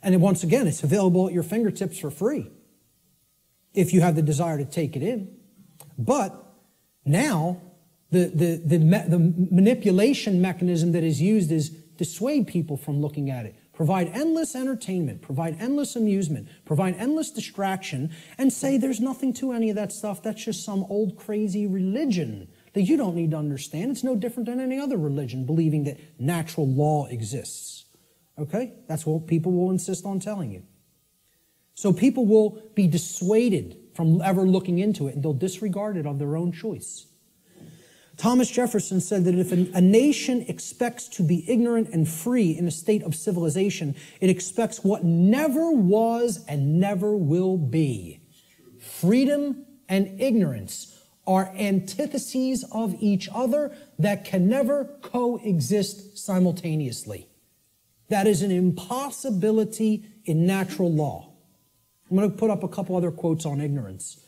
And once again, it's available at your fingertips for free if you have the desire to take it in. But now, the manipulation mechanism that is used is dissuade people from looking at it. Provide endless entertainment, provide endless amusement, provide endless distraction, and say there's nothing to any of that stuff. That's just some old crazy religion that you don't need to understand. It's no different than any other religion, believing that natural law exists. Okay? That's what people will insist on telling you. So people will be dissuaded from ever looking into it, and they'll disregard it of their own choice. Thomas Jefferson said that if a nation expects to be ignorant and free in a state of civilization, it expects what never was and never will be. Freedom and ignorance are antitheses of each other that can never coexist simultaneously. That is an impossibility in natural law. I'm going to put up a couple other quotes on ignorance.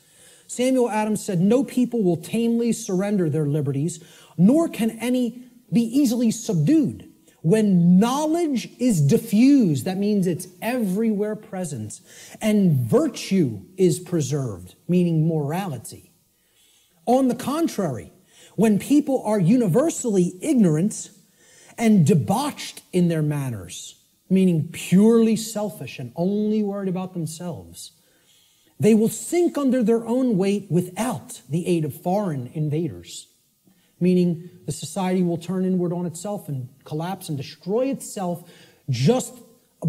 Samuel Adams said, no people will tamely surrender their liberties, nor can any be easily subdued. When knowledge is diffused, that means it's everywhere present, and virtue is preserved, meaning morality. On the contrary, when people are universally ignorant and debauched in their manners, meaning purely selfish and only worried about themselves, they will sink under their own weight without the aid of foreign invaders, meaning the society will turn inward on itself and collapse and destroy itself just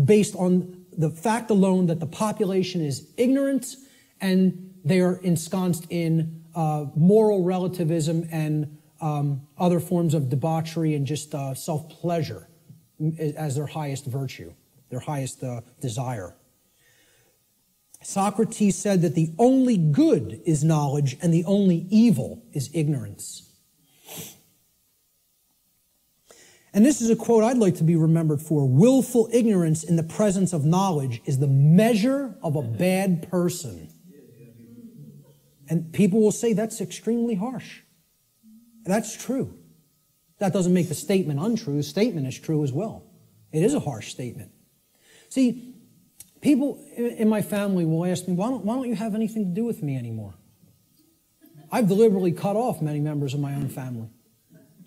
based on the fact alone that the population is ignorant and they are ensconced in moral relativism and other forms of debauchery and just self-pleasure as their highest virtue, their highest desire. Socrates said that the only good is knowledge and the only evil is ignorance. And this is a quote I'd like to be remembered for. Willful ignorance in the presence of knowledge is the measure of a bad person. And people will say that's extremely harsh. That's true. That doesn't make the statement untrue. The statement is true as well. It is a harsh statement. See, people in my family will ask me, why don't you have anything to do with me anymore? I've deliberately cut off many members of my own family.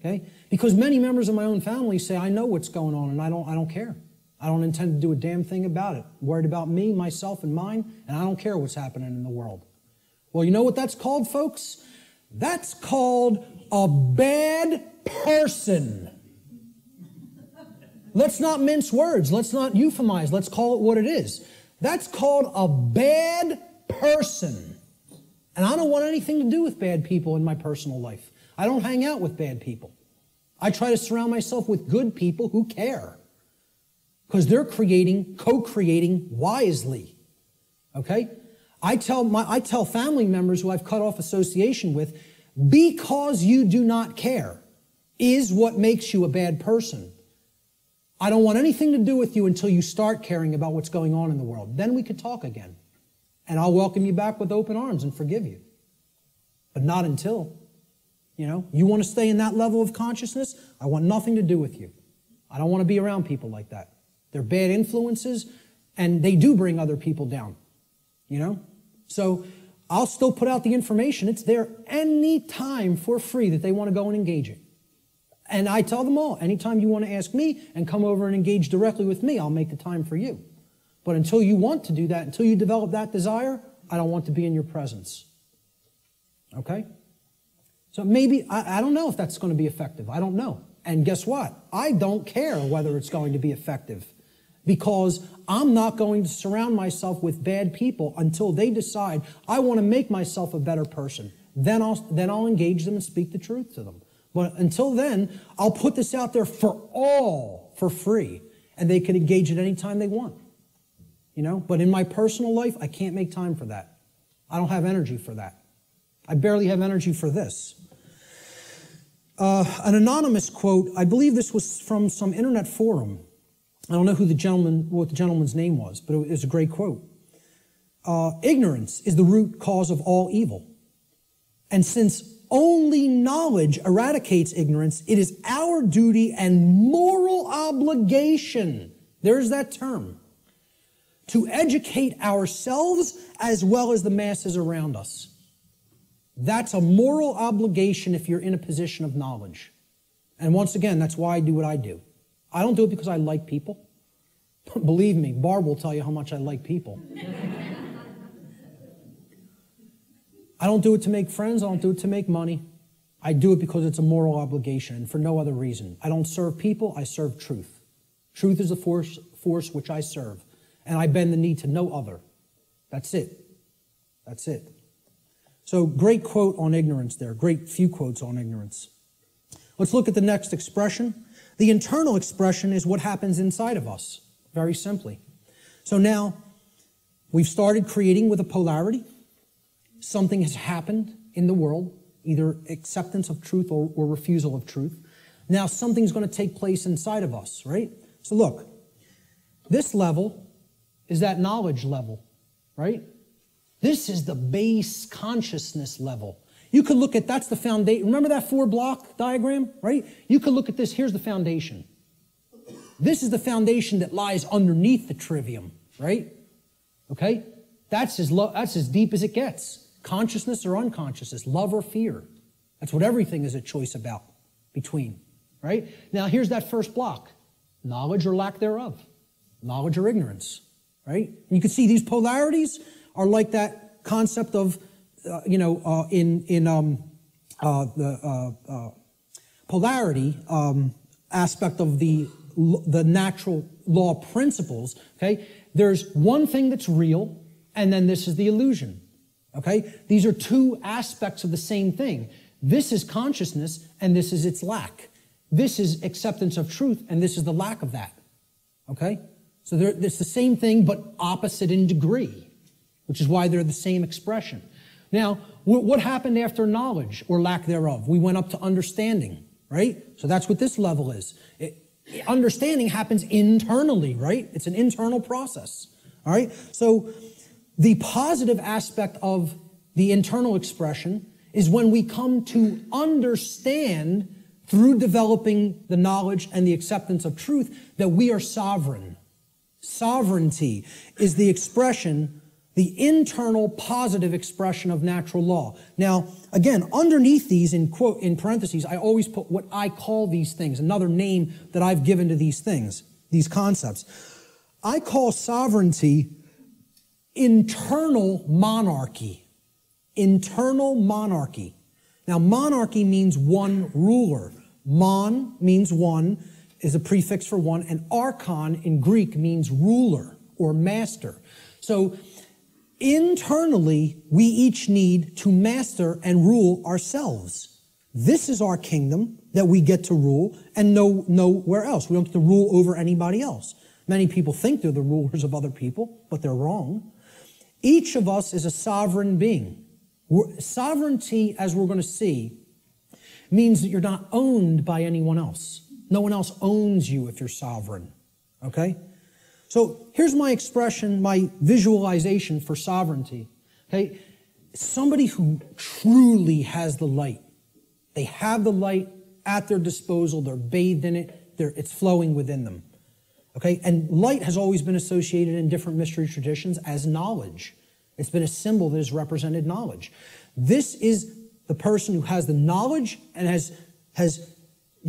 Okay? Because many members of my own family say, I know what's going on and I don't care. I don't intend to do a damn thing about it. I'm worried about me, myself, and mine, and I don't care what's happening in the world. Well, you know what that's called, folks? That's called a bad person. Let's not mince words. Let's not euphemize. Let's call it what it is. That's called a bad person. And I don't want anything to do with bad people in my personal life. I don't hang out with bad people. I try to surround myself with good people who care. Because they're co-creating wisely. Okay? I tell family members who I've cut off association with, because you do not care is what makes you a bad person. I don't want anything to do with you until you start caring about what's going on in the world. Then we could talk again. And I'll welcome you back with open arms and forgive you. But not until. You want to stay in that level of consciousness? I want nothing to do with you. I don't want to be around people like that. They're bad influences, and they do bring other people down. So I'll still put out the information. It's there any time for free that they want to go and engage it. And I tell them all, anytime you want to ask me and come over and engage directly with me, I'll make the time for you. But until you want to do that, until you develop that desire, I don't want to be in your presence. Okay? So maybe, I don't know if that's going to be effective. I don't know. And guess what? I don't care whether it's going to be effective, because I'm not going to surround myself with bad people until they decide I want to make myself a better person. Then I'll engage them and speak the truth to them. But until then, I'll put this out there for all for free, and they can engage it any time they want. But in my personal life, I can't make time for that. I don't have energy for that. I barely have energy for this. An anonymous quote, I believe this was from some internet forum. I don't know what the gentleman's name was, but it was a great quote. Ignorance is the root cause of all evil. And since only knowledge eradicates ignorance, it is our duty and moral obligation, there's that term, to educate ourselves as well as the masses around us. That's a moral obligation if you're in a position of knowledge. And once again, that's why I do what I do. I don't do it because I like people. Believe me, Barb will tell you how much I like people. I don't do it to make friends. I don't do it to make money. I do it because it's a moral obligation and for no other reason. I don't serve people. I serve truth. Truth is the force which I serve. And I bend the knee to no other. That's it. That's it. So great quote on ignorance there. Great few quotes on ignorance. Let's look at the next expression. The internal expression is what happens inside of us, very simply. So now, we've started creating with a polarity. Something has happened in the world, either acceptance of truth or refusal of truth. Now something's going to take place inside of us, right? So look, this level is that knowledge level, right? This is the base consciousness level. You could look at, that's the foundation. Remember that 4-block diagram, right? You could look at this. Here's the foundation. This is the foundation that lies underneath the trivium, right? Okay? That's as deep as it gets. Consciousness or unconsciousness, love or fear. That's what everything is a choice about, between, right? Now, here's that first block. Knowledge or lack thereof. Knowledge or ignorance, right? And you can see these polarities are like that concept of, the polarity aspect of the natural law principles, okay? There's one thing that's real, and then this is the illusion, okay? These are two aspects of the same thing. This is consciousness, and this is its lack. This is acceptance of truth, and this is the lack of that, okay? So it's the same thing, but opposite in degree, which is why they're the same expression. Now, what happened after knowledge or lack thereof? We went up to understanding, right? So that's what this level is. Understanding happens internally, right? It's an internal process, all right? So the positive aspect of the internal expression is when we come to understand through developing the knowledge and the acceptance of truth that we are sovereign. Sovereignty is the expression, the internal positive expression of natural law. Now, again, underneath these, in parentheses, I always put what I call these things, another name that I've given to these things, these concepts. I call sovereignty internal monarchy. Internal monarchy. Now, monarchy means one ruler. Mon means one, is a prefix for one, and archon in Greek means ruler or master. So, internally, we each need to master and rule ourselves. This is our kingdom that we get to rule and nowhere else. We don't get to rule over anybody else. Many people think they're the rulers of other people, but they're wrong. Each of us is a sovereign being. Sovereignty, as we're going to see, means that you're not owned by anyone else. No one else owns you if you're sovereign, okay? So here's my expression, my visualization for sovereignty, okay? Somebody who truly has the light. They have the light at their disposal. They're bathed in it. It's flowing within them, okay? And light has always been associated in different mystery traditions as knowledge. It's been a symbol that has represented knowledge. This is the person who has the knowledge and has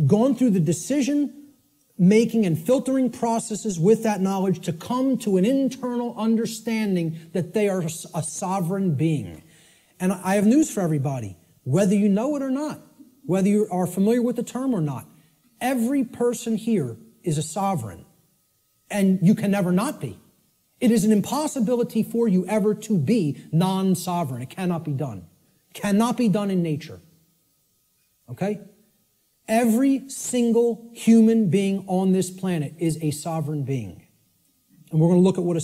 gone through the decision-making and filtering processes with that knowledge to come to an internal understanding that they are a sovereign being. And I have news for everybody. Whether you know it or not, whether you are familiar with the term or not, every person here is a sovereign. And you can never not be. It is an impossibility for you ever to be non-sovereign. It cannot be done. Cannot be done in nature. Okay? Every single human being on this planet is a sovereign being. And we're going to look at what a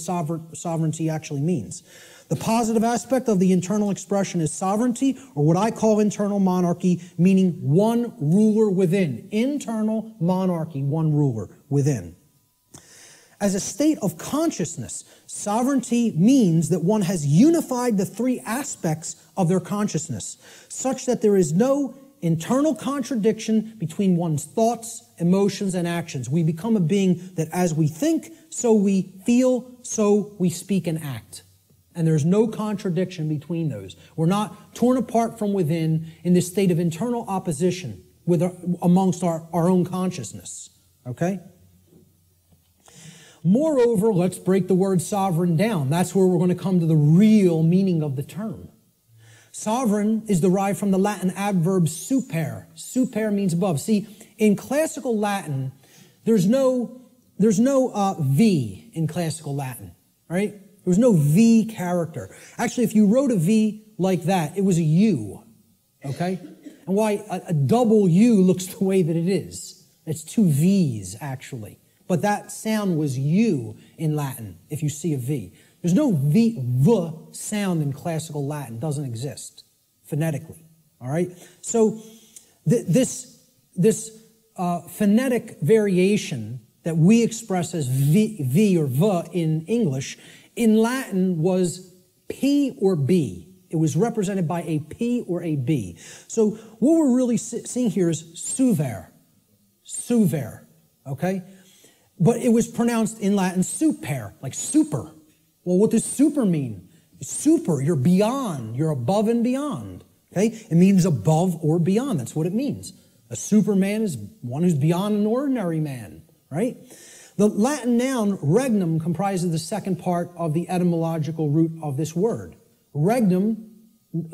sovereignty actually means. The positive aspect of the internal expression is sovereignty, or what I call internal monarchy, meaning one ruler within. Internal monarchy, one ruler within. As a state of consciousness, sovereignty means that one has unified the three aspects of their consciousness, such that there is no internal contradiction between one's thoughts, emotions, and actions. We become a being that as we think, so we feel, so we speak and act. And there's no contradiction between those. We're not torn apart from within in this state of internal opposition amongst our own consciousness. Okay? Moreover, let's break the word sovereign down. That's where we're going to come to the real meaning of the term. Sovereign is derived from the Latin adverb super. Super means above. See, in classical Latin, there's no V in classical Latin, right? There was no V character. Actually, if you wrote a V like that, it was a U, okay? And why a double U looks the way that it is. It's two V's, actually. But that sound was U in Latin, if you see a V. There's no V sound in classical Latin. It doesn't exist phonetically, all right? So this phonetic variation that we express as V or V in English, in Latin was P or B. It was represented by a P or a B. So what we're really seeing here is suver, okay? But it was pronounced in Latin super, like super. Well, what does super mean? Super, you're beyond, you're above and beyond, okay? It means above or beyond, that's what it means. A superman is one who's beyond an ordinary man, right? The Latin noun regnum comprises the second part of the etymological root of this word. Regnum,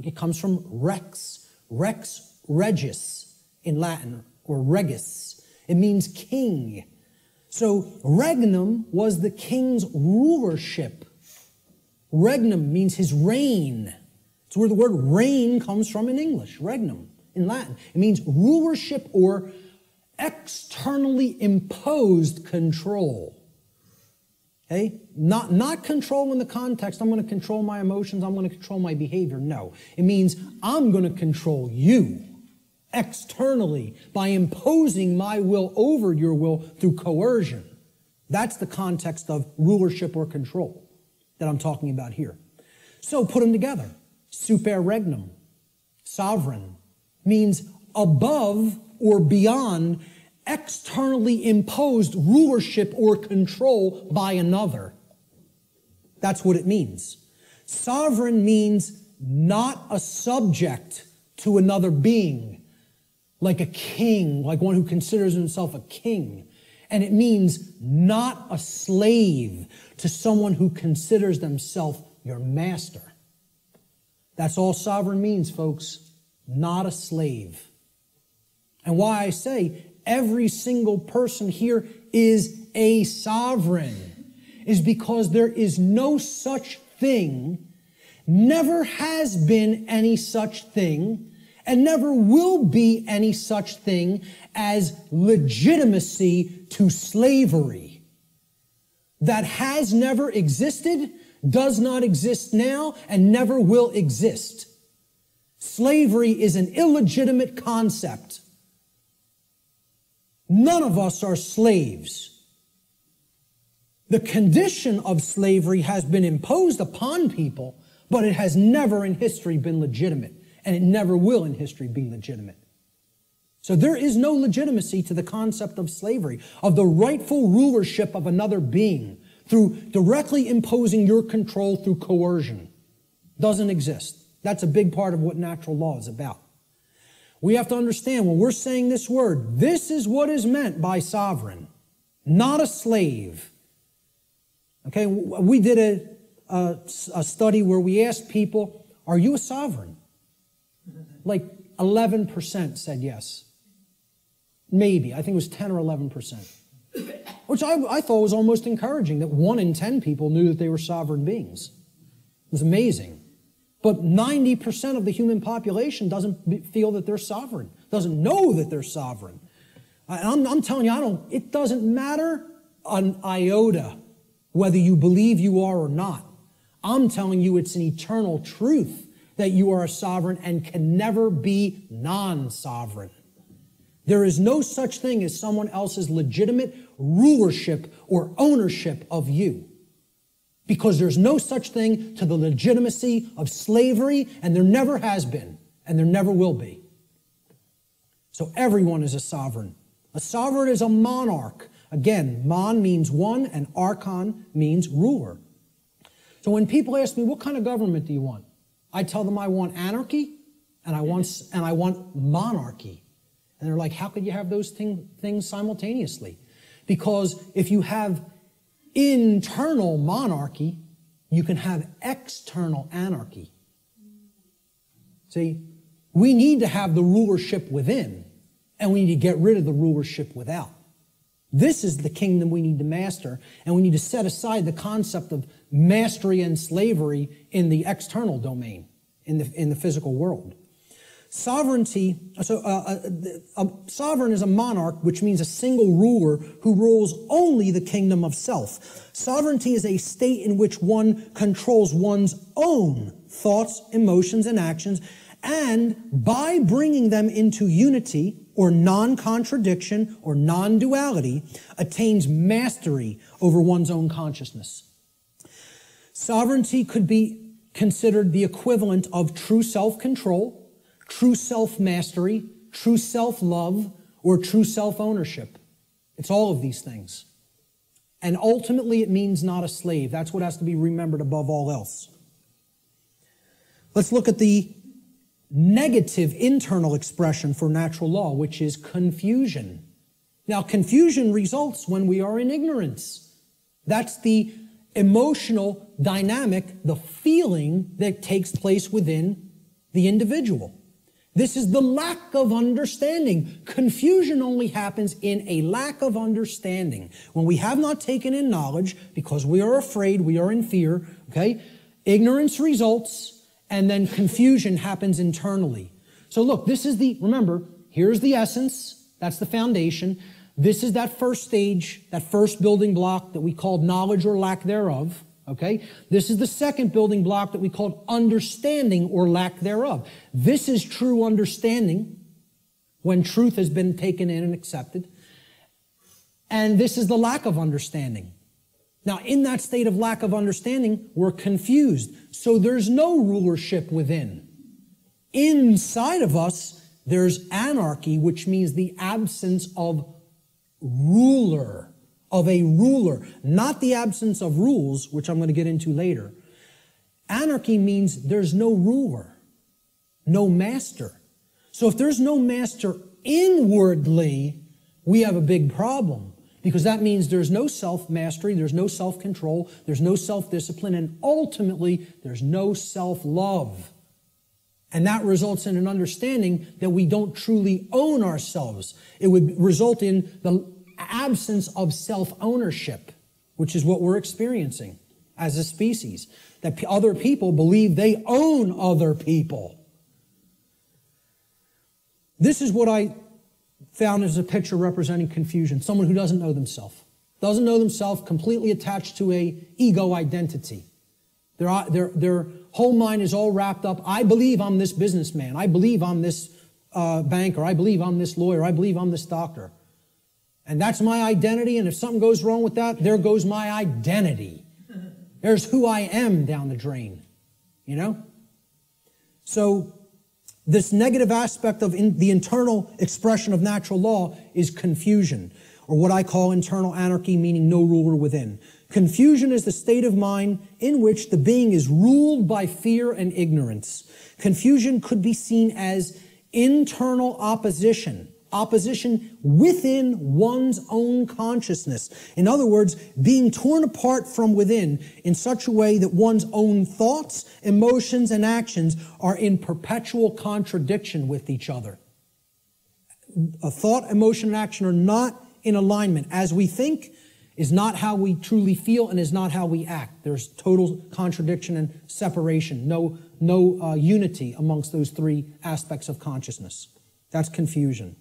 it comes from rex regis in Latin, or regis. It means king. So regnum was the king's rulership. Regnum means his reign. It's where the word reign comes from in English, regnum, in Latin. It means rulership or externally imposed control. Okay? Not control in the context, I'm going to control my emotions, I'm going to control my behavior. No. It means I'm going to control you externally by imposing my will over your will through coercion. That's the context of rulership or control that I'm talking about here. So put them together. Super regnum, sovereign, means above or beyond externally imposed rulership or control by another. That's what it means. Sovereign means not a subject to another being, like a king, like one who considers himself a king. And it means not a slave to someone who considers themselves your master. That's all sovereign means, folks. Not a slave. And why I say every single person here is a sovereign is because there is no such thing, never has been any such thing, and never will be any such thing as legitimacy to slavery. That has never existed, does not exist now, and never will exist. Slavery is an illegitimate concept. None of us are slaves. The condition of slavery has been imposed upon people, but it has never in history been legitimate, and it never will in history be legitimate. So there is no legitimacy to the concept of slavery, of the rightful rulership of another being through directly imposing your control through coercion. Doesn't exist. That's a big part of what natural law is about. We have to understand when we're saying this word, this is what is meant by sovereign, not a slave. Okay, we did a study where we asked people, are you a sovereign? Like 11% said yes. Maybe, I think it was 10 or 11%. Which I thought was almost encouraging, that 1 in 10 people knew that they were sovereign beings. It was amazing. But 90% of the human population doesn't feel that they're sovereign, doesn't know that they're sovereign. I'm telling you, it doesn't matter an iota whether you believe you are or not. I'm telling you it's an eternal truth that you are a sovereign and can never be non-sovereign. There is no such thing as someone else's legitimate rulership or ownership of you. Because there's no such thing to the legitimacy of slavery, and there never has been, and there never will be. So everyone is a sovereign. A sovereign is a monarch. Again, mon means one, and archon means ruler. So when people ask me, what kind of government do you want? I tell them I want anarchy, and I want monarchy. And they're like, how could you have those things simultaneously? Because if you have internal monarchy, you can have external anarchy. See, we need to have the rulership within, and we need to get rid of the rulership without. This is the kingdom we need to master, and we need to set aside the concept of mastery and slavery in the external domain, in the physical world. Sovereignty, sovereign is a monarch, which means a single ruler who rules only the kingdom of self. Sovereignty is a state in which one controls one's own thoughts, emotions, and actions, and by bringing them into unity or non-contradiction or non-duality, attains mastery over one's own consciousness. Sovereignty considered the equivalent of true self-control, true self-mastery, true self-love, or true self-ownership. It's all of these things. And ultimately, it means not a slave. That's what has to be remembered above all else. Let's look at the negative internal expression for natural law, which is confusion. Now, confusion results when we are in ignorance. That's the emotional dynamic, the feeling that takes place within the individual. This is the lack of understanding. Confusion only happens in a lack of understanding. When we have not taken in knowledge, because we are afraid, we are in fear, okay? Ignorance results, and then confusion happens internally. So look, this is remember, here's the essence, that's the foundation. This is that first stage, that first building block that we called knowledge or lack thereof. Okay? This is the second building block that we called understanding or lack thereof. This is true understanding when truth has been taken in and accepted. And this is the lack of understanding. Now, in that state of lack of understanding, we're confused. So there's no rulership within. Inside of us, there's anarchy, which means the absence of ruler. Of a ruler, not the absence of rules, which I'm going to get into later. Anarchy means there's no ruler, no master. So if there's no master inwardly, we have a big problem, because that means there's no self-mastery, there's no self-control, there's no self-discipline, and ultimately, there's no self-love. And that results in an understanding that we don't truly own ourselves. It would result in the absence of self-ownership, which is what we're experiencing as a species. That other people believe they own other people. This is what I found as a picture representing confusion. Someone who doesn't know themselves. Doesn't know themselves, completely attached to a ego identity. Their whole mind is all wrapped up. I believe I'm this businessman. I believe I'm this banker. I believe I'm this lawyer. I believe I'm this doctor. And that's my identity, and if something goes wrong with that, there goes my identity. There's who I am down the drain, you know? So this negative aspect of the internal expression of natural law is confusion, or what I call internal anarchy, meaning no ruler within. Confusion is the state of mind in which the being is ruled by fear and ignorance. Confusion could be seen as internal opposition within one's own consciousness. In other words, being torn apart from within in such a way that one's own thoughts, emotions, and actions are in perpetual contradiction with each other. A thought, emotion, and action are not in alignment. As we think is not how we truly feel and is not how we act. There's total contradiction and separation. No unity amongst those three aspects of consciousness. That's confusion.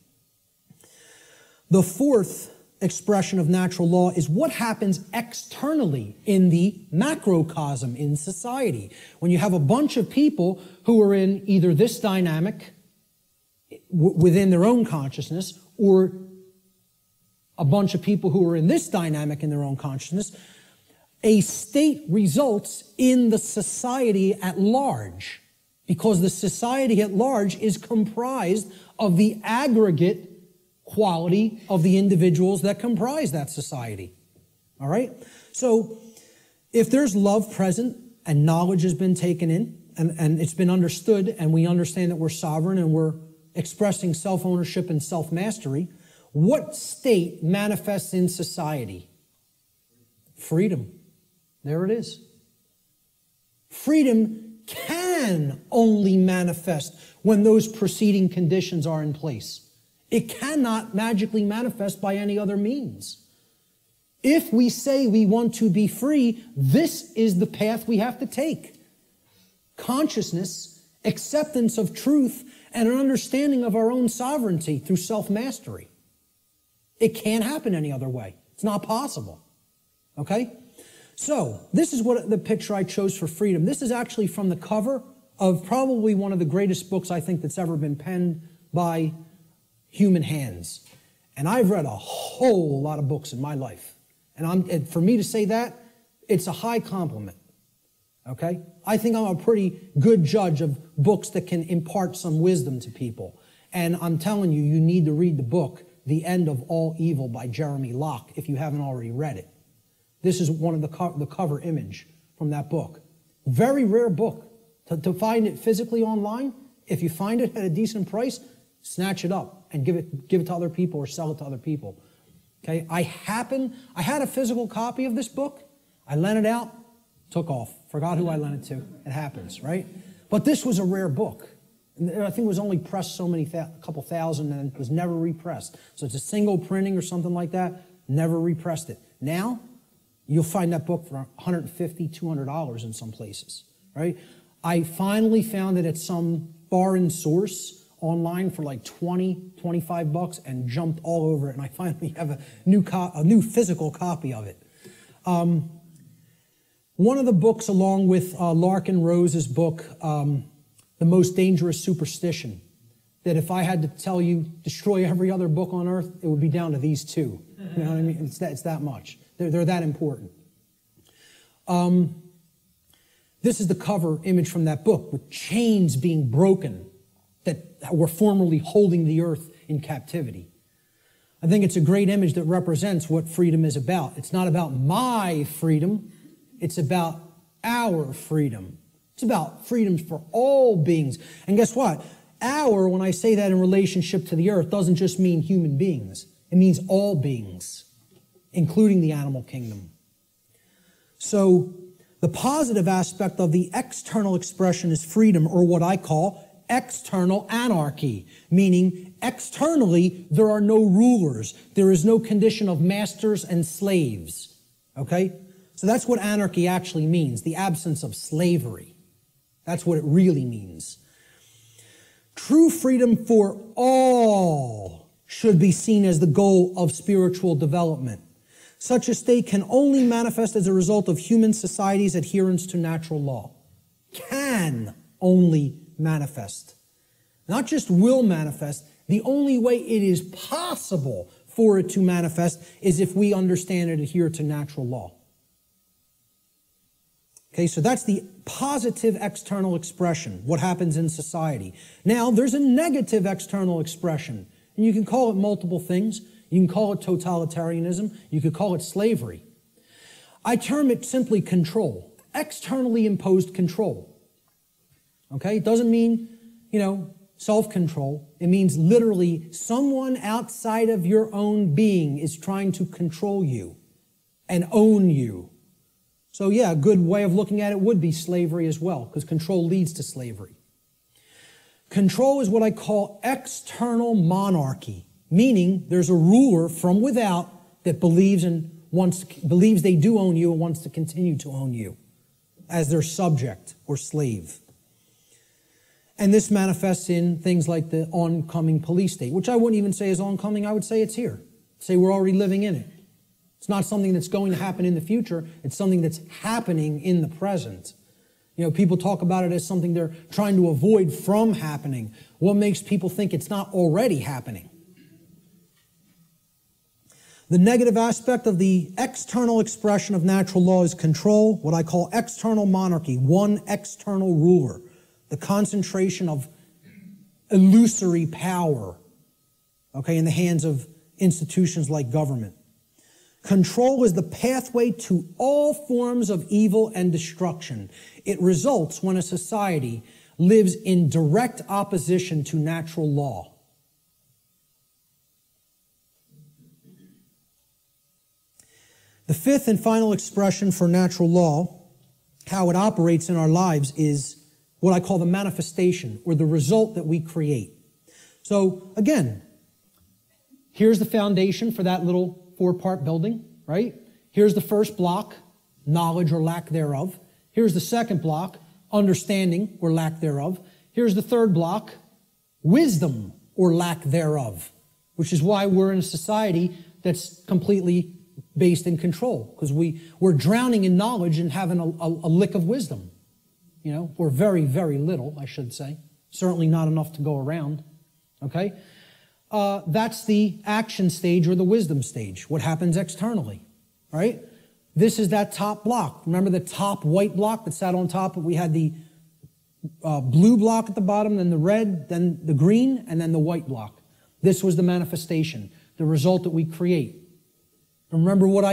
The fourth expression of natural law is what happens externally in the macrocosm in society. When you have a bunch of people who are in either this dynamic within their own consciousness or a bunch of people who are in this dynamic in their own consciousness, a state results in the society at large, because the society at large is comprised of the aggregate quality of the individuals that comprise that society. All right? So if there's love present and knowledge has been taken in and it's been understood and we understand that we're sovereign and we're expressing self-ownership and self-mastery, what state manifests in society? Freedom. There it is. Freedom can only manifest when those preceding conditions are in place. It cannot magically manifest by any other means. If we say we want to be free, this is the path we have to take. Consciousness, acceptance of truth, and an understanding of our own sovereignty through self-mastery. It can't happen any other way. It's not possible. Okay? So, this is what the picture I chose for freedom. This is actually from the cover of probably one of the greatest books I think that's ever been penned by human hands. And I've read a whole lot of books in my life. And for me to say that, it's a high compliment. Okay? I think I'm a pretty good judge of books that can impart some wisdom to people. And I'm telling you, you need to read the book, The End of All Evil by Jeremy Locke, if you haven't already read it. This is one of the cover image from that book. Very rare book. To find it physically online, if you find it at a decent price, snatch it up and give it to other people or sell it to other people. Okay? I had a physical copy of this book. I lent it out, took off. Forgot who I lent it to. It happens, right? But this was a rare book. And I think it was only pressed a couple thousand, and it was never repressed. So it's a single printing or something like that. Never repressed it. Now, you'll find that book for $150, $200 in some places, right? I finally found it at some foreign source online for like 20, 25 bucks and jumped all over it, and I finally have a new physical copy of it. One of the books, along with Larkin Rose's book, The Most Dangerous Superstition, that if I had to tell you, destroy every other book on earth, it would be down to these two. You know what I mean? It's that much. They're that important. This is the cover image from that book, with chains being broken that were formerly holding the earth in captivity. I think it's a great image that represents what freedom is about. It's not about my freedom. It's about our freedom. It's about freedoms for all beings. And guess what? Our, when I say that in relationship to the earth, doesn't just mean human beings. It means all beings, including the animal kingdom. So the positive aspect of the external expression is freedom, or what I call external anarchy, meaning externally there are no rulers. There is no condition of masters and slaves. Okay? So that's what anarchy actually means, the absence of slavery. That's what it really means. True freedom for all should be seen as the goal of spiritual development. Such a state can only manifest as a result of human society's adherence to natural law. Can only manifest. Not just will manifest. The only way it is possible for it to manifest is if we understand and adhere to natural law. Okay, so that's the positive external expression, what happens in society. Now, there's a negative external expression, and you can call it multiple things. You can call it totalitarianism. You could call it slavery. I term it simply control, externally imposed control. Okay, it doesn't mean, self-control. It means literally someone outside of your own being is trying to control you and own you. So yeah, a good way of looking at it would be slavery as well, because control leads to slavery. Control is what I call external monarchy, meaning there's a ruler from without that believes they do own you and wants to continue to own you as their subject or slave. And this manifests in things like the oncoming police state, which I wouldn't even say is oncoming, I would say it's here. Say we're already living in it. It's not something that's going to happen in the future. It's something that's happening in the present. People talk about it as something they're trying to avoid from happening. What makes people think it's not already happening? The negative aspect of the external expression of natural law is control, what I call external monarchy, one external ruler, the concentration of illusory power, in the hands of institutions like government. Control is the pathway to all forms of evil and destruction. It results when a society lives in direct opposition to natural law. The fifth and final expression for natural law, how it operates in our lives, is what I call the manifestation, or the result that we create. So, again, here's the foundation for that little 4-part building, right? Here's the first block, knowledge or lack thereof. Here's the second block, understanding or lack thereof. Here's the third block, wisdom or lack thereof, which is why we're in a society that's completely based in control, because we're drowning in knowledge and having a lick of wisdom, or very, very little, I should say. Certainly not enough to go around, okay? That's the action stage or the wisdom stage, what happens externally, right? This is that top block. Remember the top white block that sat on top? We had the blue block at the bottom, then the red, then the green, and then the white block. This was the manifestation, the result that we create. And remember what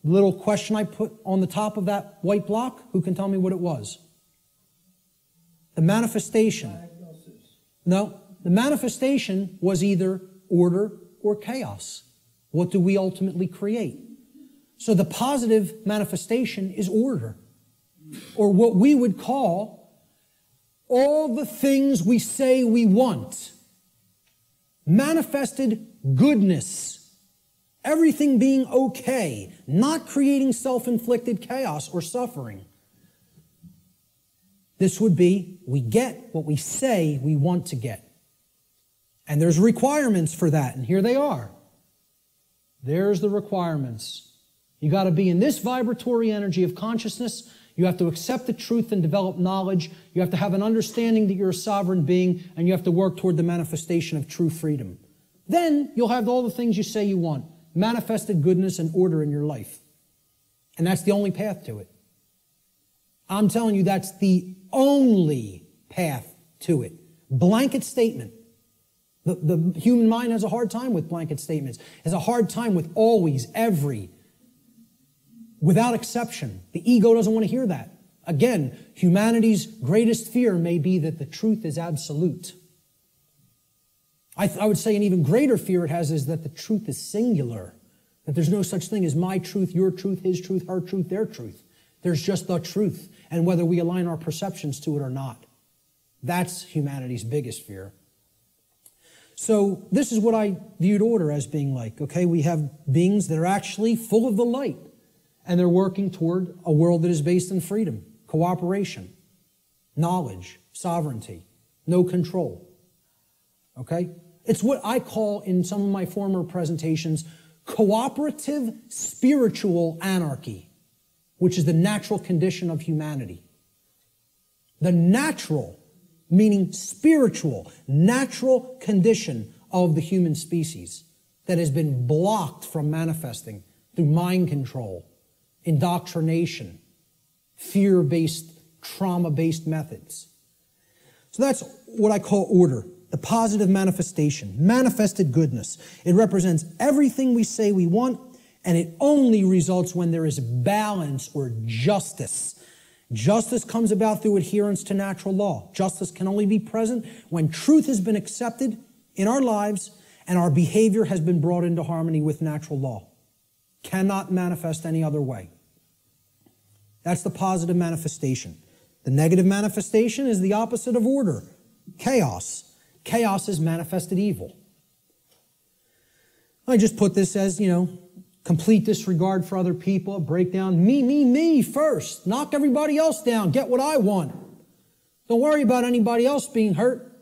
little question I put on the top of that white block? Who can tell me what it was? The manifestation. Diagnosis. No, the manifestation was either order or chaos. What do we ultimately create? So the positive manifestation is order, or what we would call all the things we say we want. Manifested goodness, everything being okay, not creating self-inflicted chaos or suffering. This would be, we get what we say we want to get. And there's requirements for that, and here they are. There's the requirements. You got to be in this vibratory energy of consciousness. You have to accept the truth and develop knowledge. You have to have an understanding that you're a sovereign being, and you have to work toward the manifestation of true freedom. Then you'll have all the things you say you want. Manifested goodness and order in your life. And that's the only path to it. I'm telling you, that's the only path to it. Blanket statement. The human mind has a hard time with blanket statements. Has a hard time with always, every, without exception. The ego doesn't want to hear that. Again, humanity's greatest fear may be that the truth is absolute. I would say an even greater fear it has is that the truth is singular. That there's no such thing as my truth, your truth, his truth, her truth, their truth. There's just the truth, and whether we align our perceptions to it or not. That's humanity's biggest fear. So this is what I viewed order as being like. Okay, we have beings that are actually full of the light, and they're working toward a world that is based in freedom, cooperation, knowledge, sovereignty, no control. Okay? It's what I call in some of my former presentations cooperative spiritual anarchy, which is the natural condition of humanity. The natural, meaning spiritual, natural condition of the human species that has been blocked from manifesting through mind control, indoctrination, fear-based, trauma-based methods. So that's what I call order, the positive manifestation, manifested goodness. It represents everything we say we want, and it only results when there is balance or justice. Justice comes about through adherence to natural law. Justice can only be present when truth has been accepted in our lives and our behavior has been brought into harmony with natural law. Cannot manifest any other way. That's the positive manifestation. The negative manifestation is the opposite of order, chaos. Chaos is manifested evil. I just put this as, complete disregard for other people, breakdown, me first. Knock everybody else down, get what I want. Don't worry about anybody else being hurt.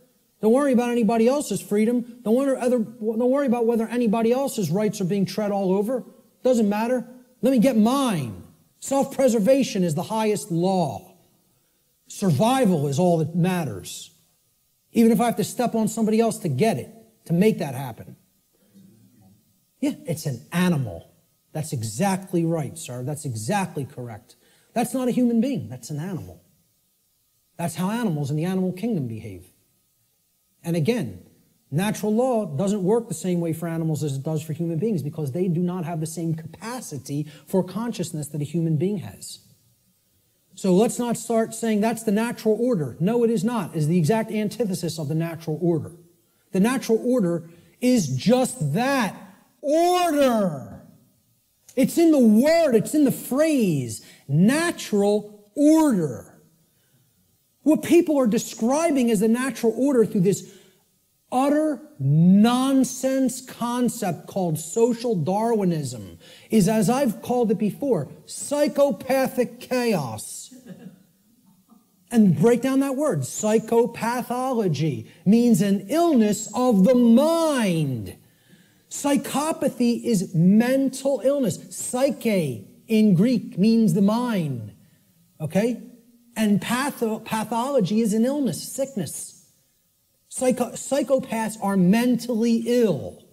Don't worry about anybody else's freedom. Don't worry about whether anybody else's rights are being tread all over. Doesn't matter. Let me get mine. Self-preservation is the highest law. Survival is all that matters. Even if I have to step on somebody else to get it, to make that happen. Yeah, it's an animal. That's exactly right, sir. That's exactly correct. That's not a human being. That's an animal. That's how animals in the animal kingdom behave. And again, natural law doesn't work the same way for animals as it does for human beings because they do not have the same capacity for consciousness that a human being has. So let's not start saying that's the natural order. No, it is not. It is the exact antithesis of the natural order. The natural order is just that. Order. It's in the word, it's in the phrase, natural order. What people are describing as the natural order through this utter nonsense concept called social Darwinism is, as I've called it before, psychopathic chaos. And break down that word. Psychopathology means an illness of the mind. Psychopathy is mental illness. Psyche in Greek means the mind. Okay? And pathology is an illness, sickness. Psychopaths are mentally ill.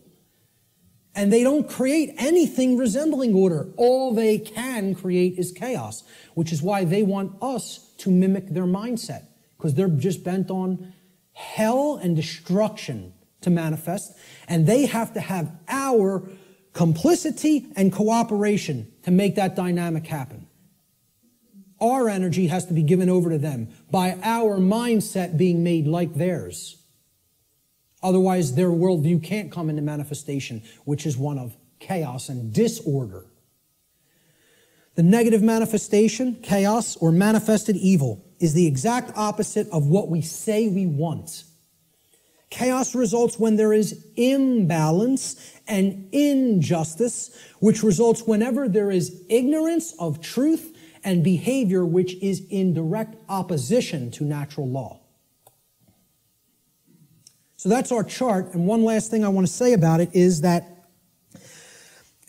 And they don't create anything resembling order. All they can create is chaos, which is why they want us to mimic their mindset, because they're just bent on hell and destruction to manifest, and they have to have our complicity and cooperation to make that dynamic happen. Our energy has to be given over to them by our mindset being made like theirs. Otherwise, their worldview can't come into manifestation, which is one of chaos and disorder. The negative manifestation, chaos, or manifested evil, is the exact opposite of what we say we want. Chaos results when there is imbalance and injustice, which results whenever there is ignorance of truth and behavior which is in direct opposition to natural law. So that's our chart, and one last thing I want to say about it is that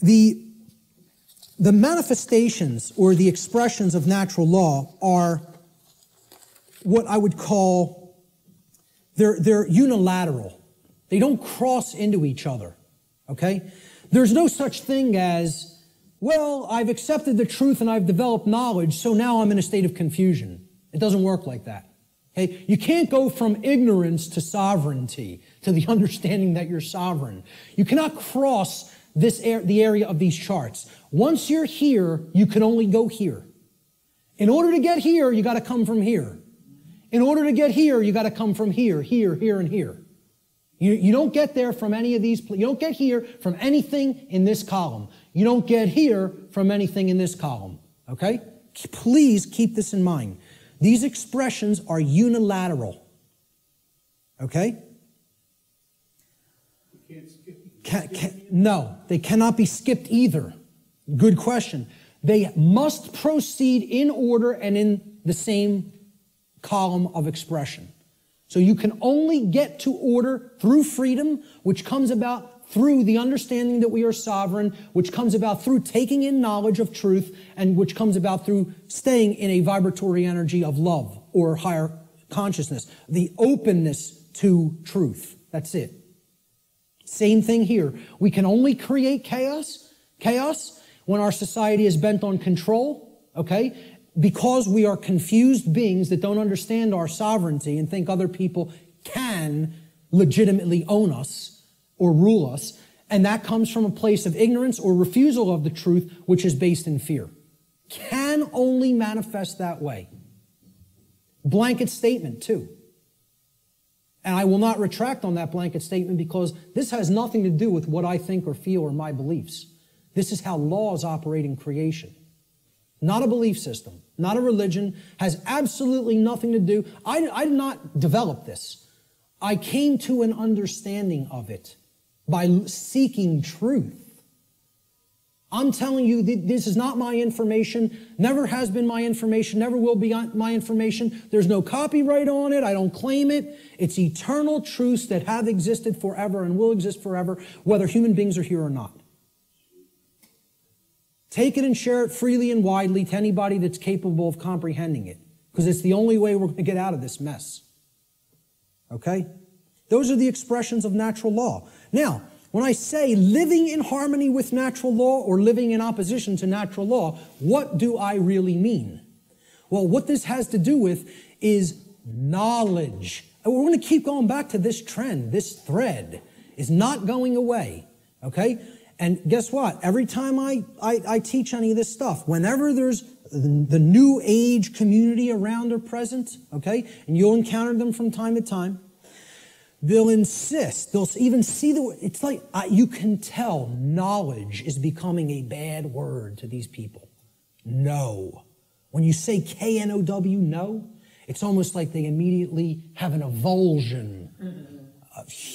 the manifestations or the expressions of natural law are what I would call, they're unilateral. They don't cross into each other, okay? There's no such thing as, well, I've accepted the truth and I've developed knowledge, so now I'm in a state of confusion. It doesn't work like that. Okay? You can't go from ignorance to sovereignty, to the understanding that you're sovereign. You cannot cross the area of these charts. Once you're here, you can only go here. In order to get here, you got to come from here. In order to get here, you got to come from here, here, here, and here. You don't get there from any of these. You don't get here from anything in this column. You don't get here from anything in this column. Okay? Please keep this in mind. These expressions are unilateral. Okay? You can't skip. No, they cannot be skipped either. Good question. They must proceed in order and in the same column of expression. So you can only get to order through freedom, which comes about through the understanding that we are sovereign, which comes about through taking in knowledge of truth, and which comes about through staying in a vibratory energy of love or higher consciousness. The openness to truth. That's it. Same thing here. We can only create chaos when our society is bent on control, okay? Because we are confused beings that don't understand our sovereignty and think other people can legitimately own us or rule us, and that comes from a place of ignorance or refusal of the truth, which is based in fear. Can only manifest that way. Blanket statement, too. And I will not retract on that blanket statement because this has nothing to do with what I think or feel or my beliefs. This is how laws operate in creation. Not a belief system, not a religion, has absolutely nothing to do. I did not develop this. I came to an understanding of it by seeking truth. I'm telling you, this is not my information, never has been my information, never will be my information. There's no copyright on it. I don't claim it. It's eternal truths that have existed forever and will exist forever, whether human beings are here or not. Take it and share it freely and widely to anybody that's capable of comprehending it, because it's the only way we're going to get out of this mess. Okay? Those are the expressions of natural law. Now, when I say living in harmony with natural law or living in opposition to natural law, what do I really mean? Well, what this has to do with is knowledge. And we're going to keep going back to this trend. This thread is not going away. Okay? And guess what? Every time I teach any of this stuff, whenever there's the new age community around or present, okay, and you'll encounter them from time to time, they'll insist, they'll even see it's like you can tell knowledge is becoming a bad word to these people. No. When you say K-N-O-W, no, it's almost like they immediately have an avulsion,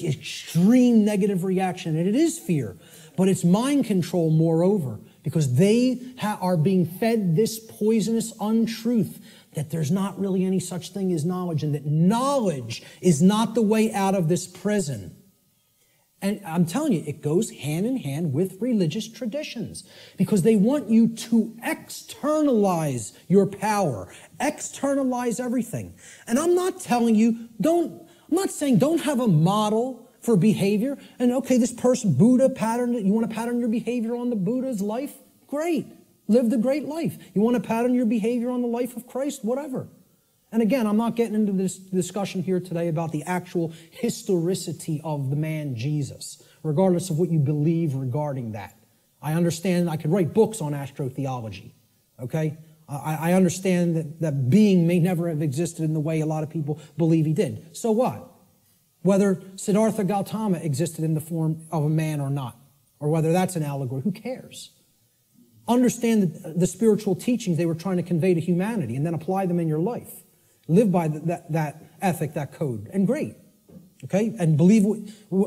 extreme negative reaction, and it is fear. But it's mind control, moreover, because they are being fed this poisonous untruth that there's not really any such thing as knowledge, and that knowledge is not the way out of this prison. And I'm telling you, it goes hand in hand with religious traditions, because they want you to externalize your power, externalize everything. And I'm not telling you, I'm not saying don't have a model for behavior. And okay, this person, Buddha patterned it. You want to pattern your behavior on the Buddha's life? Great. Lived a great life. You want to pattern your behavior on the life of Christ? Whatever. And again, I'm not getting into this discussion here today about the actual historicity of the man Jesus, regardless of what you believe regarding that. I understand I could write books on astrotheology, okay? I understand that being may never have existed in the way a lot of people believe he did. So what? Whether Siddhartha Gautama existed in the form of a man or not, or whether that's an allegory, who cares? Understand the spiritual teachings they were trying to convey to humanity and then apply them in your life. Live by that ethic, that code, and great, okay? And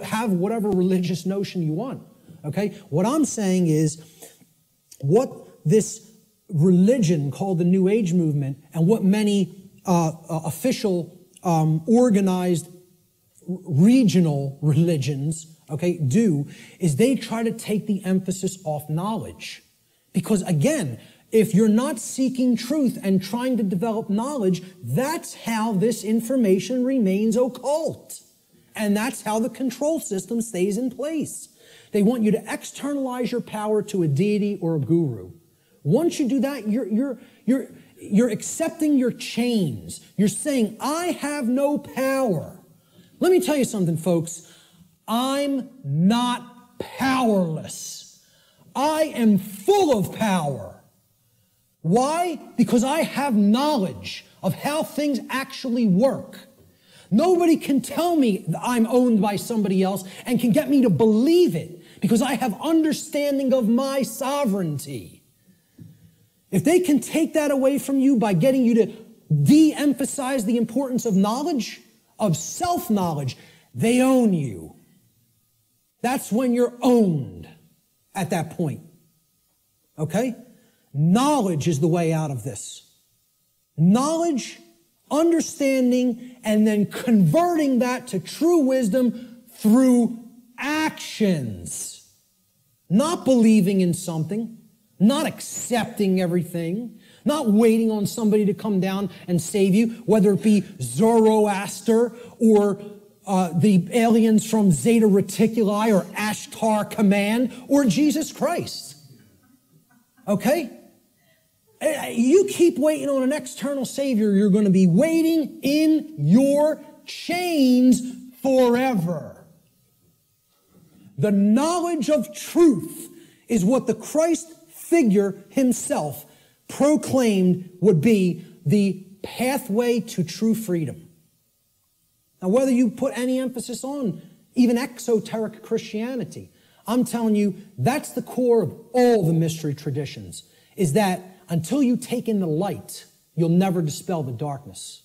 have whatever religious notion you want, okay? What I'm saying is what this religion called the New Age movement and what many official organized regional religions, okay, do is they try to take the emphasis off knowledge. Because again, if you're not seeking truth and trying to develop knowledge, that's how this information remains occult. And that's how the control system stays in place. They want you to externalize your power to a deity or a guru. Once you do that, you're accepting your chains. You're saying, I have no power. Let me tell you something, folks. I'm not powerless. I am full of power. Why? Because I have knowledge of how things actually work. Nobody can tell me that I'm owned by somebody else and can get me to believe it because I have understanding of my sovereignty. If they can take that away from you by getting you to de-emphasize the importance of knowledge, of self-knowledge, they own you. That's when you're owned at that point. Okay? Knowledge is the way out of this. Knowledge, understanding, and then converting that to true wisdom through actions. Not believing in something. Not accepting everything, not waiting on somebody to come down and save you, whether it be Zoroaster or the aliens from Zeta Reticuli or Ashtar Command or Jesus Christ. Okay? You keep waiting on an external savior, you're going to be waiting in your chains forever. The knowledge of truth is what the Christ figure himself proclaimed would be the pathway to true freedom. Now, whether you put any emphasis on even exoteric Christianity, I'm telling you, that's the core of all the mystery traditions, is that until you take in the light, you'll never dispel the darkness.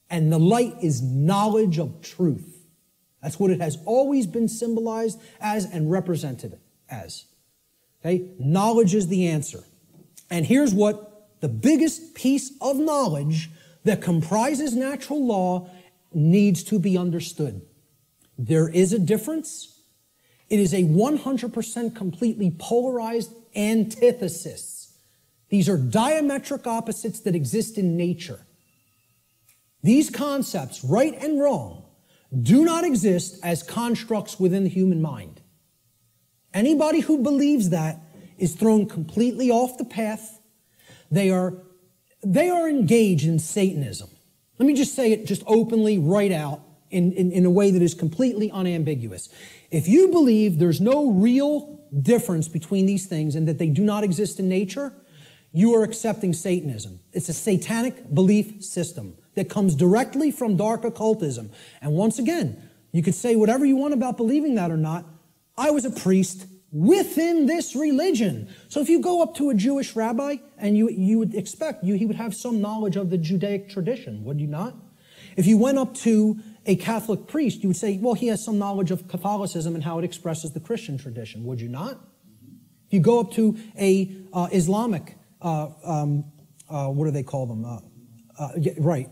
And the light is knowledge of truth. That's what it has always been symbolized as and represented as. Okay? Knowledge is the answer. And here's what the biggest piece of knowledge that comprises natural law needs to be understood. There is a difference. It is a 100% completely polarized antithesis. These are diametric opposites that exist in nature. These concepts, right and wrong, do not exist as constructs within the human mind. Anybody who believes that is thrown completely off the path. They are engaged in Satanism. Let me just say it just openly, right out, in a way that is completely unambiguous. If you believe there's no real difference between these things and that they do not exist in nature, you are accepting Satanism. It's a satanic belief system that comes directly from dark occultism. And once again, you could say whatever you want about believing that or not. I was a priest within this religion. So if you go up to a Jewish rabbi and you would expect he would have some knowledge of the Judaic tradition, would you not? If you went up to a Catholic priest, you would say, well, he has some knowledge of Catholicism and how it expresses the Christian tradition, would you not? If you go up to a Islamic, what do they call them? Right.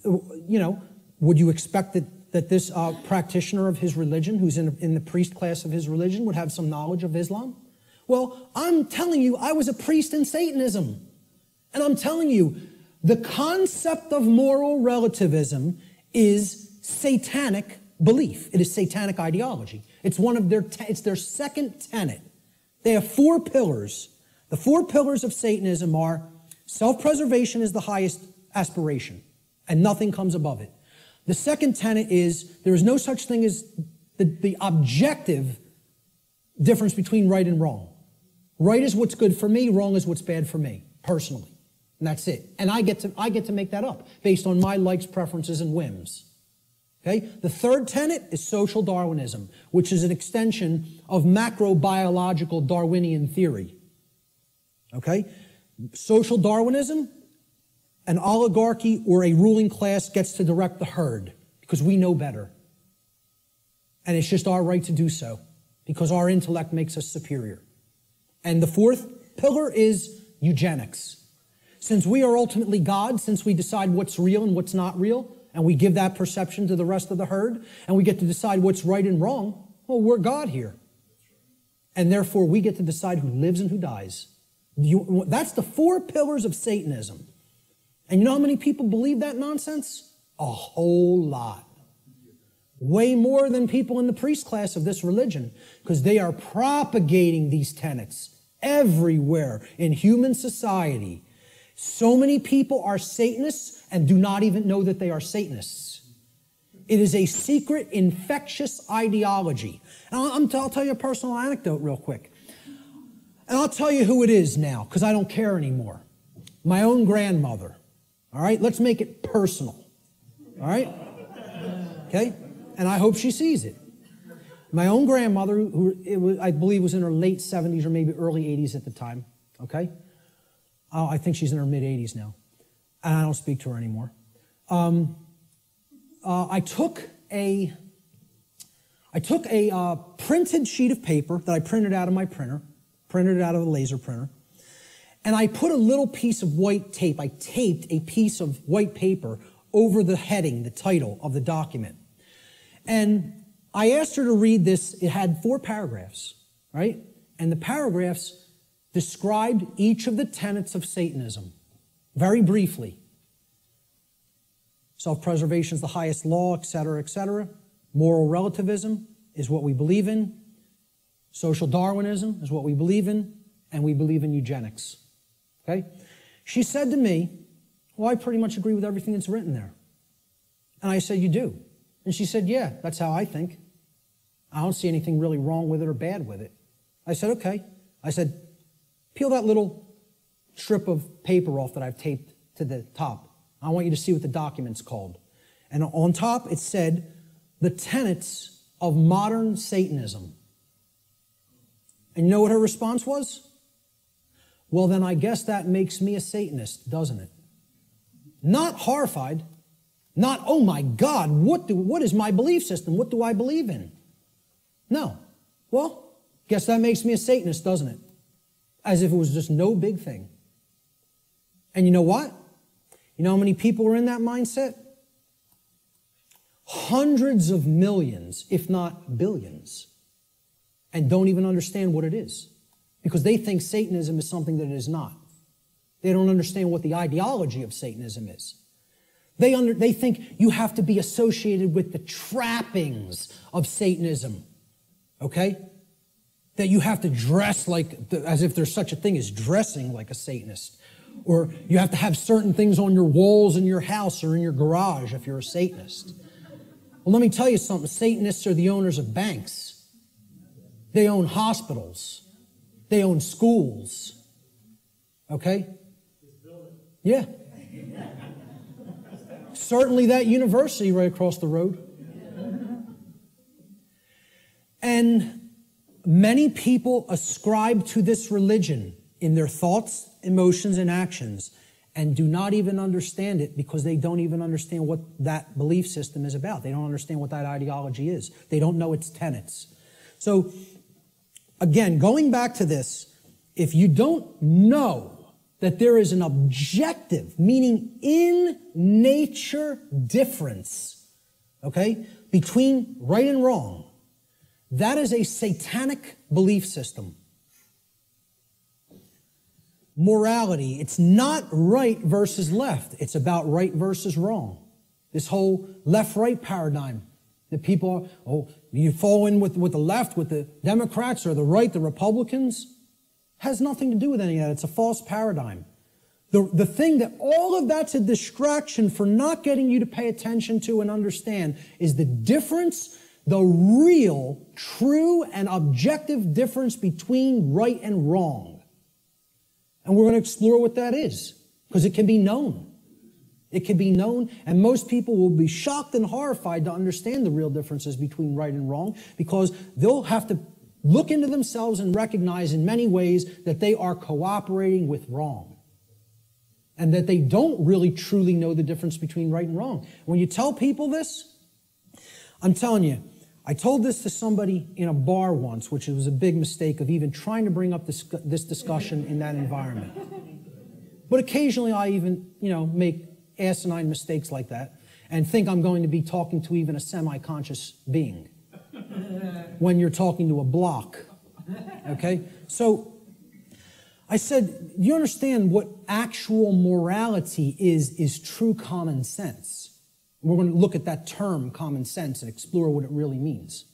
You know, would you expect that this practitioner of his religion, who's in the priest class of his religion, would have some knowledge of Islam? Well, I'm telling you, I was a priest in Satanism. And I'm telling you, the concept of moral relativism is satanic belief. It is satanic ideology. It's one of it's their second tenet. They have 4 pillars. The 4 pillars of Satanism are self-preservation is the highest aspiration, and nothing comes above it. The second tenet is there is no such thing as the objective difference between right and wrong. Right is what's good for me, wrong is what's bad for me, personally. And that's it. And I get to make that up based on my likes, preferences, and whims. Okay? The third tenet is social Darwinism, which is an extension of macrobiological Darwinian theory. Okay? Social Darwinism, an oligarchy or a ruling class gets to direct the herd because we know better. And it's just our right to do so because our intellect makes us superior. And the fourth pillar is eugenics. Since we are ultimately God, since we decide what's real and what's not real, and we give that perception to the rest of the herd, and we get to decide what's right and wrong, well, we're God here. And therefore, we get to decide who lives and who dies. That's the 4 pillars of Satanism. And you know how many people believe that nonsense? A whole lot. Way more than people in the priest class of this religion, because they are propagating these tenets everywhere in human society. So many people are Satanists and do not even know that they are Satanists. It is a secret, infectious ideology. And I'll tell you a personal anecdote real quick. And I'll tell you who it is now, because I don't care anymore. My own grandmother. All right? Let's make it personal. All right? Okay? And I hope she sees it. My own grandmother, I believe was in her late 70s or maybe early 80s at the time. Okay? I think she's in her mid-80s now. And I don't speak to her anymore. I took a printed sheet of paper that I printed out of my printer, printed it out of a laser printer, and I put a little piece of white tape. I taped a piece of white paper over the heading, the title of the document. And I asked her to read this. It had 4 paragraphs, right? And the paragraphs described each of the tenets of Satanism, very briefly. Self-preservation is the highest law, etc., etc. Moral relativism is what we believe in. Social Darwinism is what we believe in. And we believe in eugenics. Okay? She said to me, well, I pretty much agree with everything that's written there. And I said, you do? And she said, yeah, that's how I think. I don't see anything really wrong with it or bad with it. I said, okay. I said, peel that little strip of paper off that I've taped to the top. I want you to see what the document's called. And on top, it said, the tenets of modern Satanism. And you know what her response was? Well, then I guess that makes me a Satanist, doesn't it? Not horrified. Not, oh my God, what is my belief system? What do I believe in? No. Well, guess that makes me a Satanist, doesn't it? As if it was just no big thing. And you know what? You know how many people are in that mindset? Hundreds of millions, if not billions, and don't even understand what it is. Because they think Satanism is something that it is not. They don't understand what the ideology of Satanism is. They think you have to be associated with the trappings of Satanism, okay? That you have to dress as if there's such a thing as dressing like a Satanist. Or you have to have certain things on your walls in your house or in your garage if you're a Satanist. Well, let me tell you something. Satanists are the owners of banks. They own hospitals. They own schools. Okay? Yeah. Certainly that university right across the road. And many people ascribe to this religion in their thoughts, emotions, and actions, and do not even understand it because they don't even understand what that belief system is about. They don't understand what that ideology is. They don't know its tenets. So, again, going back to this, if you don't know that there is an objective, meaning in nature difference, okay, between right and wrong, that is a satanic belief system. Morality, it's not right versus left. It's about right versus wrong. This whole left-right paradigm That people are, oh, you fall in with the left, with the Democrats, or the right, the Republicans. Has nothing to do with any of that. It's a false paradigm. The thing that all of that's a distraction for not getting you to pay attention to and understand is the difference, the real, true, and objective difference between right and wrong. And we're going to explore what that is, because it can be known. It can be known, and most people will be shocked and horrified to understand the real differences between right and wrong, because they'll have to look into themselves and recognize in many ways that they are cooperating with wrong, and that they don't really truly know the difference between right and wrong. When you tell people this, I'm telling you, I told this to somebody in a bar once, which was a big mistake of even trying to bring up this discussion in that environment. But occasionally I even, make asinine mistakes like that and think I'm going to be talking to even a semi-conscious being when you're talking to a block, okay? So I said, you understand what actual morality is true common sense. We're going to look at that term, common sense, and explore what it really means.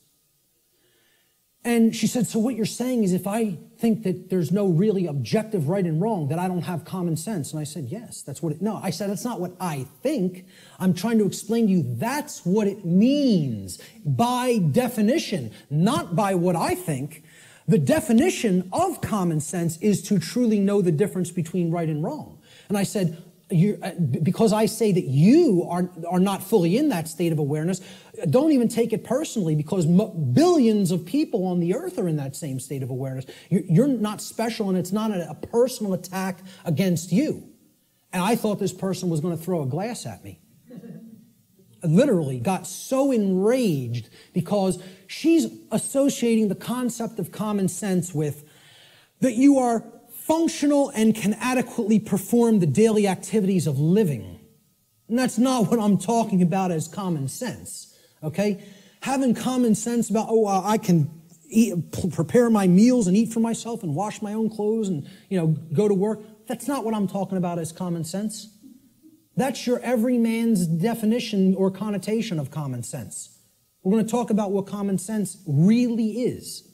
And she said, so what you're saying is if I think that there's no really objective right and wrong, that I don't have common sense. And I said, yes, that's what it, no, I said, that's not what I think. I'm trying to explain to you that's what it means by definition, not by what I think. The definition of common sense is to truly know the difference between right and wrong. And I said, because I say that you are not fully in that state of awareness, don't even take it personally, because billions of people on the earth are in that same state of awareness. You're not special, and it's not a personal attack against you. And I thought this person was going to throw a glass at me. Literally got so enraged because she's associating the concept of common sense with that you are functional and can adequately perform the daily activities of living. And that's not what I'm talking about as common sense, okay? Having common sense about, I can prepare my meals and eat for myself and wash my own clothes and, go to work. That's not what I'm talking about as common sense. That's your everyman's definition or connotation of common sense. We're going to talk about what common sense really is.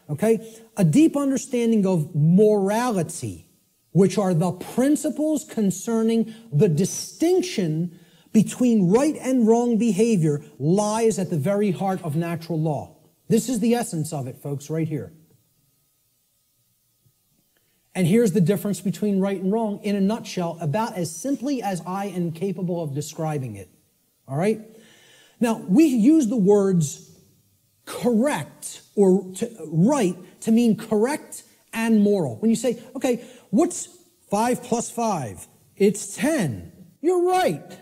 Okay? A deep understanding of morality, which are the principles concerning the distinction between right and wrong behavior, lies at the very heart of natural law. This is the essence of it, folks, right here. And here's the difference between right and wrong in a nutshell, about as simply as I am capable of describing it. All right? Now, we use the words correct or right to mean correct and moral. When you say, okay, what's 5 plus 5? It's 10. You're right.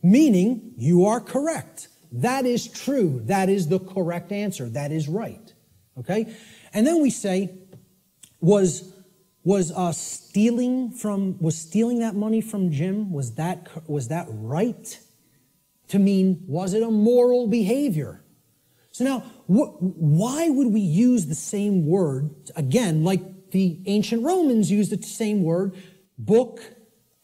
Meaning you are correct. That is true. That is the correct answer. That is right. Okay? And then we say, was stealing that money from Jim, was that right? To mean, was it a moral behavior? So now, why would we use the same word, again, like the ancient Romans used the same word, book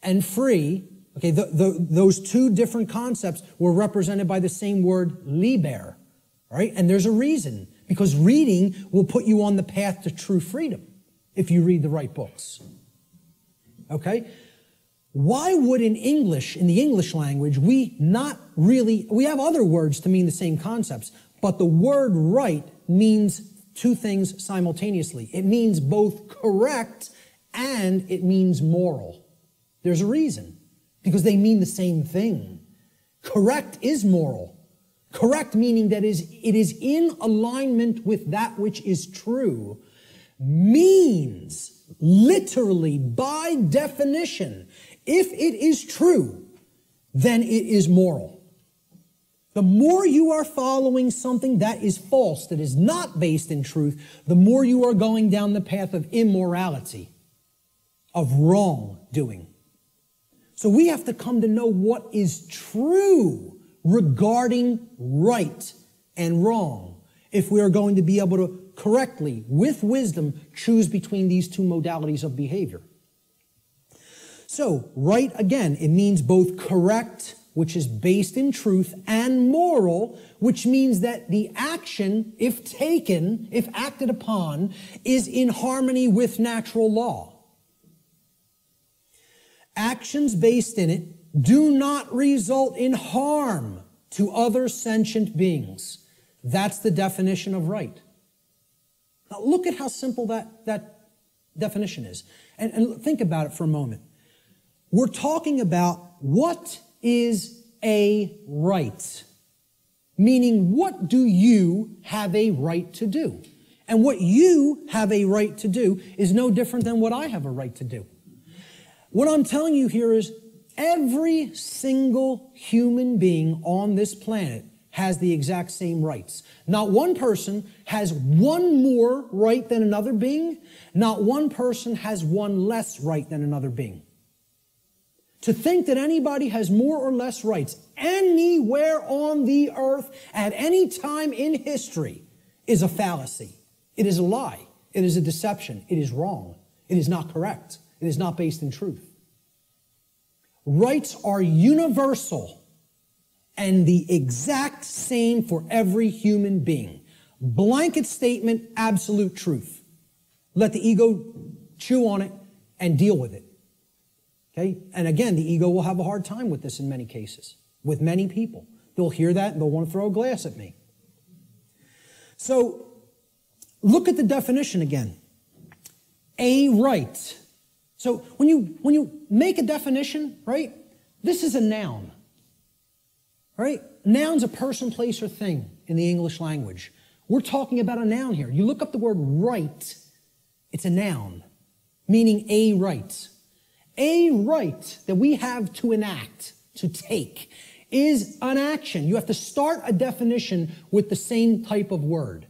and free? Okay, those two different concepts were represented by the same word, liber, right? And there's a reason, because reading will put you on the path to true freedom if you read the right books. Okay? Why would in the English language, we have other words to mean the same concepts, but the word right means two things simultaneously. It means both correct and it means moral. There's a reason, because they mean the same thing. Correct is moral. Correct meaning that it is in alignment with that which is true, means literally by definition, if it is true, then it is moral. The more you are following something that is false, that is not based in truth, the more you are going down the path of immorality, of wrongdoing. So we have to come to know what is true regarding right and wrong if we are going to be able to correctly, with wisdom, choose between these two modalities of behavior. So, right, again, it means both correct which is based in truth, and moral, which means that the action, if taken, if acted upon, is in harmony with natural law. Actions based in it do not result in harm to other sentient beings. That's the definition of right. Now look at how simple that definition is. And think about it for a moment. We're talking about what is a right. Meaning, what do you have a right to do? And what you have a right to do is no different than what I have a right to do. What I'm telling you here is every single human being on this planet has the exact same rights. Not one person has one more right than another being. Not one person has one less right than another being. To think that anybody has more or less rights anywhere on the earth at any time in history is a fallacy. It is a lie. It is a deception. It is wrong. It is not correct. It is not based in truth. Rights are universal and the exact same for every human being. Blanket statement, absolute truth. Let the ego chew on it and deal with it. Okay? And again, the ego will have a hard time with this in many cases, with many people. They'll hear that and they'll want to throw a glass at me. So, look at the definition again. A right. So, when you make a definition, right, this is a noun. Right? Noun's a person, place, or thing in the English language. We're talking about a noun here. You look up the word right, it's a noun, meaning a right. A right that we have to enact, to take, is an action. You have to start a definition with the same type of word.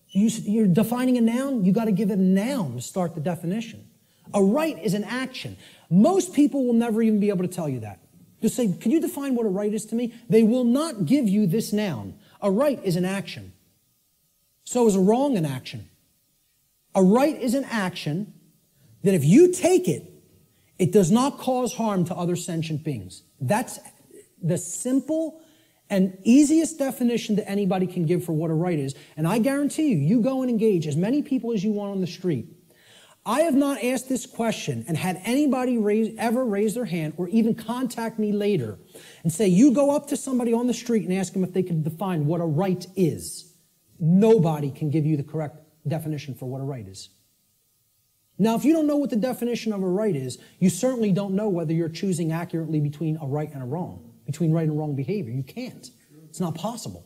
You're defining a noun, you got to give it a noun to start the definition. A right is an action. Most people will never even be able to tell you that. Just say, can you define what a right is to me? They will not give you this noun. A right is an action. So is a wrong an action. A right is an action that if you take it, it does not cause harm to other sentient beings. That's the simple and easiest definition that anybody can give for what a right is. And I guarantee you, you go and engage as many people as you want on the street. I have not asked this question and had anybody ever raise their hand or even contact me later and say, you go up to somebody on the street and ask them if they can define what a right is. Nobody can give you the correct definition for what a right is. Now, if you don't know what the definition of a right is, you certainly don't know whether you're choosing accurately between a right and a wrong, between right and wrong behavior. You can't. It's not possible.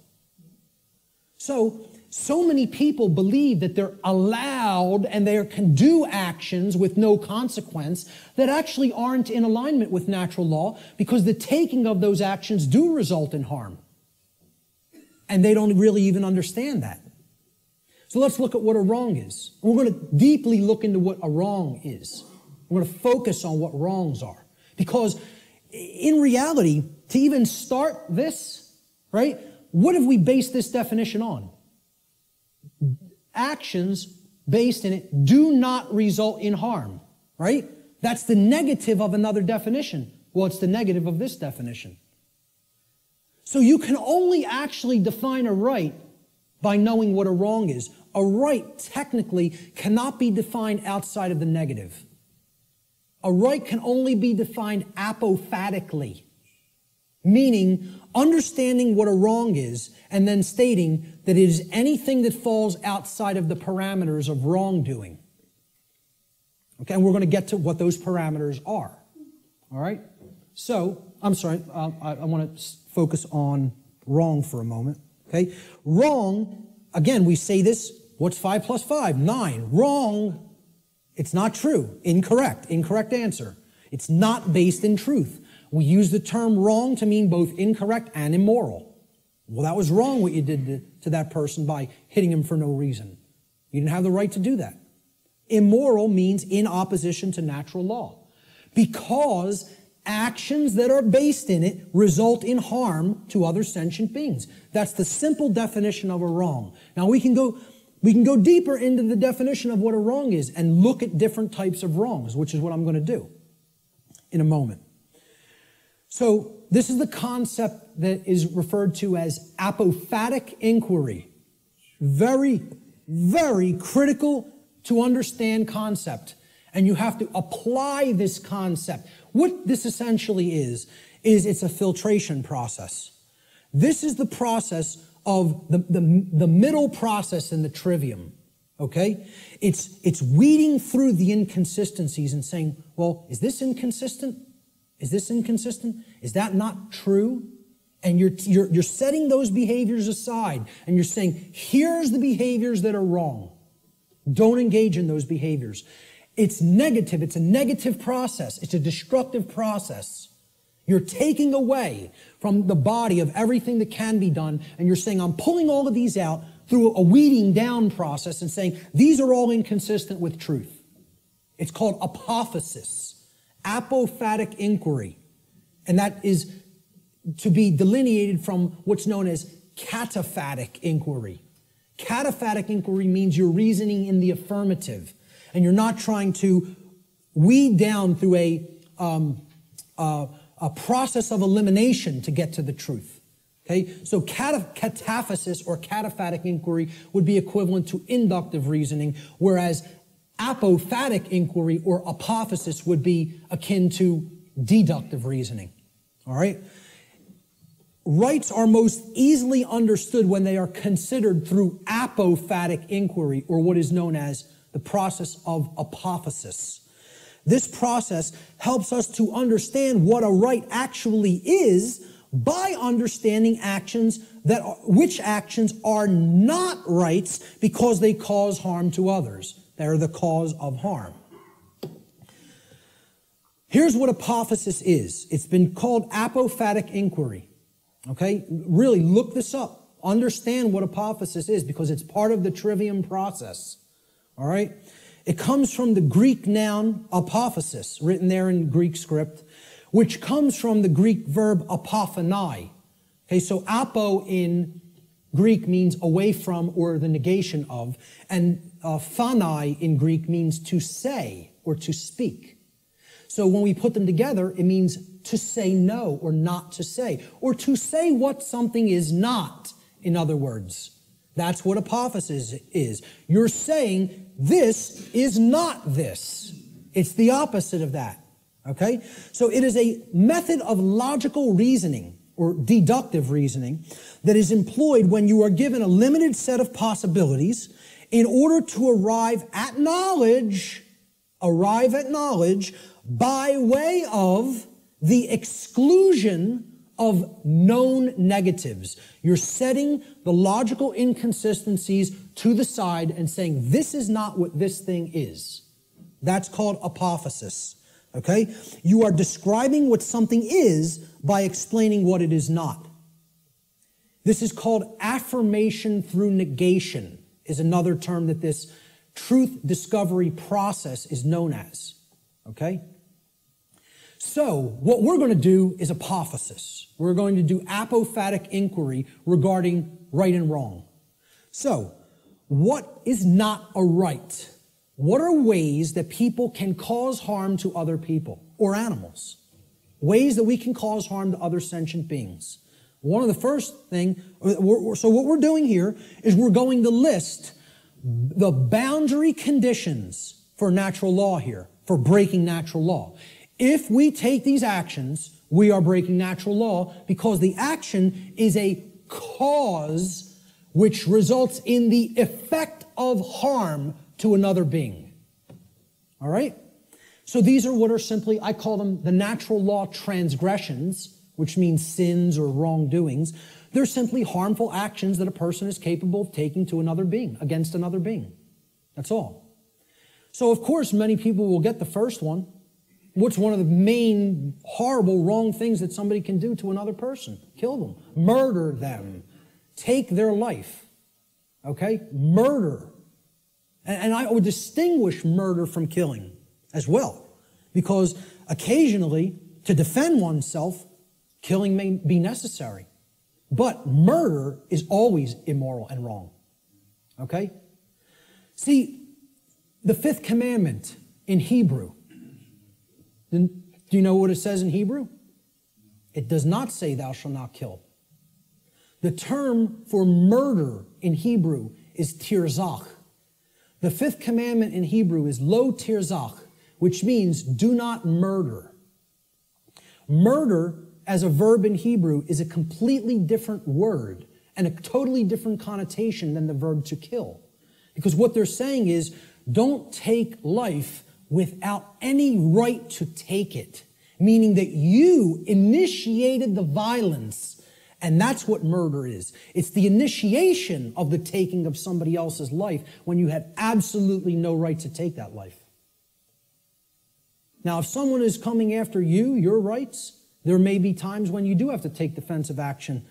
So many people believe that they're allowed and they can do actions with no consequence that actually aren't in alignment with natural law because the taking of those actions do result in harm. And they don't really even understand that. So let's look at what a wrong is. And we're going to deeply look into what a wrong is. We're going to focus on what wrongs are. Because in reality, to even start this, right, what have we based this definition on? Actions based in it do not result in harm, right? That's the negative of another definition. Well, it's the negative of this definition. So you can only actually define a right by knowing what a wrong is. A right technically cannot be defined outside of the negative. A right can only be defined apophatically, meaning understanding what a wrong is and then stating that it is anything that falls outside of the parameters of wrongdoing. Okay, and we're going to get to what those parameters are. All right? So, I'm sorry, I want to focus on wrong for a moment. Okay? Wrong, again, we say this, what's 5 plus 5? 9. Wrong, it's not true. Incorrect. Incorrect answer. It's not based in truth. We use the term wrong to mean both incorrect and immoral. Well, that was wrong what you did to that person by hitting him for no reason. You didn't have the right to do that. Immoral means in opposition to natural law. Because actions that are based in it result in harm to other sentient beings. That's the simple definition of a wrong. Now we can go deeper into the definition of what a wrong is and look at different types of wrongs, which is what I'm going to do in a moment. So this is the concept that is referred to as apophatic inquiry. Very, very critical to understand concept. And you have to apply this concept. What this essentially is it's a filtration process. This is the process of the middle process in the trivium. Okay? It's weeding through the inconsistencies and saying, well, is this inconsistent? Is this inconsistent? Is that not true? And you're setting those behaviors aside and you're saying, here's the behaviors that are wrong. Don't engage in those behaviors. It's negative. It's a negative process. It's a destructive process. You're taking away from the body of everything that can be done, and you're saying, I'm pulling all of these out through a weeding down process and saying, these are all inconsistent with truth. It's called apophasis, apophatic inquiry. And that is to be delineated from what's known as cataphatic inquiry. Cataphatic inquiry means you're reasoning in the affirmative, and you're not trying to weed down through a process of elimination to get to the truth. Okay, so cataphasis or cataphatic inquiry would be equivalent to inductive reasoning, whereas apophatic inquiry or apophasis would be akin to deductive reasoning. All right? Rights are most easily understood when they are considered through apophatic inquiry, or what is known as the process of apophasis. This process helps us to understand what a right actually is by understanding which actions are not rights because they cause harm to others. They're the cause of harm. Here's what apophasis is. It's been called apophatic inquiry. Okay? Really look this up. Understand what apophasis is because it's part of the trivium process. All right? It comes from the Greek noun apophasis, written there in Greek script, which comes from the Greek verb apophanai. Okay, so apo in Greek means away from or the negation of, and phanai in Greek means to say or to speak. So when we put them together, it means to say no or not to say, or to say what something is not, in other words. That's what apophasis is. You're saying this is not this. It's the opposite of that. Okay? So it is a method of logical reasoning or deductive reasoning that is employed when you are given a limited set of possibilities in order to arrive at knowledge by way of the exclusion of known negatives. You're setting the logical inconsistencies to the side and saying, this is not what this thing is. That's called apophasis. Okay? You are describing what something is by explaining what it is not. This is called affirmation through negation, is another term that this truth discovery process is known as. Okay? So, what we're going to do is apophasis. We're going to do apophatic inquiry regarding right and wrong. So, what is not a right? What are ways that people can cause harm to other people or animals? Ways that we can cause harm to other sentient beings. One of the first thing, so what we're doing here is we're going to list the boundary conditions for natural law here, for breaking natural law. If we take these actions, we are breaking natural law because the action is a cause which results in the effect of harm to another being. All right? So these are what are simply, I call them the natural law transgressions, which means sins or wrongdoings. They're simply harmful actions that a person is capable of taking to another being, against another being. That's all. So, of course, many people will get the first one. What's one of the main horrible, wrong things that somebody can do to another person? Kill them. Murder them. Take their life. Okay? Murder. And I would distinguish murder from killing as well. Because occasionally, to defend oneself, killing may be necessary. But murder is always immoral and wrong. Okay? See, the fifth commandment in Hebrew, do you know what it says in Hebrew? It does not say thou shalt not kill. The term for murder in Hebrew is tirzach. The fifth commandment in Hebrew is lo tirzach, which means do not murder. Murder as a verb in Hebrew is a completely different word and a totally different connotation than the verb to kill. Because what they're saying is, don't take life without any right to take it. Meaning that you initiated the violence. And that's what murder is. It's the initiation of the taking of somebody else's life when you had absolutely no right to take that life. Now, if someone is coming after you, your rights, there may be times when you do have to take defensive action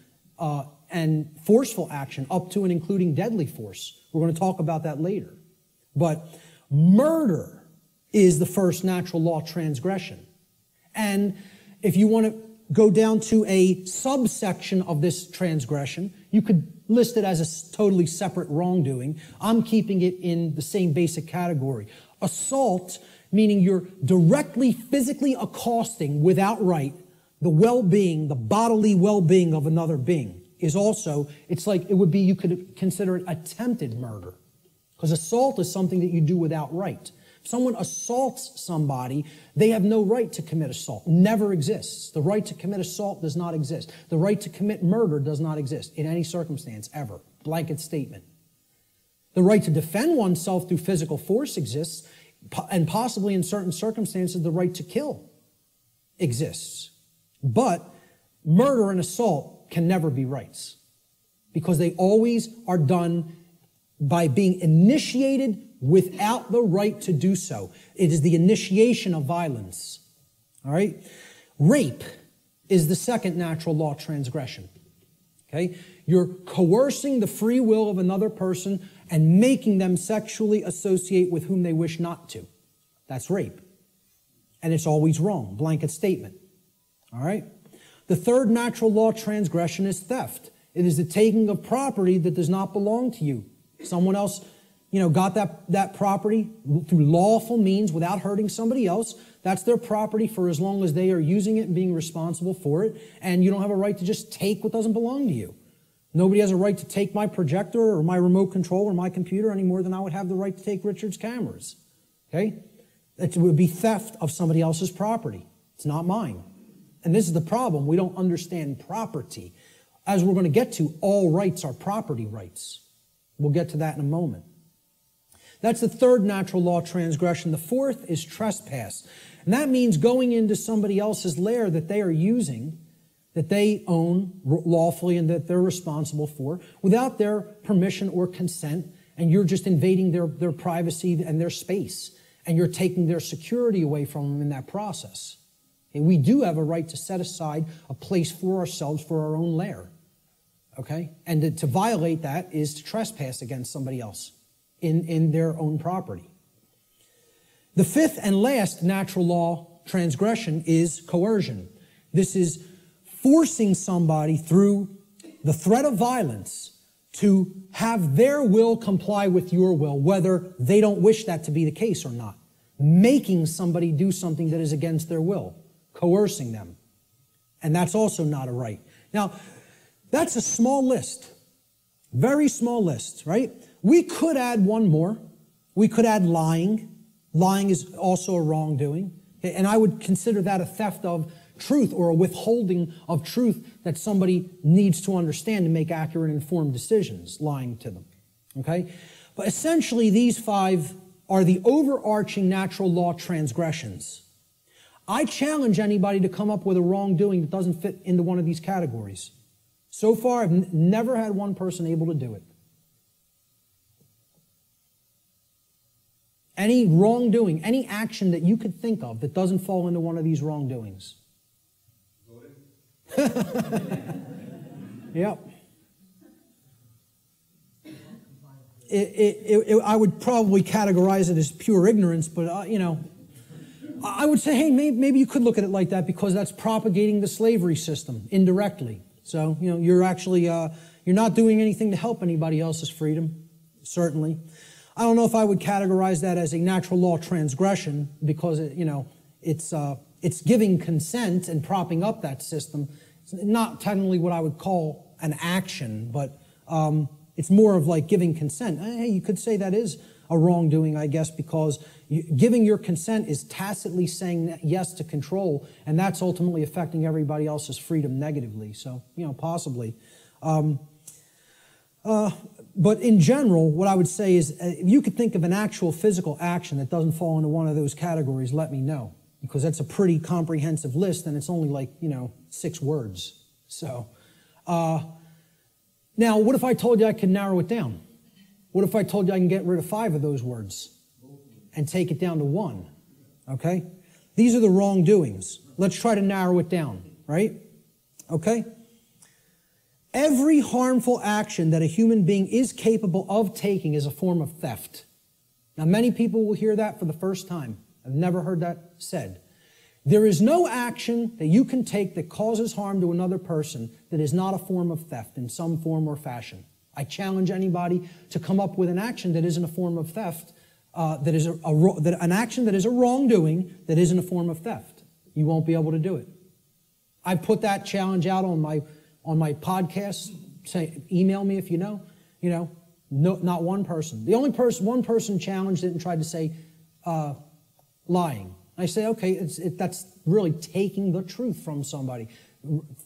and forceful action, up to and including deadly force. We're going to talk about that later. But murder is the first natural law transgression. And if you want to go down to a subsection of this transgression, you could list it as a totally separate wrongdoing. I'm keeping it in the same basic category. Assault, meaning you're directly physically accosting without right the well-being, the bodily well-being of another being, is also, it's like, it would be, you could consider it attempted murder. Because assault is something that you do without right. If someone assaults somebody, they have no right to commit assault. Never exists. The right to commit assault does not exist. The right to commit murder does not exist in any circumstance, ever. Blanket statement. The right to defend oneself through physical force exists, and possibly in certain circumstances, the right to kill exists. But murder and assault can never be rights, because they always are done by being initiated without the right to do so. It is the initiation of violence. All right? Rape is the second natural law transgression. Okay? You're coercing the free will of another person and making them sexually associate with whom they wish not to. That's rape. And it's always wrong. Blanket statement. All right? The third natural law transgression is theft. It is the taking of property that does not belong to you. Someone else, got that property through lawful means without hurting somebody else. That's their property for as long as they are using it and being responsible for it. And you don't have a right to just take what doesn't belong to you. Nobody has a right to take my projector or my remote control or my computer any more than I would have the right to take Richard's cameras. Okay? It would be theft of somebody else's property. It's not mine. And this is the problem. We don't understand property. As we're going to get to, all rights are property rights. We'll get to that in a moment. That's the third natural law transgression. The fourth is trespass. And that means going into somebody else's lair that they are using, that they own lawfully and that they're responsible for, without their permission or consent, and you're just invading their privacy and their space, and you're taking their security away from them in that process. And we do have a right to set aside a place for ourselves for our own lair. Okay? And to violate that is to trespass against somebody else in their own property. The fifth and last natural law transgression is coercion. This is forcing somebody through the threat of violence to have their will comply with your will, whether they don't wish that to be the case or not. Making somebody do something that is against their will. Coercing them. And that's also not a right. Now, that's a small list. Very small list, right? We could add one more. We could add lying. Lying is also a wrongdoing. And I would consider that a theft of truth or a withholding of truth that somebody needs to understand to make accurate and informed decisions, lying to them. Okay? But essentially, these five are the overarching natural law transgressions. I challenge anybody to come up with a wrongdoing that doesn't fit into one of these categories. So far, I've never had one person able to do it. Any wrongdoing, any action that you could think of that doesn't fall into one of these wrongdoings. Yep. I would probably categorize it as pure ignorance, but, I would say, hey, maybe you could look at it like that because that's propagating the slavery system indirectly. So, you're actually, you're not doing anything to help anybody else's freedom, certainly. I don't know if I would categorize that as a natural law transgression because, it's It's giving consent and propping up that system. It's not technically what I would call an action, but it's more of like giving consent. Hey, you could say that is a wrongdoing, I guess, because giving your consent is tacitly saying yes to control, and that's ultimately affecting everybody else's freedom negatively. So, possibly. But in general, what I would say is, if you could think of an actual physical action that doesn't fall into one of those categories, let me know. Because that's a pretty comprehensive list, and it's only like, 6 words. So, now, what if I told you I could narrow it down? What if I told you I can get rid of 5 of those words and take it down to 1? Okay? These are the wrongdoings. Let's try to narrow it down, right? Okay? Every harmful action that a human being is capable of taking is a form of theft. Now, many people will hear that for the first time. I've never heard that said. There is no action that you can take that causes harm to another person that is not a form of theft in some form or fashion. I challenge anybody to come up with an action that isn't a form of theft, an action that is a wrongdoing that isn't a form of theft. You won't be able to do it. I put that challenge out on my podcast. Say, email me if you know. No, not one person. The only one person challenged it and tried to say lying. I say, okay, that's really taking the truth from somebody,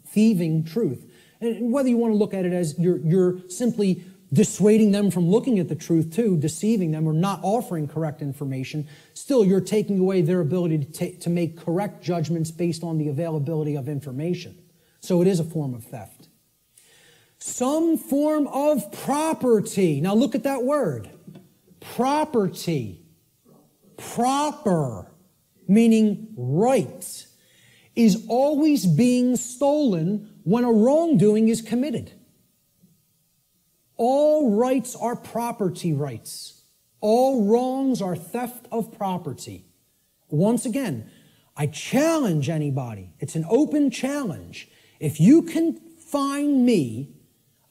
thieving truth. And whether you want to look at it as you're simply dissuading them from looking at the truth too, deceiving them or not offering correct information, still you're taking away their ability to make correct judgments based on the availability of information. So it is a form of theft. Some form of property. Now look at that word. Property. Proper, meaning right, is always being stolen when a wrongdoing is committed. All rights are property rights. All wrongs are theft of property. Once again, I challenge anybody. It's an open challenge. If you can find me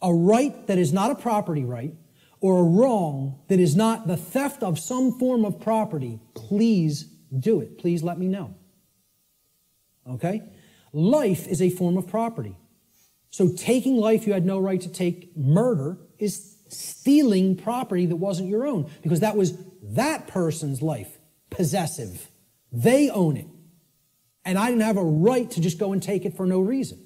a right that is not a property right, or a wrong that is not the theft of some form of property, please do it. Please let me know. Okay? Life is a form of property. So taking life you had no right to take, murder, is stealing property that wasn't your own, because that was that person's life, possessive. They own it. And I didn't have a right to just go and take it for no reason.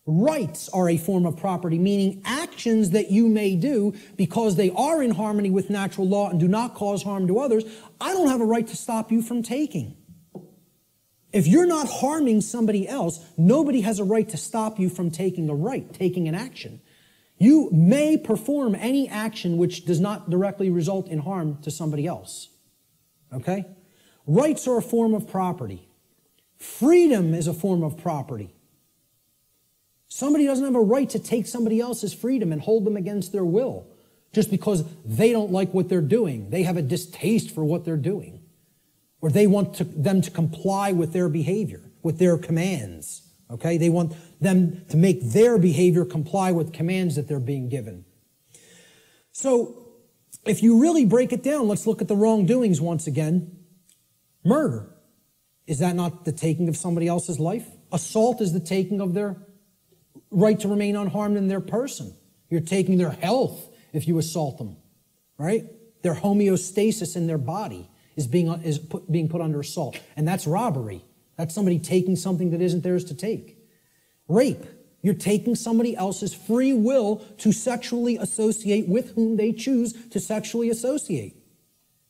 Rights are a form of property, meaning actions that you may do because they are in harmony with natural law and do not cause harm to others. I don't have a right to stop you from taking. If you're not harming somebody else, nobody has a right to stop you from taking an action. You may perform any action which does not directly result in harm to somebody else. Okay? Rights are a form of property. Freedom is a form of property. Somebody doesn't have a right to take somebody else's freedom and hold them against their will just because they don't like what they're doing. They have a distaste for what they're doing. Or they want them to comply with their behavior, with their commands. Okay? They want them to make their behavior comply with commands that they're being given. So, if you really break it down, let's look at the wrongdoings once again. Murder. Is that not the taking of somebody else's life? Assault is the taking of their right to remain unharmed in their person. You're taking their health if you assault them, right? Their homeostasis in their body is being put under assault. And that's robbery. That's somebody taking something that isn't theirs to take. Rape. You're taking somebody else's free will to sexually associate with whom they choose to sexually associate.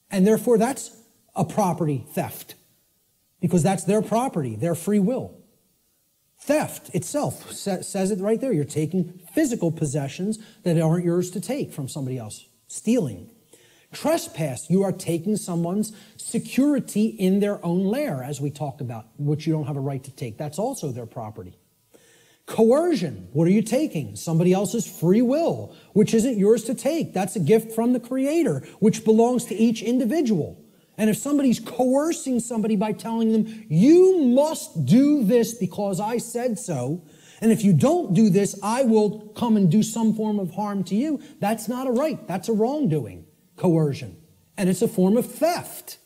And therefore that's a property theft, because that's their property, their free will. Theft itself says it right there. You're taking physical possessions that aren't yours to take from somebody else. Stealing. Trespass. You are taking someone's security in their own lair, as we talked about, which you don't have a right to take. That's also their property. Coercion. What are you taking? Somebody else's free will, which isn't yours to take. That's a gift from the Creator, which belongs to each individual. And if somebody's coercing somebody by telling them, you must do this because I said so, and if you don't do this, I will come and do some form of harm to you, that's not a right. That's a wrongdoing, coercion. And it's a form of theft.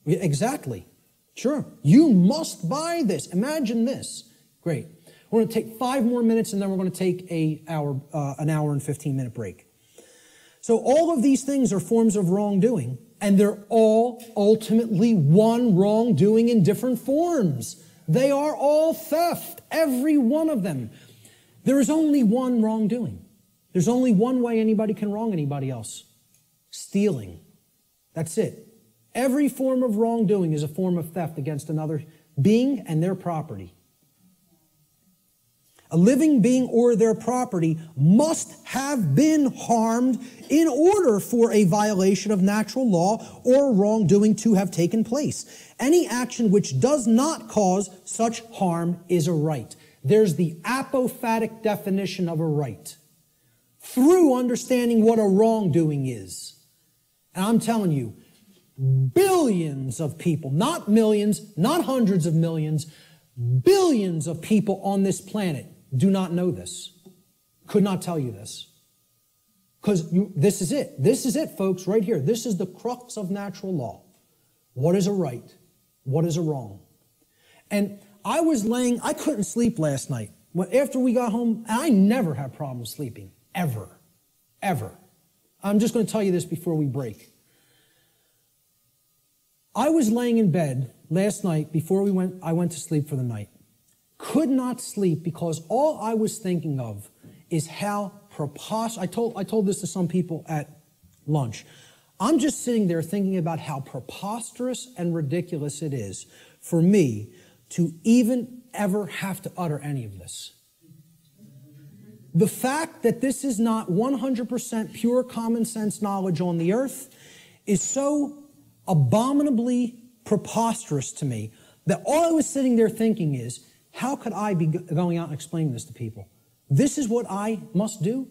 Exactly. Sure. You must buy this. Imagine this. Great. We're going to take 5 more minutes, and then we're going to take an hour and 15-minute break. So all of these things are forms of wrongdoing, and they're all ultimately one wrongdoing in different forms. They are all theft, every one of them. There is only one wrongdoing. There's only one way anybody can wrong anybody else. Stealing. That's it. Every form of wrongdoing is a form of theft against another being and their property. A living being or their property must have been harmed in order for a violation of natural law or wrongdoing to have taken place. Any action which does not cause such harm is a right. There's the apophatic definition of a right. Through understanding what a wrongdoing is. And I'm telling you, billions of people, not millions, not hundreds of millions, billions of people on this planet do not know this. Could not tell you this. Because this is it. This is it, folks, right here. This is the crux of natural law. What is a right? What is a wrong? And I couldn't sleep last night. After we got home, I never have problems sleeping. Ever. Ever. I'm just going to tell you this before we break. I was laying in bed last night before I went to sleep for the night. Could not sleep because all I was thinking of is how preposterous. I told this to some people at lunch. I'm just sitting there thinking about how preposterous and ridiculous it is for me to even ever have to utter any of this. The fact that this is not 100% pure common sense knowledge on the earth is so abominably preposterous to me that all I was sitting there thinking is, how could I be going out and explaining this to people? This is what I must do?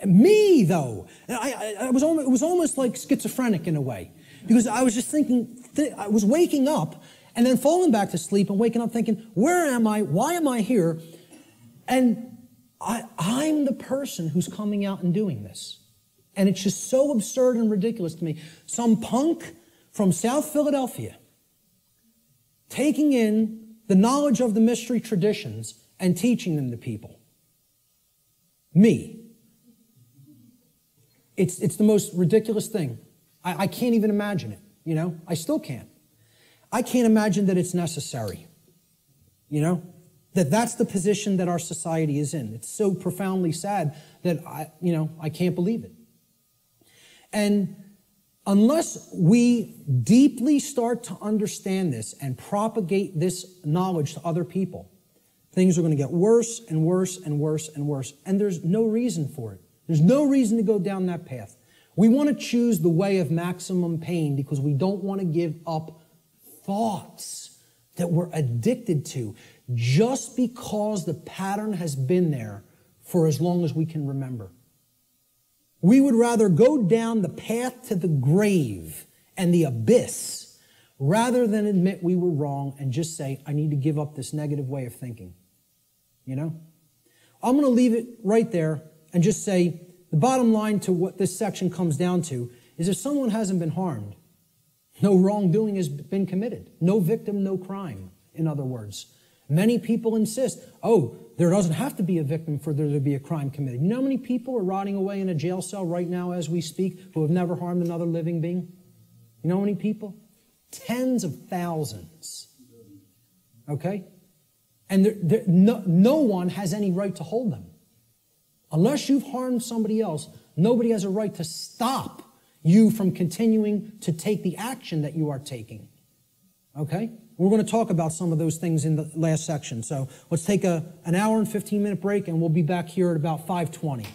Me, though. And it was almost like schizophrenic in a way. Because I was just thinking, I was waking up and then falling back to sleep and waking up thinking, where am I? Why am I here? And I'm the person who's coming out and doing this. And it's just so absurd and ridiculous to me. Some punk from South Philadelphia taking in the knowledge of the mystery traditions and teaching them to people. Me. It's the most ridiculous thing. I can't even imagine it, you know? I still can't. I can't imagine that it's necessary, you know? That's the position that our society is in. It's so profoundly sad that I can't believe it. And unless we deeply start to understand this and propagate this knowledge to other people, things are going to get worse and worse and worse and worse. And there's no reason for it. There's no reason to go down that path. We want to choose the way of maximum pain because we don't want to give up thoughts that we're addicted to just because the pattern has been there for as long as we can remember. We would rather go down the path to the grave and the abyss rather than admit we were wrong and just say, I need to give up this negative way of thinking. You know? I'm going to leave it right there and just say the bottom line to what this section comes down to is if someone hasn't been harmed, no wrongdoing has been committed. No victim, no crime, in other words. Many people insist, there doesn't have to be a victim for there to be a crime committed. You know how many people are rotting away in a jail cell right now as we speak who have never harmed another living being? You know how many people? Tens of thousands. Okay? And no one has any right to hold them. Unless you've harmed somebody else, nobody has a right to stop you from continuing to take the action that you are taking. Okay? We're going to talk about some of those things in the last section. So let's take an hour and 15-minute break, and we'll be back here at about 5:20.